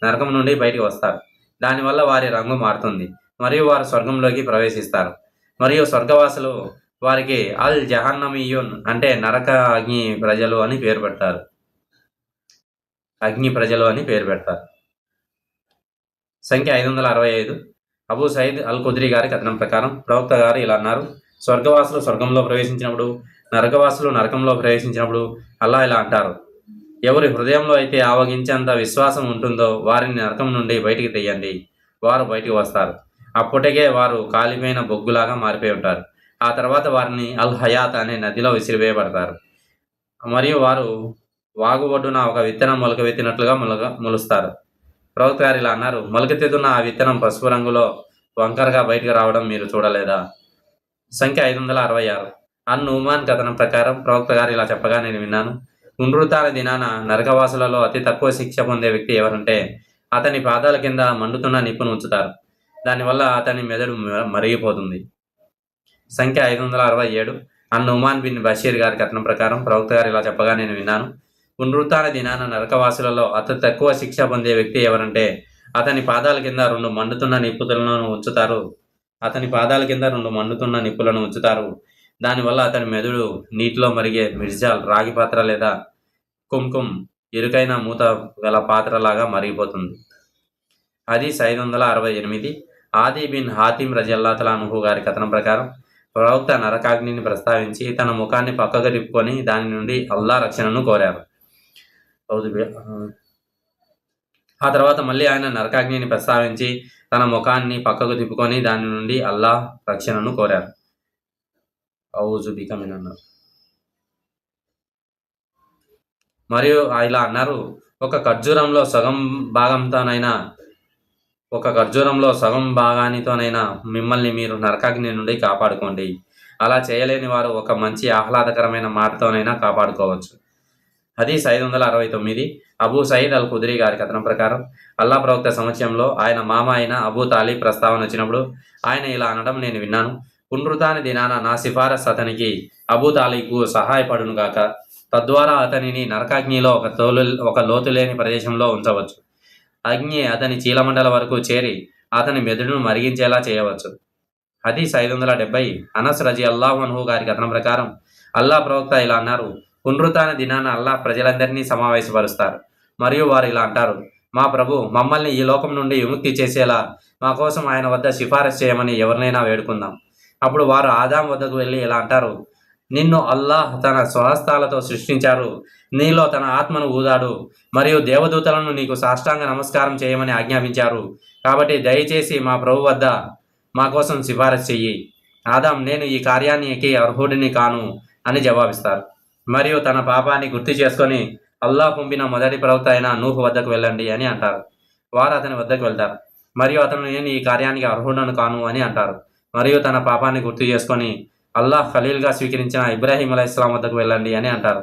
నరకం నుండి బయటకు వస్తారు. దానివల్ల వారి రంగు మారుతుంది, మరియు వారు స్వర్గంలోకి ప్రవేశిస్తారు. మరియు స్వర్గవాసులు వారికి అల్ జహన్నమీయున్ అంటే నరక అగ్ని ప్రజలు అని పేరు పెడతారు. సంఖ్య 565. అబూ సయీద్ అల్ ఖుద్రీ గారి కథనం ప్రకారం ప్రవక్త గారు ఇలా అన్నారు: స్వర్గవాసులు స్వర్గంలో ప్రవేశించినప్పుడు, నరకవాసులు నరకంలో ప్రవేశించినప్పుడు అల్లా ఇలా అంటారు: ఎవరి హృదయంలో అయితే ఆవగించేంత విశ్వాసం ఉంటుందో వారిని నరకం నుండి బయటికి తెయ్యండి. వారు బయటికి వస్తారు. అప్పటికే వారు కాలిపోయిన బొగ్గులాగా మారిపోయి ఉంటారు. ఆ తర్వాత వారిని అల్ హయాత్ అనే నదిలో విసిరివేయబడతారు. మరియు వారు వాగు ఒడ్డున ఒక విత్తనం మొలకెత్తినట్లుగా మొలుస్తారు. ప్రవక్త గారు ఇలా అన్నారు: మొలకెత్తుతున్న ఆ విత్తనం పసుపు రంగులో వంకరగా బయటకు రావడం మీరు చూడలేదా? సంఖ్య 566. అన్ నుమాన్ కథనం ప్రకారం ప్రవక్త గారు ఇలా చెప్పగా నేను విన్నాను: పునరుత్థాన దినాన నరకవాసులలో అతి తక్కువ శిక్ష పొందే వ్యక్తి ఎవరంటే అతని పాదాల కింద మండుతున్న నిప్పును ఉంచుతారు. దానివల్ల అతని మెదడు మరిగిపోతుంది. సంఖ్య 567. అన్ నుమాన్ బిన్ బషీర్ గారి కథనం ప్రకారం ప్రవక్త గారు ఇలా చెప్పగా నేను విన్నాను: పునరుత్థాన దినాన నరకవాసులలో అతి తక్కువ శిక్ష పొందే వ్యక్తి ఎవరంటే అతని పాదాల కింద రెండు మండుతున్న నిప్పులను ఉంచుతారు. దానివల్ల అతని మెదడు నీటిలో మరిగే మిర్జాల్ రాగి పాత్ర లేదా కుంకుమ్ ఇరుకైన మూత గల పాత్రలాగా మరిగిపోతుంది. హదీస్ 568. ఆది బిన్ హాతిం రజియల్లాహు తఆలా అన్హు గారి కథనం ప్రకారం ప్రవక్త నరకాగ్నిని ప్రస్తావించి తన ముఖాన్ని పక్కకు తిప్పుకొని దాని నుండి అల్లా రక్షణను కోరారు. ఆ తర్వాత మళ్ళీ ఆయన నరకాగ్నిని ప్రస్తావించి తన ముఖాన్ని పక్కకు తిప్పుకొని దాని నుండి అల్లా రక్షణను కోరారు. మరియు ఇలా అన్నారు: ఒక ఖర్జూరంలో సగం భాగానితోనైనా మిమ్మల్ని మీరు నరకాగ్ని నుండి కాపాడుకోండి. అలా చేయలేని వారు ఒక మంచి ఆహ్లాదకరమైన మాటతోనైనా కాపాడుకోవచ్చు. హదీస్ 569. అబూ సయీద్ అల్ ఖుద్రీ గారి కథనం ప్రకారం అల్లా ప్రవక్త సమక్షంలో ఆయన మామ అయిన అబూ తాలిబ్ ప్రస్తావన వచ్చినప్పుడు ఆయన ఇలా అనడం నేను విన్నాను: పునరుత్థాన దినాన నా సిఫారస్ అతనికి అబూ తాలిబ్కు సహాయపడును గాక. తద్వారా అతనిని నరకాగ్నిలో ఒక లోతులేని ప్రదేశంలో ఉంచవచ్చు. అగ్ని అతని చీలమండల వరకు చేరి అతని మెదడును మరిగించేలా చేయవచ్చు. హదీస్ 570. అనస్ రజియల్లాహు అన్హు గారి కథనం ప్రకారం అల్లా ప్రవక్త ఇలా అన్నారు: పునరుత్థాన దినాన అల్లా ప్రజలందరినీ సమావేశపరుస్తారు. మరియు వారు ఇలా అంటారు: మా ప్రభు, మమ్మల్ని ఈ లోకం నుండి విముక్తి చేసేలా మా కోసం ఆయన వద్ద సిఫారసు చేయమని ఎవరినైనా వేడుకుందాం. అప్పుడు వారు ఆదాం వద్దకు వెళ్ళి ఇలా అంటారు: నిన్ను అల్లాహ్ తన స్వహస్తాలతో సృష్టించారు. నీలో తన ఆత్మను ఊదాడు. మరియు దేవదూతలను నీకు సాష్టాంగ నమస్కారం చేయమని ఆజ్ఞాపించారు. కాబట్టి దయచేసి మా ప్రభు వద్ద మా కోసం సిఫారసు చెయ్యి. ఆదాం, నేను ఈ కార్యానికి అర్హుడిని కాను అని జవాబిస్తారు. మరియు తన పాపాన్ని గుర్తు చేసుకొని అల్లాహ్ పంపిన మొదటి ప్రవక్త అయిన నూహ్ వద్దకు వెళ్ళండి అని అంటారు. వారు అతని వద్దకు వెళ్తారు. మరియు అతను నేను ఈ కార్యానికి అర్హుడను కాను అని అంటారు. మరియు తన పాపాన్ని గుర్తు చేసుకొని అల్లాహ్ ఖలీల్గా స్వీకరించిన ఇబ్రాహీం అలైహిస్సలాం వద్దకు వెళ్ళండి అని అంటారు.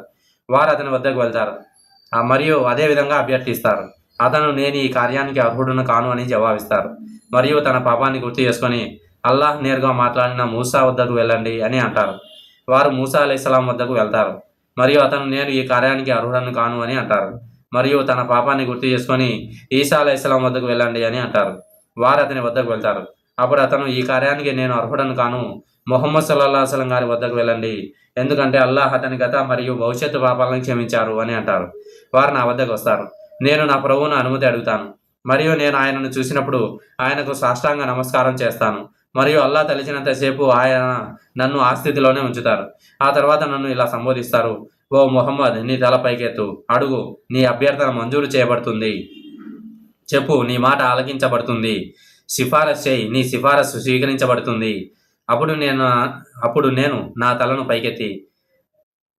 వారు అతని వద్దకు వెళ్తారు మరియు అదే విధంగా అభ్యర్థిస్తారు. అతను నేను ఈ కార్యానికి అర్హుడును కాను అని జవాబిస్తారు. మరియు తన పాపాన్ని గుర్తు చేసుకొని అల్లాహ్ నేరుగా మాట్లాడిన మూసా వద్దకు వెళ్ళండి అని అంటారు. వారు మూసా అలైహిస్సలాం వద్దకు వెళ్తారు మరియు అతను నేను ఈ కార్యానికి అర్హుడను కాను అని అంటారు. మరియు తన పాపాన్ని గుర్తు చేసుకొని ఈసా అలైహిస్సలాం వద్దకు వెళ్ళండి అని అంటారు. వారు అతని వద్దకు వెళ్తారు. అప్పుడు అతను ఈ కార్యానికి నేను అర్హుడను కాను, ముహమ్మద్ సల్లల్లాహు అలైహి వసల్లం గారి వద్దకు వెళ్ళండి, ఎందుకంటే అల్లాహ్ అతని గత మరియు భవిష్యత్తు పాపాలను క్షమించారు అని అంటారు. వారు నా వద్దకు వస్తారు. నేను నా ప్రభువును అనుమతి అడుగుతాను మరియు నేను ఆయనను చూసినప్పుడు ఆయనకు సాష్టాంగ నమస్కారం చేస్తాను. మరియు అల్లాహ్ తలిచినంతసేపు ఆయన నన్ను ఆ స్థితిలోనే ఉంచుతారు. ఆ తర్వాత నన్ను ఇలా సంబోధిస్తారు: ఓ ముహమ్మద్, నీ తల పైకెత్తు, అడుగు, నీ అభ్యర్థన మంజూరు చేయబడుతుంది. చెప్పు, నీ మాట ఆలకించబడుతుంది. సిఫారసు చేయి, నీ సిఫారసు స్వీకరించబడుతుంది. అప్పుడు నేను నా తలను పైకెత్తి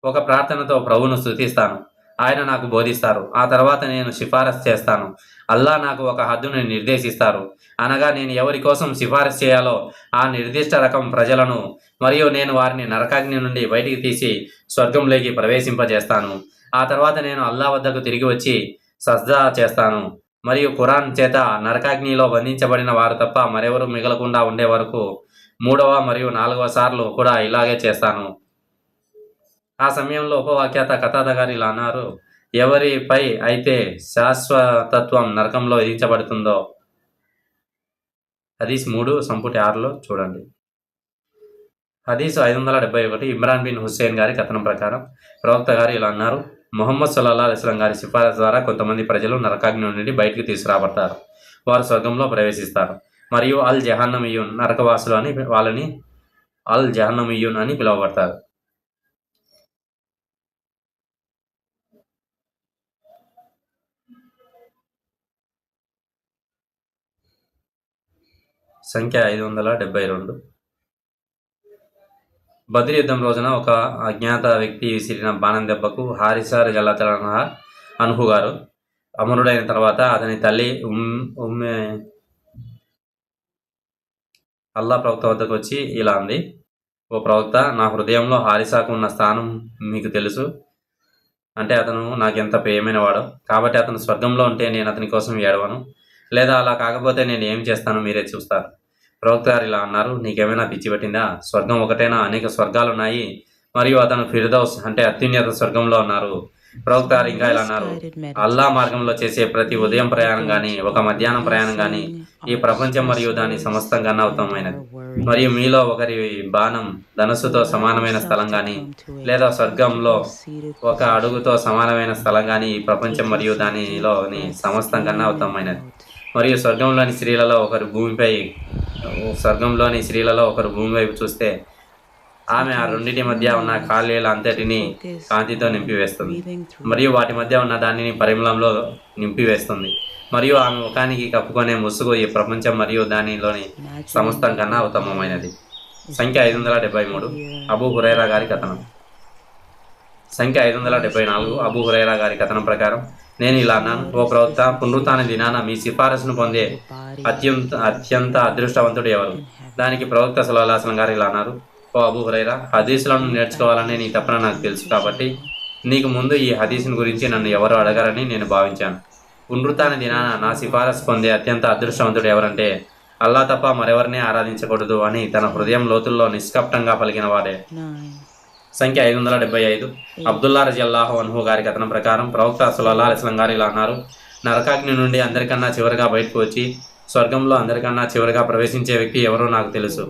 ఒక ప్రార్థనతో ప్రభువును స్తుతిస్తాను. ఆయన నాకు బోధిస్తారు. ఆ తర్వాత నేను సిఫారసు చేస్తాను. అల్లాహ్ నాకు ఒక హద్దును నిర్దేశిస్తారు, అనగా నేను ఎవరి కోసం సిఫారసు చేయాలో ఆ నిర్దిష్ట రకం ప్రజలను, మరియు నేను వారిని నరకాగ్ని నుండి బయటికి తీసి స్వర్గంలోకి ప్రవేశింపజేస్తాను. ఆ తర్వాత నేను అల్లాహ్ వద్దకు తిరిగి వచ్చి సజ్దా చేస్తాను. మరియు ఖురాన్ చేత నరకాగ్నిలో బంధించబడిన వారు తప్ప మరెవరు మిగలకుండా ఉండే వరకు 3వ మరియు 4వ సార్లు కూడా ఇలాగే చేస్తాను. ఆ సమయంలో ఉపవాక్యాత కతాదా గారు ఇలా అన్నారు: ఎవరిపై అయితే శాశ్వతత్వం నరకంలో విధించబడుతుందో హదీస్ 3 సంపుటి 6లో చూడండి. హదీసు 571 ఇమ్రాన్ బిన్ హుస్సేన్ గారి కథనం ప్రకారం ప్రవక్త గారు ఇలా అన్నారు: ముహమ్మద్ సల్లల్లాహు అలైహి వసల్లం గారి సిఫారసు ద్వారా కొంతమంది ప్రజలు నరకాగ్ని నుండి బయటికి తీసుకురాబడతారు. వారు స్వర్గంలో ప్రవేశిస్తారు మరియు అల్ జహన్నమియున్ నరకవాసులు అని వాళ్ళని అల్ జహన్నమియున్ అని పిలువబడతారు. సంఖ్య 572. బద్ర్ యుద్ధం రోజున ఒక అజ్ఞాత వ్యక్తి విసిరిన బాణం దెబ్బకు హారిసా రజల్లాహు అన్హు గారు అమరుడైన తర్వాత అతని తల్లి ఉమ్మే అల్లా ప్రవక్త వద్దకు వచ్చి ఇలా అంది: ఓ ప్రవక్త, నా హృదయంలో హారిసాకు ఉన్న స్థానం మీకు తెలుసు. అంటే అతను నాకెంత ప్రియమైన వాడో. కాబట్టి అతను స్వర్గంలో ఉంటే నేను అతని కోసం ఏడవను, లేదా అలా కాకపోతే నేను ఏం చేస్తానో మీరే చూస్తారు. ప్రవక్త గారు ఇలా అన్నారు: నీకేమైనా పిచ్చి పట్టిందా? స్వర్గం ఒకటైనా అనేక స్వర్గాలున్నాయి మరియు అతను ఫిర్దౌస్ అంటే అత్యున్నత స్వర్గంలో ఉన్నారు. ప్రవక్త గారు ఇంకా ఇలా అన్నారు: అల్లా మార్గంలో చేసే ప్రతి ఉదయం ప్రయాణం కానీ ఒక మధ్యాహ్నం ప్రయాణం కానీ ఈ ప్రపంచం మరియు దాని సమస్తం కన్నా ఉత్తమమైనది. మరియు మీలో ఒకరి బాణం ధనస్సుతో సమానమైన స్థలం కానీ లేదా స్వర్గంలో ఒక అడుగుతో సమానమైన స్థలం కానీ ఈ ప్రపంచం మరియు దానిలోని సమస్తం కన్నా ఉత్తమమైనది. మరియు స్వర్గంలోని స్త్రీలలో ఒకరు భూమి వైపు చూస్తే ఆమె ఆ రెండింటి మధ్య ఉన్న ఖాళీల అంతటిని కాంతితో నింపివేస్తుంది మరియు వాటి మధ్య ఉన్న దానిని పరిమళంలో నింపివేస్తుంది. మరియు ఆమె ముఖానికి కప్పుకొనే ముసుగు ఈ ప్రపంచం మరియు దానిలోని సమస్తం కన్నా ఉత్తమమైనది. సంఖ్య 573 అబూ హురైరా గారి కథనం. సంఖ్య 574 అబూ హురైరా గారి కథనం ప్రకారం నేను ఇలా అన్నాను: ఓ ప్రవక్త, పునరుత్థాన దినాన మీ సిఫారసును పొందే అత్యంత అదృష్టవంతుడు ఎవరు? దానికి ప్రవక్త సల్లల్లాహు అలైహి వసల్లం గారు ఇలా అన్నారు: ఓ అబూ హురైరా, హదీసులను నేర్చుకోవాలనే నీ తపన నాకు తెలుసు. కాబట్టి నీకు ముందు ఈ హదీసుని గురించి నన్ను ఎవరు అడగరని నేను భావించాను. పునరుత్థాన దినాన నా సిఫారసు పొందే అత్యంత అదృష్టవంతుడు ఎవరంటే అల్లా తప్ప మరెవరిని ఆరాధించకూడదు అని తన హృదయం లోతుల్లో నిష్కపటంగా పలికిన వాడే. సంఖ్య 575 అబ్దుల్లా రజియల్లాహు అన్హు గారి కథనం ప్రకారం ప్రవక్త సల్లల్లాహు అలైహి వసల్లం గారు ఇలా అన్నారు: నరకాగ్ని నుండి అందరికన్నా చివరిగా బయటకు వచ్చి స్వర్గంలో అందరికన్నా చివరిగా ప్రవేశించే వ్యక్తి ఎవరో నాకు తెలుసు.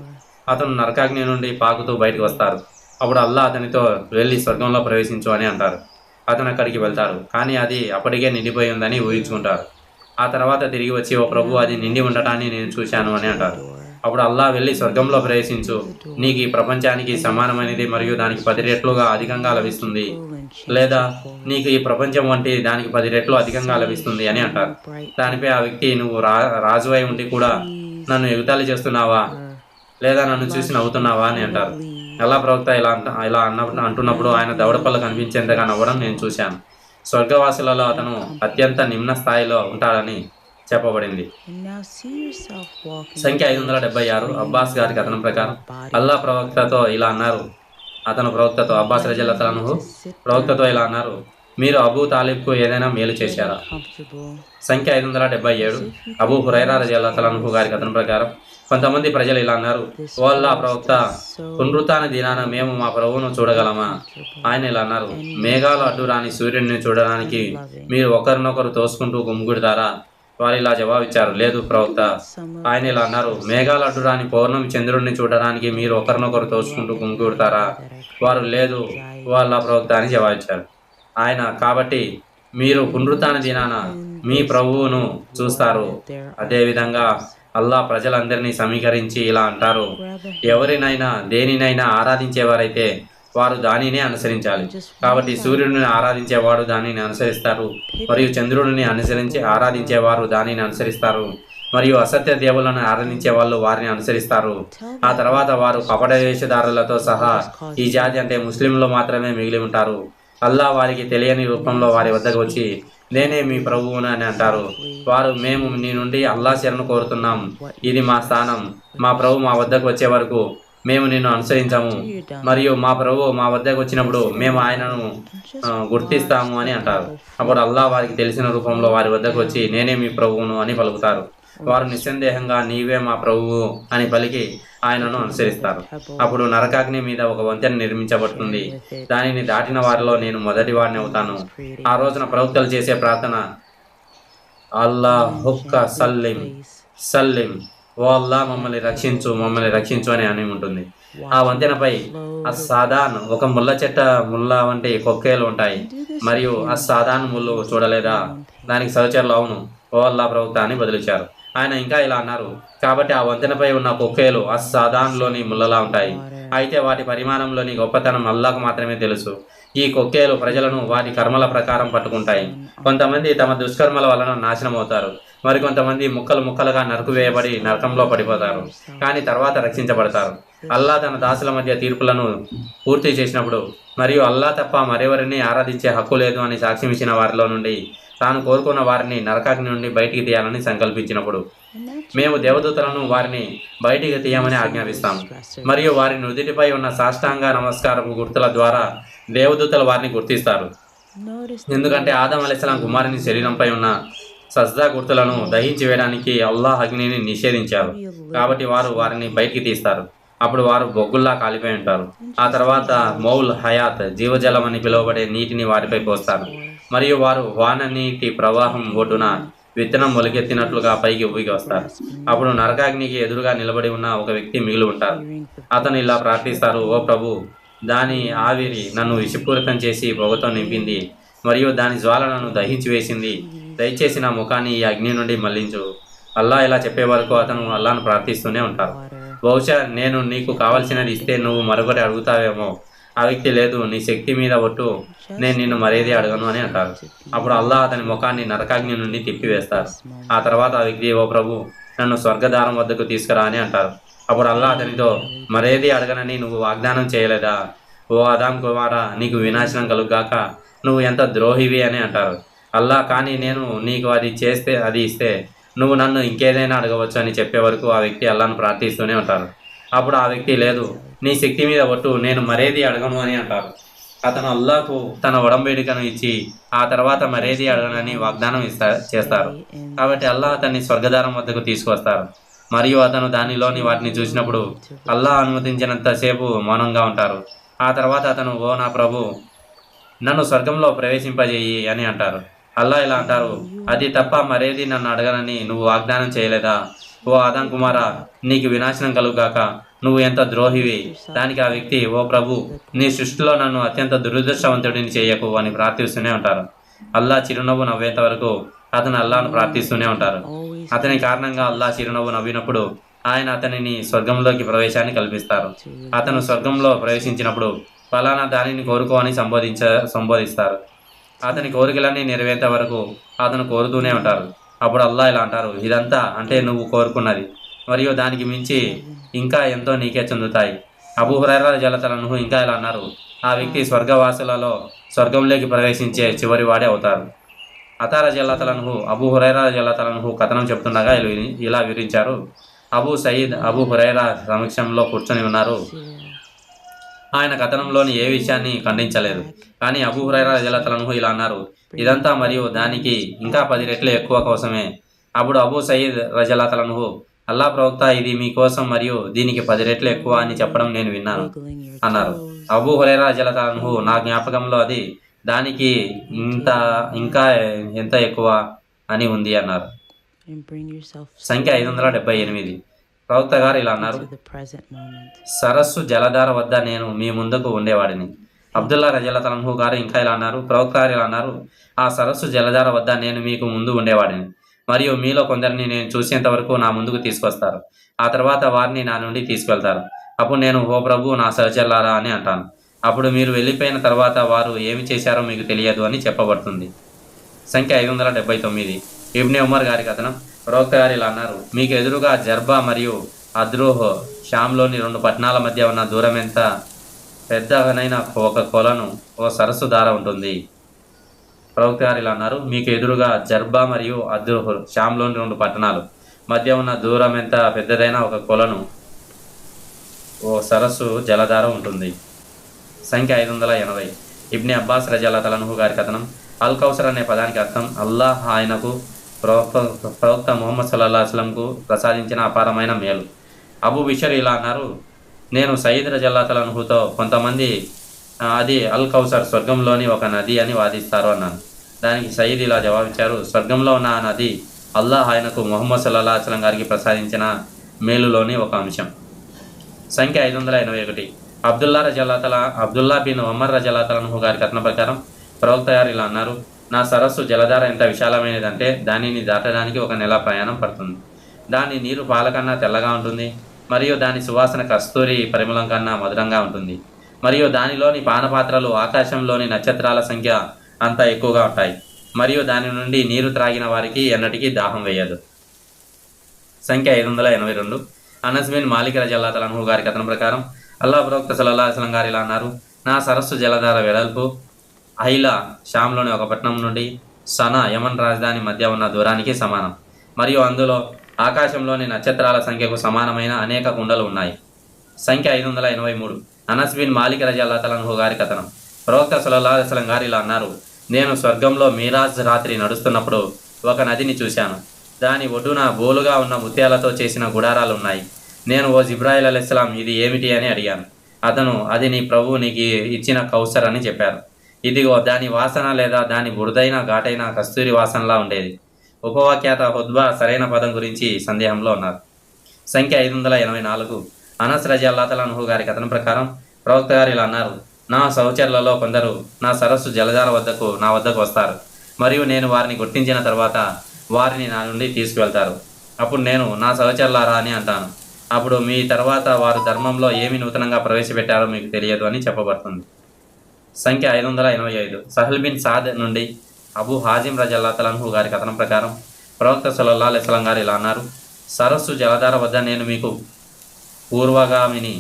అతను నరకాగ్ని నుండి పాకుతూ బయటకు వస్తారు. అప్పుడు అల్లా అతనితో వెళ్ళి స్వర్గంలో ప్రవేశించు అని అంటారు. అతను అక్కడికి వెళ్తారు, కానీ అది అప్పటికే నిండిపోయి ఉందని ఊహించుకుంటారు. ఆ తర్వాత తిరిగి వచ్చి, ఓ ప్రభు, అది నిండి ఉండటాన్ని నేను చూశాను అని అంటారు. అప్పుడు అల్లా వెళ్ళి స్వర్గంలో ప్రవేశించు, నీకు ఈ ప్రపంచానికి సమానమైనది మరియు దానికి 10 రెట్లుగా అధికంగా లభిస్తుంది, లేదా నీకు ఈ ప్రపంచం వంటి దానికి 10 రెట్లు అధికంగా లభిస్తుంది అని అంటారు. దానిపై ఆ వ్యక్తి, నువ్వు రాజువై ఉండి కూడా నన్ను ఎగుతాళి చేస్తున్నావా, లేదా నన్ను చూసి నవ్వుతున్నావా అని అంటారు. అల్లా ప్రవక్త ఇలా అంటున్నప్పుడు ఆయన దవడపల్ల కనిపించేంతగా నవ్వడం నేను చూశాను. స్వర్గవాసులలో అతను అత్యంత నిమ్న స్థాయిలో ఉంటాడని చెప్పబడింది. సంఖ్య 576 అబ్బాస్ గారి కథనం ప్రకారం అల్లా ప్రవక్తతో ఇలా అన్నారు. అబ్బాస్ రజియల్లాహు అన్హు ప్రవక్తతో ఇలా అన్నారు: మీరు అబూ తాలిబ్కు ఏదైనా మేలు చేశారా? సంఖ్య 577 అబూ హురైరా రజియల్లాహు అన్హు గారి కథనం ప్రకారం కొంతమంది ప్రజలు ఇలా అన్నారు: ఓ అల్లా ప్రవక్త, పునరుత్థాన దినాన మేము మా ప్రభువును చూడగలమా? ఆయన ఇలా అన్నారు: మేఘాలు అడ్డు రాని సూర్యుడిని చూడడానికి మీరు ఒకరినొకరు తోసుకుంటూ గుమ్మిగుడతారా? వారు ఇలా జవాబిచ్చారు: లేదు ప్రవక్త. ఆయన ఇలా అన్నారు: మేఘాలు అడ్డు రాని పౌర్ణమి చంద్రుడిని చూడడానికి మీరు ఒకరినొకరు తోసుకుంటూ గుమ్మిగుడతారా? వారు లేదు ఓ అల్లా ప్రవక్త అని జవాబిచ్చారు. ఆయన, కాబట్టి మీరు పునరుత్థాన దినాన మీ ప్రభువును చూస్తారు. అదేవిధంగా అల్లా ప్రజలందరినీ సమీకరించి ఇలా అంటారు: ఎవరినైనా దేనినైనా ఆరాధించేవారైతే వారు దానినే అనుసరించాలి. కాబట్టి సూర్యుడిని ఆరాధించేవాడు దానిని అనుసరిస్తారు, మరియు చంద్రుడిని ఆరాధించేవారు దానిని అనుసరిస్తారు, మరియు అసత్య దేవులను ఆరాధించే వాళ్ళు వారిని అనుసరిస్తారు. ఆ తర్వాత వారు కపట వేషధారులతో సహా ఈ జాతి అంటే ముస్లింలు మాత్రమే మిగిలి ఉంటారు. అల్లా వారికి తెలియని రూపంలో వారి వద్దకు వచ్చి, నేనే మీ ప్రభువును అని అంటారు. వారు, మేము నీ నుండి అల్లా శరణు కోరుతున్నాం, ఇది మా స్థానం. మా ప్రభు మా వద్దకు వచ్చే వరకు మేము నిన్ను అనుసరించాము, మరియు మా ప్రభు మా వద్దకు వచ్చినప్పుడు మేము ఆయనను గుర్తిస్తాము అని అంటారు. అప్పుడు అల్లా వారికి తెలిసిన రూపంలో వారి వద్దకు వచ్చి, నేనే మీ ప్రభువును అని పలుకుతారు. వారు నిస్సందేహంగా నీవే మా ప్రభువు అని పలికి ఆయనను అనుసరిస్తారు. అప్పుడు నరకాగ్ని మీద ఒక వంతెన నిర్మించబడుతుంది. దానిని దాటిన వారిలో నేను మొదటి వాడిని అవుతాను. ఆ రోజున ప్రవక్తలు చేసే ప్రార్థన, అల్లాహుక్క సల్లిం సల్లిం ఓ అల్లా మమ్మల్ని రక్షించు అని ఉంటుంది. ఆ వంతెనపై అస్సాదాన్ ఒక ముళ్ళ వంటి కొక్కేలు ఉంటాయి. మరియు అస్సాదాన్ ముళ్ళు చూడలేదా? దానికి సహచరులు అవును ఓ అల్లా ప్రవక్త అని బదులిచ్చారు. ఆయన ఇంకా ఇలా అన్నారు, కాబట్టి ఆ వంతెనపై ఉన్న కొక్కేలు అస్సాదాన్లోని ముళ్ళలా ఉంటాయి. అయితే వాటి పరిమాణంలోని గొప్పతనం అల్లాకు మాత్రమే తెలుసు. ఈ కొక్కేలు ప్రజలను వాటి కర్మల ప్రకారం పట్టుకుంటాయి. కొంతమంది తమ దుష్కర్మల వలన నాశనం అవుతారు. మరికొంతమంది ముక్కలుగా నరుకువేయబడి నరకంలో పడిపోతారు, కానీ తర్వాత రక్షించబడతారు. అల్లా తన దాసుల మధ్య తీర్పులను పూర్తి చేసినప్పుడు మరియు అల్లా తప్ప మరెవరిని ఆరాధించే హక్కు లేదు అని సాక్ష్యం ఇచ్చిన వారిలో నుండి తాను కోరుకున్న వారిని నరకాగ్ని నుండి బయటికి తీయాలని సంకల్పించినప్పుడు మేము దేవదూతలను వారిని బయటికి తీయమని ఆజ్ఞాపిస్తాము. మరియు వారి నుదిటిపై ఉన్న సాష్టాంగ నమస్కారపు గుర్తుల ద్వారా దేవదూతలు వారిని గుర్తిస్తారు. ఎందుకంటే ఆదం అలైహిస్సలాం కుమారుని శరీరంపై ఉన్న సజ్దా గుర్తులను దహించి వేయడానికి అల్లాహ్ అగ్నిని నిషేధించారు. కాబట్టి వారు వారిని బయటికి తీస్తారు. అప్పుడు వారు బొగ్గుల్లా కాలిపోయి ఉంటారు. ఆ తర్వాత మౌల్ హయాత్ జీవజలం అని పిలువబడే నీటిని వారిపై పోస్తారు. మరియు వారు వాన నీటి ప్రవాహం ఒడ్డున విత్తనం మొలకెత్తినట్లుగా పైకి ఊగి వస్తారు. అప్పుడు నరకాగ్నికి ఎదురుగా నిలబడి ఉన్న ఒక వ్యక్తి మిగిలి ఉంటారు. అతను ఇలా ప్రార్థిస్తారు, ఓ ప్రభు, దాని ఆవిరి నన్ను విషపూరితం చేసి పొగతో నింపింది మరియు దాని జ్వాల నన్ను దహించి వేసింది. దయచేసి నా ముఖాన్ని ఈ అగ్ని నుండి మళ్లించు. అల్లా ఇలా చెప్పే వరకు అతను అల్లాను ప్రార్థిస్తూనే ఉంటారు. బహుశా నేను నీకు కావలసినది ఇస్తే నువ్వు మరొకటి అడుగుతావేమో. ఆ వ్యక్తి లేదు, నీ శక్తి మీద ఒట్టు, నేను నిన్ను మరేది అడగను అని అంటారు. అప్పుడు అల్లాహ్ అతని ముఖాన్ని నరకాగ్ని నుండి తిప్పివేస్తారు. ఆ తర్వాత ఆ వ్యక్తి, ఓ ప్రభు, నన్ను స్వర్గద్వారం వద్దకు తీసుకురా అని అంటారు. అప్పుడు అల్లాహ్ అతనితో, మరేది అడగనని నువ్వు వాగ్దానం చేయలేదా? ఓ ఆదాం కుమారా, నీకు వినాశనం కలుగాక, నువ్వు ఎంత ద్రోహివి అని అంటారు. అల్లా, కానీ నేను నీకు అది ఇస్తే నువ్వు నన్ను ఇంకేదైనా అడగవచ్చు అని చెప్పే వరకు ఆ వ్యక్తి అల్లాను ప్రార్థిస్తూనే ఉంటారు. అప్పుడు ఆ వ్యక్తి, లేదు, నీ శక్తి మీద ఒట్టు, నేను మరేది అడగను అని అంటారు. అతను అల్లాకు తన ఒడంబడికను ఇచ్చి ఆ తర్వాత మరేది అడగనని వాగ్దానం చేస్తారు. కాబట్టి అల్లాహ్ అతన్ని స్వర్గద్వారం వద్దకు తీసుకొస్తారు. మరియు అతను దానిలోని వాటిని చూసినప్పుడు అల్లాహ్ అనుమతించినంతసేపు మౌనంగా ఉంటారు. ఆ తర్వాత అతను, ఓ నా ప్రభు, నన్ను స్వర్గంలో ప్రవేశింపజేయి అని అంటారు. అల్లా ఇలా అంటారు, అది తప్ప మరేది నన్ను అడగనని నువ్వు వాగ్దానం చేయలేదా? ఓ ఆదాం కుమారా, నీకు వినాశనం కలుగాక, నువ్వు ఎంత ద్రోహివి. దానికి ఆ వ్యక్తి, ఓ ప్రభు, నీ సృష్టిలో నన్ను అత్యంత దురదృష్టవంతుడిని చేయకు అని ప్రార్థిస్తూనే ఉంటారు. అల్లా చిరునవ్వు నవ్వేంత వరకు అతను అల్లాను ప్రార్థిస్తూనే ఉంటారు. అతని కారణంగా అల్లా చిరునవ్వు నవ్వినప్పుడు ఆయన అతనిని స్వర్గంలోకి ప్రవేశాన్ని కల్పిస్తారు. అతను స్వర్గంలో ప్రవేశించినప్పుడు ఫలానా దానిని కోరుకో అని సంబోధిస్తారు. అతని కోరికలన్నీ నెరవేరేంత వరకు అతను కోరుతూనే ఉంటారు. అప్పుడు అల్లా ఇలా అంటారు, ఇదంతా అంటే నువ్వు కోరుకున్నది మరియు దానికి మించి ఇంకా ఎంతో నీకే చెందుతాయి. అబూ హురైరా రలియల్లాహు అన్హు ఇంకా ఇలా అన్నారు, ఆ వ్యక్తి స్వర్గవాసులలో స్వర్గంలోకి ప్రవేశించే చివరి వాడే అవుతారు. అతా రలియల్లాహు అన్హు అబూ హురైరా రలియల్లాహు అన్హు కథనం చెప్తుండగా ఇలా వివరించారు. అబూ హురైరా సమక్షంలో కూర్చొని ఉన్నారు. ఆయన కథనంలోని ఏ విషయాన్ని ఖండించలేదు. కానీ అబూ హురైరా రలియల్లాహు అన్హు ఇలా అన్నారు, ఇదంతా మరియు దానికి ఇంకా 10 రెట్లు ఎక్కువ కోసమే. అప్పుడు అబూ సయీద్ రలియల్లాహు అన్హు, అల్లా ప్రవక్త, ఇది మీకోసం మరియు దీనికి 10 రెట్లు ఎక్కువ అని చెప్పడం నేను విన్నాను అన్నారు. అబూ హురైరా రలియల్లాహు అన్హు, నా జ్ఞాపకంలో అది దానికి ఇంకా ఎంత ఎక్కువ అని ఉంది అన్నారు. సంఖ్య 578. ప్రవక్త గారు ఇలా అన్నారు, సరస్సు జలధార వద్ద నేను మీ ముందుకు ఉండేవాడిని. అబ్దుల్లా రలియల్లాహు అన్హు గారు ఇంకా ఇలా అన్నారు, ప్రవక్త గారు ఇలా అన్నారు, ఆ సరస్సు జలధార వద్ద నేను మీకు ముందు ఉండేవాడిని మరియు మీలో కొందరిని నేను చూసేంత వరకు నా ముందుకు తీసుకొస్తారు. ఆ తర్వాత వారిని నా నుండి తీసుకెళ్తారు. అప్పుడు నేను, ఓ ప్రభు, నా సహచరులారా అని అంటాను. అప్పుడు మీరు వెళ్ళిపోయిన తర్వాత వారు ఏమి చేశారో మీకు తెలియదు అని చెప్పబడుతుంది. సంఖ్య 579. ఇబ్నే ఉమర్ గారి కథనం. ప్రవక్త గారు ఇలా అన్నారు, మీకు ఎదురుగా జర్బా మరియు అద్రోహ్ షామ్లోని 2 పట్టణాల మధ్య ఉన్న దూరం ఎంత పెద్దనైన ఒక కొలను ఓ సరస్సు దార ఉంటుంది. ప్రవక్త గారు ఇలా అన్నారు, మీకు ఎదురుగా జర్బా మరియు అద్రోహ్ షామ్లోని 2 పట్టణాలు మధ్య ఉన్న దూరం ఎంత పెద్దదైన ఒక కొలను ఓ సరస్సు జలధార ఉంటుంది. సంఖ్య 580. ఇబ్నే అబ్బాస్ రలియల్లాహు అన్హు గారి కథనం. అల్ కౌసర్ అనే పదానికి అర్థం అల్లాహ్ ఆయనకు ప్రవక్త ముహమ్మద్ సల్లల్లాహు అలైహి వసల్లంకు ప్రసాదించిన అపారమైన మేలు. అబూ బిషర్ ఇలా అన్నారు, నేను సయీద్ రలియల్లాహు అన్హుతో కొంతమంది అది అల్ కౌసర్ స్వర్గంలోని ఒక నది అని వాదిస్తారు అన్నాను. దానికి సయీద్ ఇలా జవాబిచ్చారు, స్వర్గంలో ఉన్న ఆ నది అల్లాహ్ ఆయనకు ముహమ్మద్ సల్లల్లాహు అలైహి వసల్లం గారికి ప్రసాదించిన మేలులోని ఒక అంశం. సంఖ్య 581. అబ్దుల్లా బిన్ ఉమర్ రజల్లాహు గారి కథనం ప్రకారం ప్రవక్త గారు ఇలా అన్నారు, నా సరస్సు జలధార ఎంత విశాలమైనదంటే దానిని దాటడానికి 1 నెల ప్రయాణం పడుతుంది. దాని నీరు పాల కన్నా తెల్లగా ఉంటుంది, మరియు దాని సువాసన కస్తూరి పరిమళం కన్నా మధురంగా ఉంటుంది, మరియు దానిలోని పానపాత్రలు ఆకాశంలోని నక్షత్రాల సంఖ్య అంత ఎక్కువగా ఉంటాయి, మరియు దాని నుండి నీరు త్రాగిన వారికి ఎన్నటికీ దాహం వేయదు. సంఖ్య 582. అనస్ బిన్ మాలిక్ రజల్లాహు అన్హు గారి కథనం ప్రకారం అల్లాహ్ ప్రవక్త సల్లల్లాహు అలైహి వసల్లం గారు ఇలా అన్నారు, నా సరస్సు జలధార వెడల్పు అహిలా షామ్లోని ఒక పట్టణం నుండి సనా యమన్ రాజధాని మధ్య ఉన్న దూరానికి సమానం, మరియు అందులో ఆకాశంలోని నక్షత్రాల సంఖ్యకు సమానమైన అనేక కుండలు ఉన్నాయి. సంఖ్య 583. అనస్ బిన్ మాలిక్ రజల్లాహు అన్హు గారి కథనం ప్రవక్త సల్లల్లాహు అలైహి వసల్లం గారు ఇలా అన్నారు, నేను స్వర్గంలో మీరాజ్ రాత్రి నడుస్తున్నప్పుడు ఒక నదిని చూశాను. దాని ఒడ్డున బోలుగా ఉన్న ముత్యాలతో చేసిన గుడారాలు ఉన్నాయి. నేను ఓ జిబ్రాయిల్ అలైహిస్సలాం ఇది ఏమిటి అని అడిగాను. అతను అది నీ ప్రభువు నీకు ఇచ్చిన కౌసర్ అని చెప్పారు. ఇదిగో దాని వాసన లేదా దాని బురదైన ఘాటైన కస్తూరి వాసనలా ఉండేది. ఉపవాక్యాత హుద్బా సరైన పదం గురించి సందేహంలో ఉన్నారు. సంఖ్య 584. అనస్ రజల్లాహు అన్హు గారి కథనం ప్రకారం ప్రవక్త గారు ఇలా అన్నారు, నా సహచరులలో కొందరు నా సరస్సు జలధార నా వద్దకు వస్తారు, మరియు నేను వారిని గుర్తించిన తర్వాత వారిని నా నుండి తీసుకువెళ్తారు. అప్పుడు నేను నా సహచరులారా అని అంటాను. అప్పుడు మీ తర్వాత వారు ధర్మంలో ఏమి నూతనంగా ప్రవేశపెట్టారో మీకు తెలియదు అని చెప్పబడుతుంది. సంఖ్య 585. సహల్ బిన్ సాద్ నుండి అబూ హాజిం రజల్లాహు అన్హు గారి కథనం ప్రకారం ప్రవక్త సల్లల్లాహు అలైహి వసల్లం గారు ఇలా అన్నారు, సరస్సు జలధార వద్ద నేను మీకు పూర్వగామిని,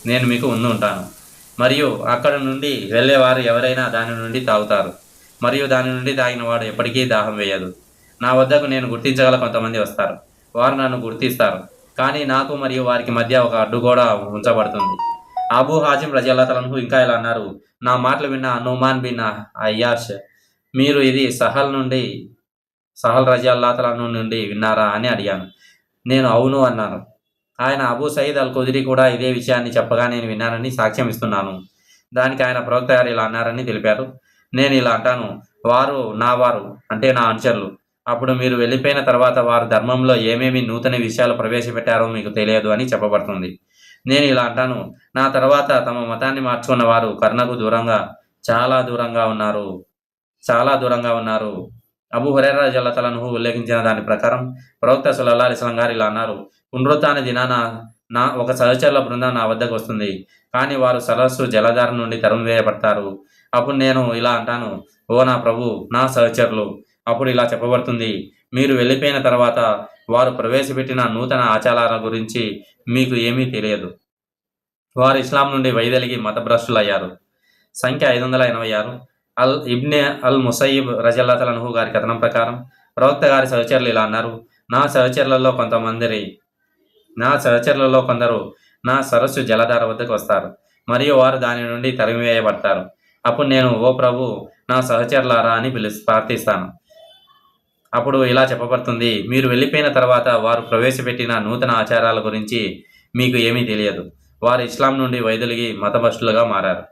నేను మీకు ముందు ఉంటాను, మరియు అక్కడ నుండి వెళ్ళేవారు ఎవరైనా దాని నుండి తాగుతారు, మరియు దాని నుండి తాగిన వాడు ఎప్పటికీ దాహం వేయదు. నా వద్దకు నేను గుర్తించగల కొంతమంది వస్తారు, వారు నన్ను గుర్తిస్తారు, కానీ నాకు మరియు వారికి మధ్య ఒక అడ్డుగోడ ఉంచబడుతుంది. అబూ హాజిం రజల్లాహు అన్హు ఇంకా ఇలా అన్నారు, నా మాటలు విన్న నుమాన్ బిన్ అయ్యాష్, మీరు ఇది సహల్ రజల్లాహు అన్హు నుండి విన్నారా అని అడిగాను. నేను అవును అన్నాను. ఆయన అబూ సయీద్ అల్ ఖుద్రీ కూడా ఇదే విషయాన్ని చెప్పగా నేను విన్నానని సాక్ష్యం ఇస్తున్నాను. దానికి ఆయన ప్రవక్త గారు ఇలా అన్నారని తెలిపారు, నేను ఇలా అంటాను, వారు అంటే నా అనుచరులు. అప్పుడు మీరు వెళ్ళిపోయిన తర్వాత వారు ధర్మంలో ఏమేమి నూతన విషయాలు ప్రవేశపెట్టారో మీకు తెలియదు అని చెప్పబడుతుంది. నేను ఇలా అంటాను, నా తర్వాత తమ మతాన్ని మార్చుకున్న వారు కరుణకు చాలా దూరంగా ఉన్నారు. అబూ హురైరా రజల్లాహు అన్హు ఉల్లేఖించిన దాని ప్రకారం ప్రవక్త సల్లల్లాహు అలైహి వసల్లం గారు ఇలా అన్నారు, పునరుత్థాన దినాన ఒక సహచరుల బృందం నా వద్దకు వస్తుంది, కానీ వారు సరస్సు జలధార నుండి తరిమివేయబడతారు. అప్పుడు నేను ఇలా అంటాను, ఓ నా ప్రభు, నా సహచరులు. అప్పుడు ఇలా చెప్పబడుతుంది, మీరు వెళ్ళిపోయిన తర్వాత వారు ప్రవేశపెట్టిన నూతన ఆచారాల గురించి మీకు ఏమీ తెలియదు. వారు ఇస్లాం నుండి వైదొలిగి మతభ్రష్టులయ్యారు. సంఖ్య 586. ఇబ్నే అల్ ముసయ్యిబ్ రజల్లాహు అన్హు గారి కథనం ప్రకారం ప్రవక్త గారి సహచరులు ఇలా అన్నారు, నా సహచరులలో కొందరు నా సరస్సు జలధార వద్దకు వస్తారు, మరియు వారు దాని నుండి తరిమివేయబడతారు. అప్పుడు నేను, ఓ ప్రభు, నా సహచరులారా అని ప్రార్థిస్తాను. అప్పుడు ఇలా చెప్పబడుతుంది, మీరు వెళ్ళిపోయిన తర్వాత వారు ప్రవేశపెట్టిన నూతన ఆచారాల గురించి మీకు ఏమీ తెలియదు. వారు ఇస్లాం నుండి వైదొలిగి మతభ్రష్టులుగా మారారు.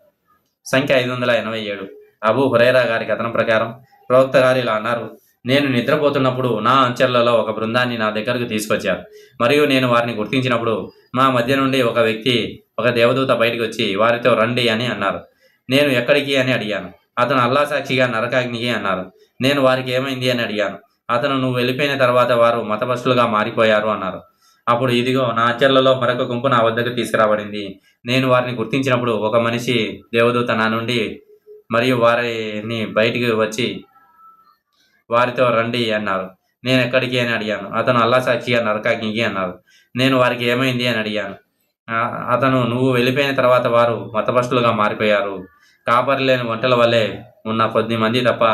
సంఖ్య 587. అబూ హురైరా గారి కథనం ప్రకారం ప్రవక్త గారు ఇలా అన్నారు, నేను నిద్రపోతున్నప్పుడు నా అనుచరులలో ఒక బృందాన్ని నా దగ్గరకు తీసుకొచ్చారు, మరియు నేను వారిని గుర్తించినప్పుడు మా మధ్య నుండి ఒక దేవదూత బయటకు వచ్చి వారితో రండి అని అన్నారు. నేను ఎక్కడికి అని అడిగాను. అతను అల్లా సాక్షిగా నరకాగ్నికి అన్నారు. నేను వారికి ఏమైంది అని అడిగాను. అతను, నువ్వు వెళ్ళిపోయిన తర్వాత వారు మతభ్రష్టులుగా మారిపోయారు అన్నారు. అప్పుడు ఇదిగో నా అనుచరులలో మరొక గుంపు నా వద్దకు తీసుకురాబడింది. నేను వారిని గుర్తించినప్పుడు ఒక మనిషి దేవదూత నా నుండి మరియు వారిని బయటికి వచ్చి వారితో రండి అన్నారు. నేను ఎక్కడికి అని అడిగాను. అతను అల్లా సాక్షిగా నరకాగ్నికి అన్నారు. నేను వారికి ఏమైంది అని అడిగాను. అతను, నువ్వు వెళ్ళిపోయిన తర్వాత వారు మతభ్రష్టులుగా మారిపోయారు. కాపరి లేని ఒంటెల వల్లే ఉన్న కొద్ది మంది తప్ప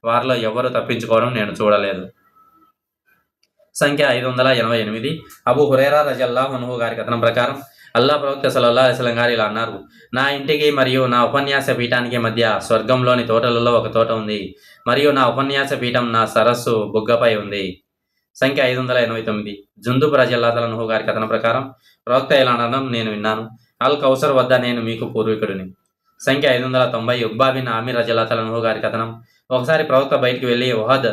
వారిలో ఎవరు తప్పించుకోవడం నేను చూడలేదు. సంఖ్య 588. అబూ హురైరా రజల్లాహు అన్హు గారి కథనం ప్రకారం అల్లా ప్రవక్త సల్లల్లాహు అలైహి వసల్లం గారు ఇలా అన్నారు, నా ఇంటికి మరియు నా ఉపన్యాస పీఠానికి మధ్య స్వర్గంలోని తోటలలో ఒక తోట ఉంది, మరియు నా ఉపన్యాస పీఠం నా సరస్సు బుగ్గపై ఉంది. సంఖ్య 589. జుందుబ్ రజల్లాహు అన్హు గారి కథనం ప్రకారం ప్రవక్త ఇలా అనడం నేను విన్నాను, అల్ కౌసర్ వద్ద నేను మీకు పూర్వీకుడిని. సంఖ్య 590. ఉక్బా బిన్ ఆమిర్ రజల్లాహు అన్హు గారి కథనం, ఒకసారి ప్రవక్త బయటికి వెళ్ళి ఉహద్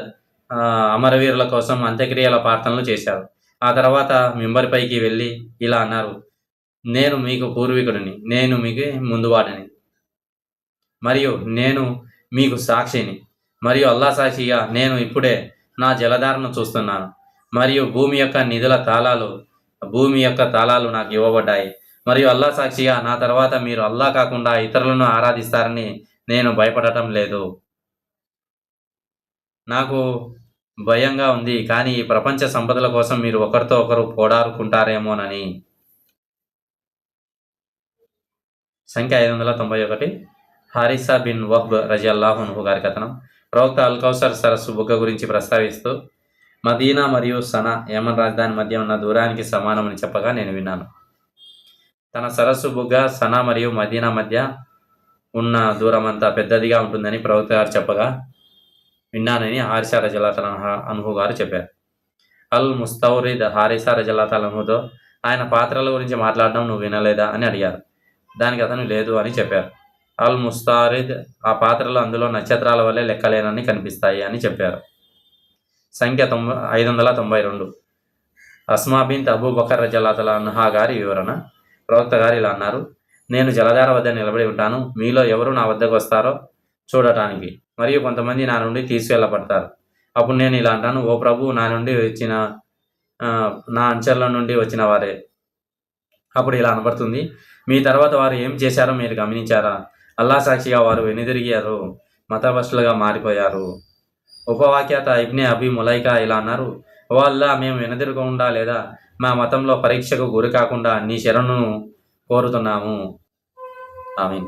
అమరవీరుల కోసం అంత్యక్రియల ప్రార్థనలు చేశారు. ఆ తర్వాత మింబర్పైకి వెళ్ళి ఇలా అన్నారు, నేను మీకు పూర్వీకుడిని, నేను మీకు ముందువాడిని, మరియు నేను మీకు సాక్షిని, మరియు అల్లా సాక్షిగా నేను ఇప్పుడే నా జలధారను చూస్తున్నాను, మరియు భూమి యొక్క తాళాలు నాకు ఇవ్వబడ్డాయి, మరియు అల్లా సాక్షిగా నా తర్వాత మీరు అల్లా కాకుండా ఇతరులను ఆరాధిస్తారని నేను భయపడటం లేదు. నాకు భయంగా ఉంది, కానీ ఈ ప్రపంచ సంపదల కోసం మీరు ఒకరితో ఒకరు పోరాడుకుంటారేమోనని. సంఖ్య 591. హారిసా బిన్ వహ్బ్ రజియల్లాహు అన్హు గారి కథనం. ప్రవక్త అల్ కౌసర్ సరస్సు బుగ్గ గురించి ప్రస్తావిస్తూ, మదీనా మరియు సనా యమన్ రాజధాని మధ్య ఉన్న దూరానికి సమానమని చెప్పగా నేను విన్నాను. తన సరస్సు బుగ్గ సనా మరియు మదీనా మధ్య ఉన్న దూరం అంతా పెద్దదిగా ఉంటుందని ప్రవక్త గారు చెప్పగా విన్నానని హారిసా రజియల్లాహు అన్హు గారు చెప్పారు. అల్ ముస్తౌరిద్ హారిసా రజియల్లాహు అన్హుతో ఆయన పాత్రల గురించి మాట్లాడడం నువ్వు వినలేదా అని అడిగారు. దానికి అతను లేదు అని చెప్పారు. అల్ ముస్తారిద్ ఆ పాత్రలు అందులో నక్షత్రాల వల్లే లెక్కలేనని కనిపిస్తాయి అని చెప్పారు. సంఖ్య 592. అస్మా బిన్త్ అబూ బకర్ రజియల్లాహు అన్హా గారి వివరణ. ప్రవక్త గారు ఇలా అన్నారు, నేను జలధార వద్ద నిలబడి ఉంటాను, మీలో ఎవరు నా వద్దకు వస్తారో చూడటానికి, మరియు కొంతమంది నా నుండి తీసుకెళ్ళబడతారు. అప్పుడు నేను ఇలా అంటాను, ఓ ప్రభు, నా అంచెల నుండి వచ్చిన వారే. అప్పుడు ఇలా అనబడుతుంది, మీ తర్వాత వారు ఏం చేశారో మీరు గమనించారా? అల్లా సాక్షిగా వారు వెనుదిరిగారు, మతభ్రష్టులుగా మారిపోయారు. ఉపవాక్యత ఇబ్నే అబీ ములైకా ఇలా అన్నారు, ఓ అల్లా, మేము వెనుదిరగకుండా లేదా మా మతంలో పరీక్షకు గురి కాకుండా నీ శరణును కోరుతున్నాము. ఆమీన్.